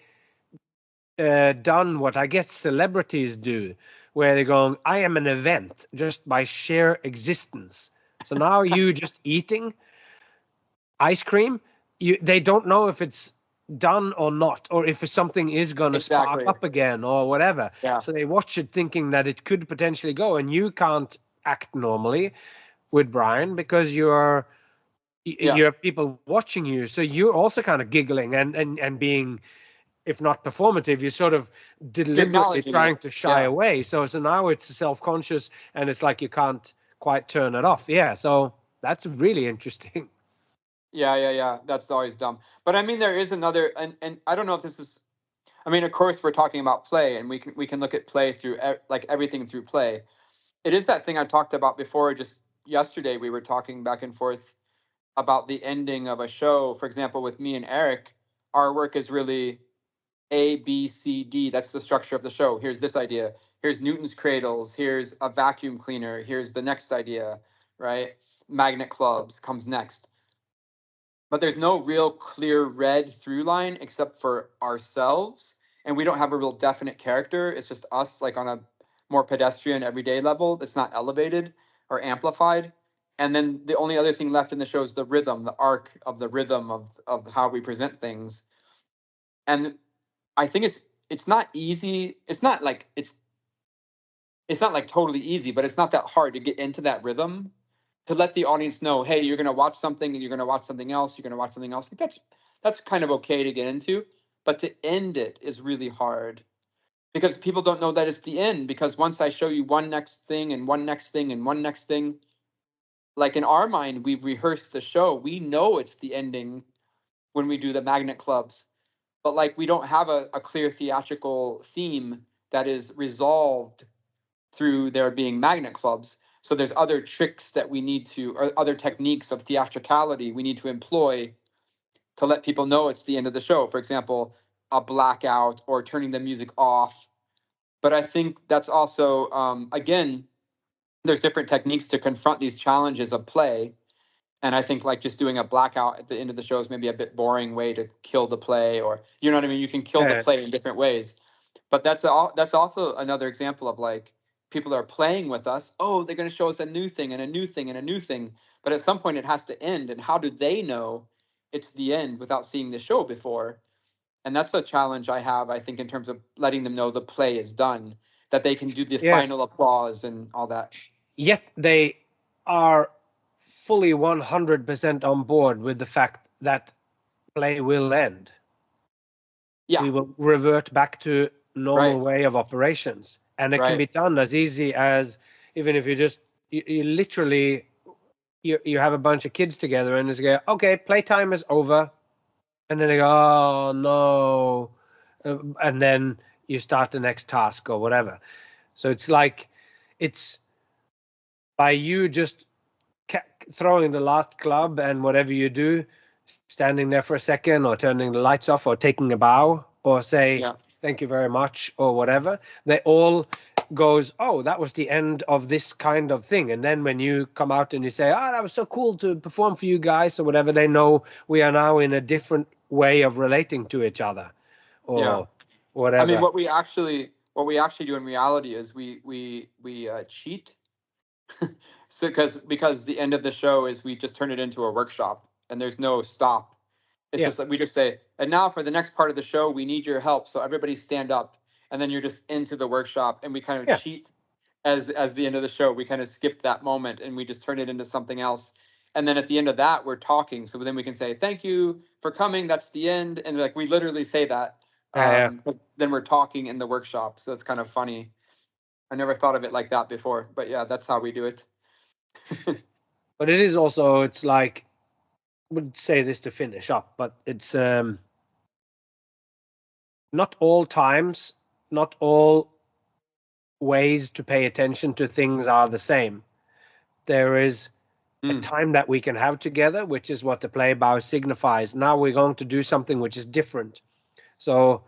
done what I guess celebrities do, where they're going, I am an event just by sheer existence. So now you just eating ice cream, they don't know if it's done or not, or if something is going to spark up again or whatever. So they watch it thinking that it could potentially go, and you can't act normally with Brian because you have people watching you, so you're also kind of giggling and being, if not performative, you're sort of deliberately trying to shy away. So now it's self-conscious, and it's like you can't quite turn it off. So that's really interesting. Yeah. That's always dumb. But I mean, there is another, and I don't know if this is, I mean, of course we're talking about play, and we can look at play through like everything through play. It is that thing I talked about before. Just yesterday we were talking back and forth about the ending of a show. For example, with me and Eric, our work is really A, B, C, D. That's the structure of the show. Here's this idea. Here's Newton's cradles. Here's a vacuum cleaner. Here's the next idea, right? Magnet clubs comes next. But there's no real clear red through line except for ourselves. And we don't have a real definite character. It's just us, like on a more pedestrian everyday level. It's not elevated or amplified. And then the only other thing left in the show is the rhythm, the arc of the rhythm of how we present things. And I think it's not easy. It's not like totally easy, but it's not that hard to get into that rhythm, to let the audience know, hey, you're going to watch something and you're going to watch something else. You're going to watch something else. That's kind of okay to get into, but to end it is really hard because people don't know that it's the end. Because once I show you one next thing and one next thing and one next thing, like in our mind, we've rehearsed the show. We know it's the ending when we do the magnet clubs, but like we don't have a clear theatrical theme that is resolved through there being magnet clubs. So there's other tricks that we need to, or other techniques of theatricality we need to employ to let people know it's the end of the show. For example, a blackout or turning the music off. But I think that's also, again, there's different techniques to confront these challenges of play. And I think like just doing a blackout at the end of the show is maybe a bit boring way to kill the play, or, you know what I mean? You can kill the play in different ways. But that's also another example of like, people are playing with us. Oh, they're going to show us a new thing and a new thing and a new thing. But at some point it has to end. And how do they know it's the end without seeing the show before? And that's a challenge I have, I think, in terms of letting them know the play is done, that they can do the final applause and all that. Yet they are fully 100% on board with the fact that play will end. Yeah. We will revert back to normal way of operations. And it can be done as easy as, even if you literally, you have a bunch of kids together and they go, okay, playtime is over. And then they go, oh no. And then you start the next task or whatever. So it's like, it's by you just throwing the last club and whatever you do, standing there for a second or turning the lights off or taking a bow or say, thank you very much or whatever, they all goes, oh, that was the end of this kind of thing. And then when you come out and you say, oh, that was so cool to perform for you guys or whatever, they know we are now in a different way of relating to each other or whatever. I mean, what we actually do in reality is we cheat So because the end of the show is we just turn it into a workshop and there's no stop. It's just like we just say, and now for the next part of the show, we need your help. So everybody stand up, and then you're just into the workshop, and we kind of cheat as the end of the show. We kind of skip that moment and we just turn it into something else. And then at the end of that, we're talking. So then we can say, thank you for coming. That's the end. And like we literally say that. But then we're talking in the workshop. So it's kind of funny. I never thought of it like that before, but yeah, that's how we do it. But it is also, it's like, I would say this to finish up, but it's not all times, not all ways to pay attention to things are the same. There is a time that we can have together, which is what the play bow signifies. Now we're going to do something which is different. So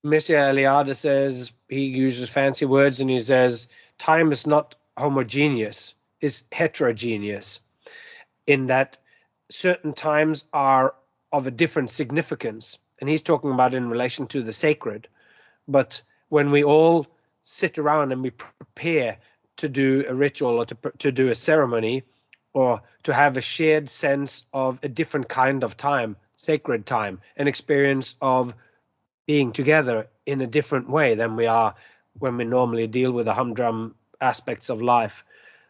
Monsieur Eliade says, he uses fancy words and he says, time is not homogeneous, it's heterogeneous, in that certain times are of a different significance. And he's talking about in relation to the sacred. But when we all sit around and we prepare to do a ritual or to do a ceremony, or to have a shared sense of a different kind of time, sacred time, an experience of being together in a different way than we are when we normally deal with the humdrum aspects of life.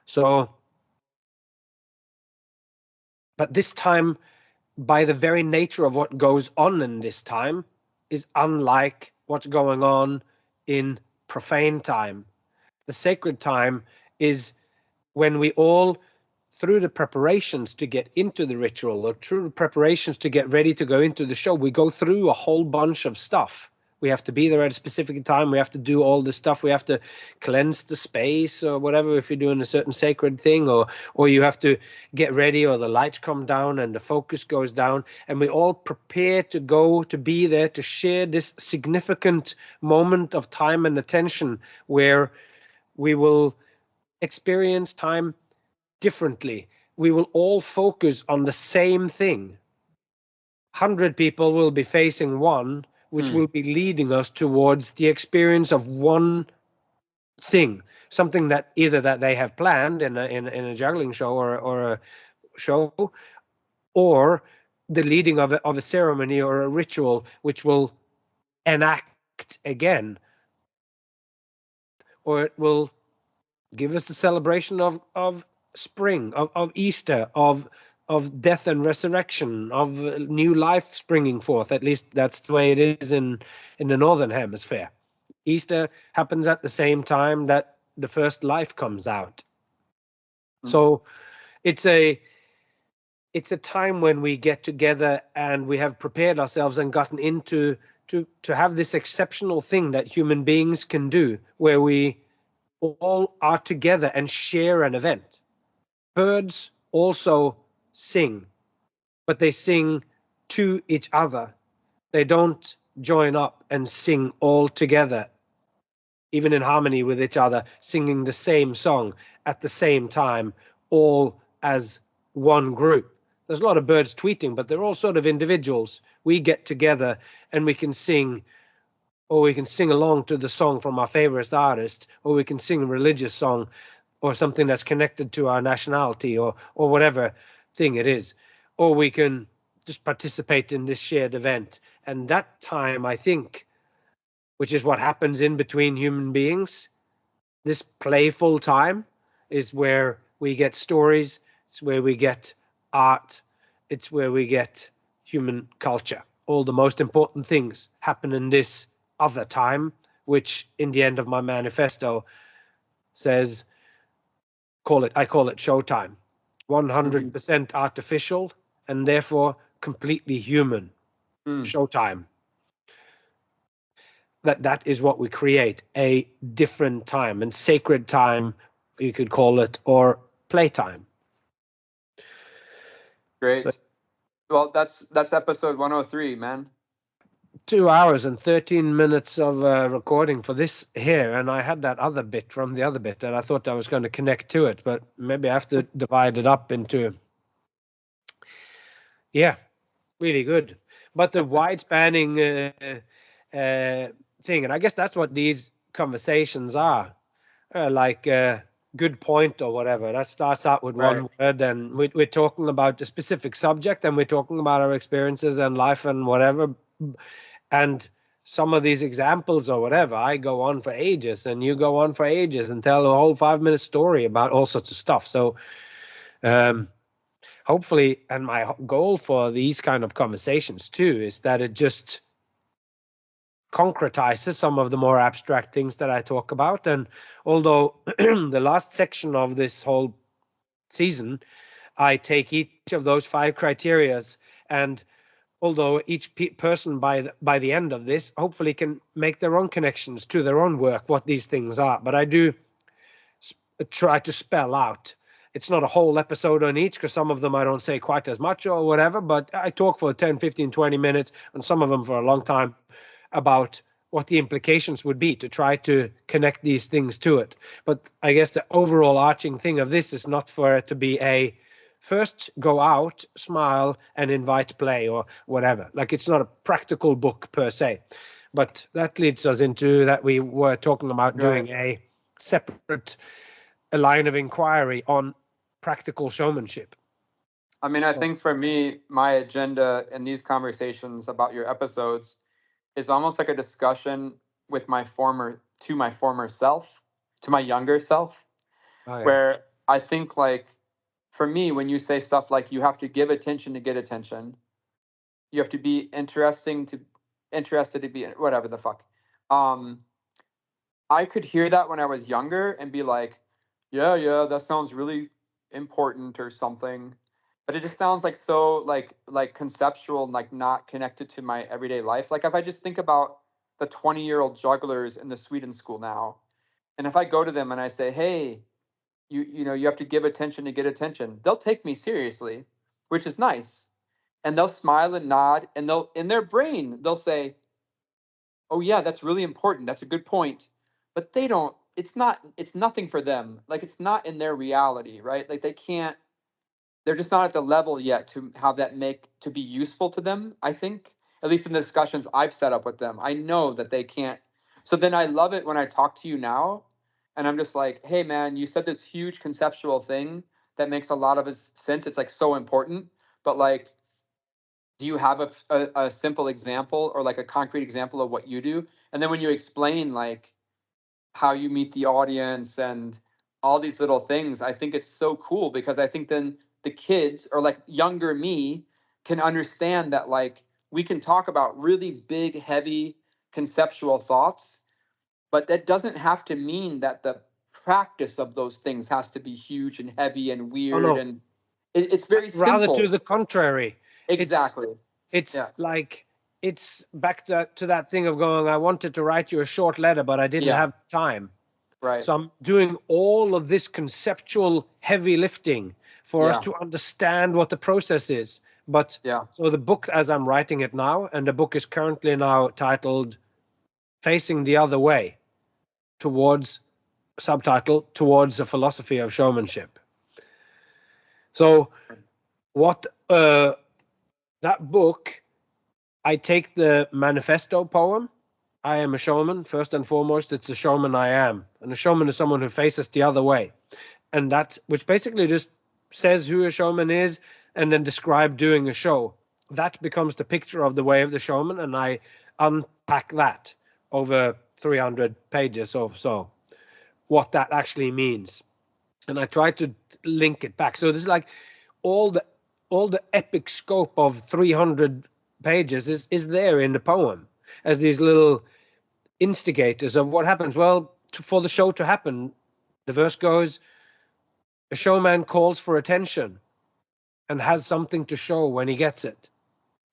So, but this time, by the very nature of what goes on in this time, is unlike what's going on in profane time. The sacred time is when we all, through the preparations to get into the ritual or through the preparations to get ready to go into the show, we go through a whole bunch of stuff. We have to be there at a specific time. We have to do all this stuff. We have to cleanse the space or whatever if you're doing a certain sacred thing, or you have to get ready, or the lights come down and the focus goes down. And we all prepare to go, to be there, to share this significant moment of time and attention where we will experience time differently. We will all focus on the same thing. 100 people will be facing one, which will be leading us towards the experience of one thing, something that either that they have planned in a juggling show or a show, or the leading of a ceremony or a ritual which will enact again, or it will give us the celebration of spring, of Easter, of death and resurrection, of new life springing forth. At least that's the way it is in the Northern Hemisphere. Easter happens at the same time that the first life comes out. So it's a time when we get together and we have prepared ourselves and gotten into to have this exceptional thing that human beings can do, where we all are together and share an event. Birds also sing, but they sing to each other. They don't join up and sing all together, even in harmony with each other, singing the same song at the same time, all as one group. There's a lot of birds tweeting, but they're all sort of individuals. We get together and we can sing, or we can sing along to the song from our favorite artist, or we can sing a religious song or something that's connected to our nationality or whatever thing it is, or we can just participate in this shared event. And that time, I think, which is what happens in between human beings, this playful time is where we get stories, it's where we get art, it's where we get human culture. All the most important things happen in this other time, which in the end of my manifesto says, I call it showtime. 100% artificial and therefore completely human. Showtime. That is what we create, a different time, and sacred time, you could call it, or playtime. Great. So, well, that's episode 103, man. 2 hours and 13 minutes of recording for this here, and I had that other bit from the other bit, and I thought I was going to connect to it, but maybe I have to divide it up into, really good. But the wide-spanning thing, and I guess that's what these conversations are. like good point or whatever. That starts out with Right. one word, and we're talking about a specific subject, and we're talking about our experiences and life and whatever. And some of these examples or whatever, I go on for ages, and you go on for ages and tell a whole 5-minute story about all sorts of stuff. So hopefully, and my goal for these kind of conversations too, is that it just concretizes some of the more abstract things that I talk about. And although the last section of this whole season, I take each of those 5 criterias, and although each person by the end of this hopefully can make their own connections to their own work, what these things are, but I do try to spell out. It's not a whole episode on each, because some of them I don't say quite as much or whatever, but I talk for 10, 15, 20 minutes, and some of them for a long time, about what the implications would be to try to connect these things to it. But I guess the overall arching thing of this is not for it to be a first go out, smile, and invite play or whatever. Like, it's not a practical book per se. But that leads us into that we were talking about doing a separate line of inquiry on practical showmanship. I mean, I think for me, my agenda in these conversations about your episodes is almost like a discussion with my former self, to my younger self, where I think, like, for me, when you say stuff like you have to give attention to get attention, you have to be interested to be whatever the fuck. I could hear that when I was younger and be like, yeah, that sounds really important or something. But it just sounds like so like conceptual and like not connected to my everyday life. Like, if I just think about the 20-year-old jugglers in the Sweden school now, and if I go to them and I say, hey, you know, you have to give attention to get attention, they'll take me seriously, which is nice. And they'll smile and nod, and they'll, in their brain, they'll say, oh yeah, that's really important. That's a good point. But they don't, it's nothing for them. Like, it's not in their reality, right? Like, they're just not at the level yet to have that to be useful to them, I think. At least in the discussions I've set up with them, I know that they can't. So then I love it when I talk to you now, and I'm just like, hey man, you said this huge conceptual thing that makes a lot of sense. It's like so important, but like, do you have a simple example or like a concrete example of what you do? And then when you explain like how you meet the audience and all these little things, I think it's so cool, because I think then the kids, or like younger me, can understand that like we can talk about really big, heavy conceptual thoughts, but that doesn't have to mean that the practice of those things has to be huge and heavy and weird. Oh, no. And it's very rather simple. to the contrary. Exactly. It's like, it's back to that thing of going, I wanted to write you a short letter, but I didn't have time. Right. So I'm doing all of this conceptual heavy lifting for us to understand what the process is. But so the book, as I'm writing it now, and the book is currently now titled Facing the Other Way, subtitle, Towards a Philosophy of Showmanship. So what that book, I take the manifesto poem, I am a showman, first and foremost, it's a showman I am. And a showman is someone who faces the other way. And that, which basically just says who a showman is and then describe doing a show. That becomes the picture of the way of the showman, and I unpack that over 300 pages or so, what that actually means. And I try to link it back. So this is like all the epic scope of 300 pages is there in the poem as these little instigators of what happens. Well, for the show to happen, the verse goes, a showman calls for attention and has something to show when he gets it.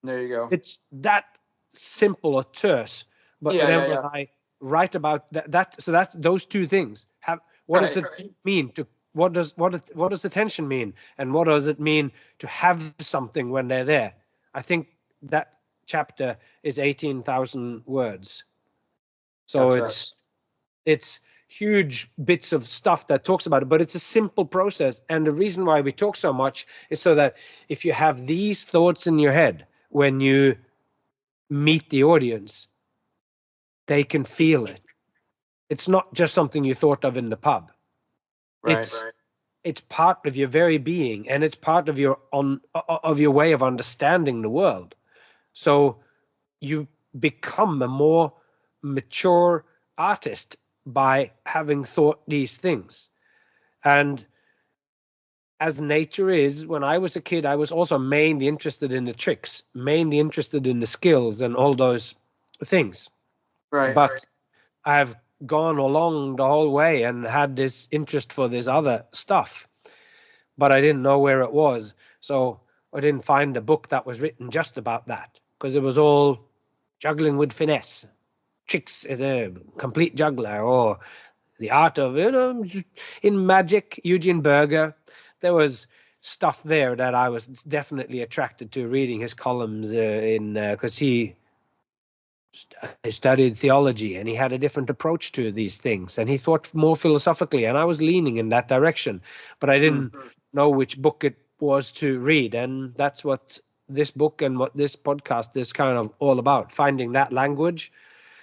There you go. It's that simple or terse. But when I write about that, so that's those two things. What does it mean to what does attention mean, and what does it mean to have something when they're there? I think that chapter is 18,000 words. So it's huge bits of stuff that talks about it, but it's a simple process. And the reason why we talk so much is so that if you have these thoughts in your head when you meet the audience, they can feel it. It's not just something you thought of in the pub. It's part of your very being, and it's part of your way of understanding the world. So you become a more mature artist by having thought these things. And as nature is, when I was a kid, I was also mainly interested in the tricks, mainly interested in the skills and all those things. But I've gone along the whole way and had this interest for this other stuff, but I didn't know where it was. So I didn't find a book that was written just about that, because it was all juggling with finesse, tricks, a complete juggler, or the art of, in magic, Eugene Berger. There was stuff there that I was definitely attracted to reading his columns because he studied theology and he had a different approach to these things and he thought more philosophically, and I was leaning in that direction, but I didn't know which book it was to read. And that's what this book and what this podcast is kind of all about, finding that language,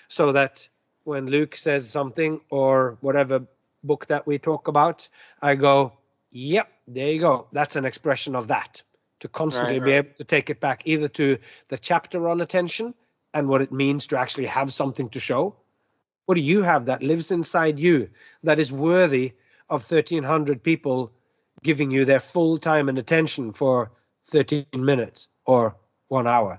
so that when Luke says something or whatever book that we talk about, I go, yep, there you go. That's an expression of that. To constantly be able to take it back either to the chapter on attention and what it means to actually have something to show. What do you have that lives inside you that is worthy of 1,300 people giving you their full time and attention for 13 minutes or 1 hour?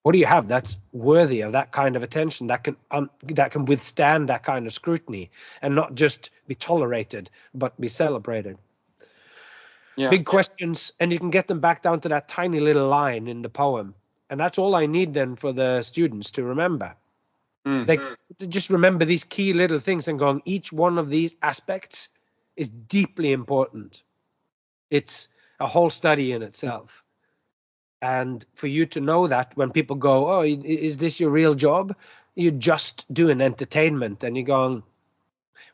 What do you have that's worthy of that kind of attention, that can withstand that kind of scrutiny and not just be tolerated, but be celebrated? Big questions, and you can get them back down to that tiny little line in the poem. And that's all I need then for the students to remember. They just remember these key little things and going, each one of these aspects is deeply important. It's a whole study in itself. And for you to know that when people go, oh, is this your real job? You're just doing entertainment. And you're going,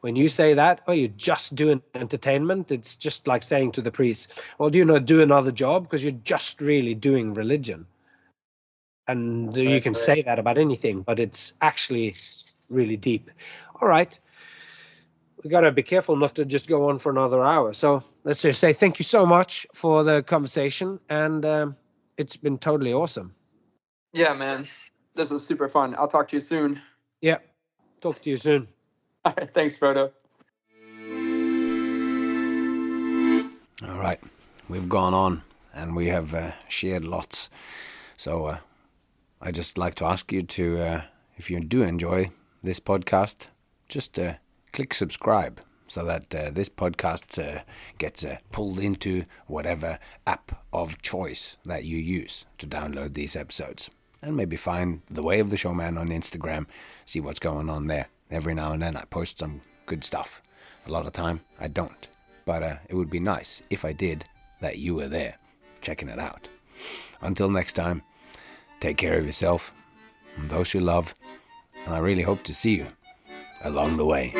when you say that, oh, you're just doing entertainment, it's just like saying to the priest, well, do you not do another job? Because you're just really doing religion. And you can say that about anything, but it's actually really deep. All right. We got to be careful not to just go on for another hour. So let's just say thank you so much for the conversation. And it's been totally awesome. Yeah, man. This was super fun. I'll talk to you soon. Yeah. Talk to you soon. All right. Thanks, Frodo. All right. We've gone on and we have shared lots. So I just like to ask you to, if you do enjoy this podcast, just click subscribe so that this podcast gets pulled into whatever app of choice that you use to download these episodes. And maybe find The Way of the Showman on Instagram, see what's going on there. Every now and then I post some good stuff. A lot of time I don't. But it would be nice, if I did, that you were there, checking it out. Until next time, take care of yourself and those you love, and I really hope to see you along the way.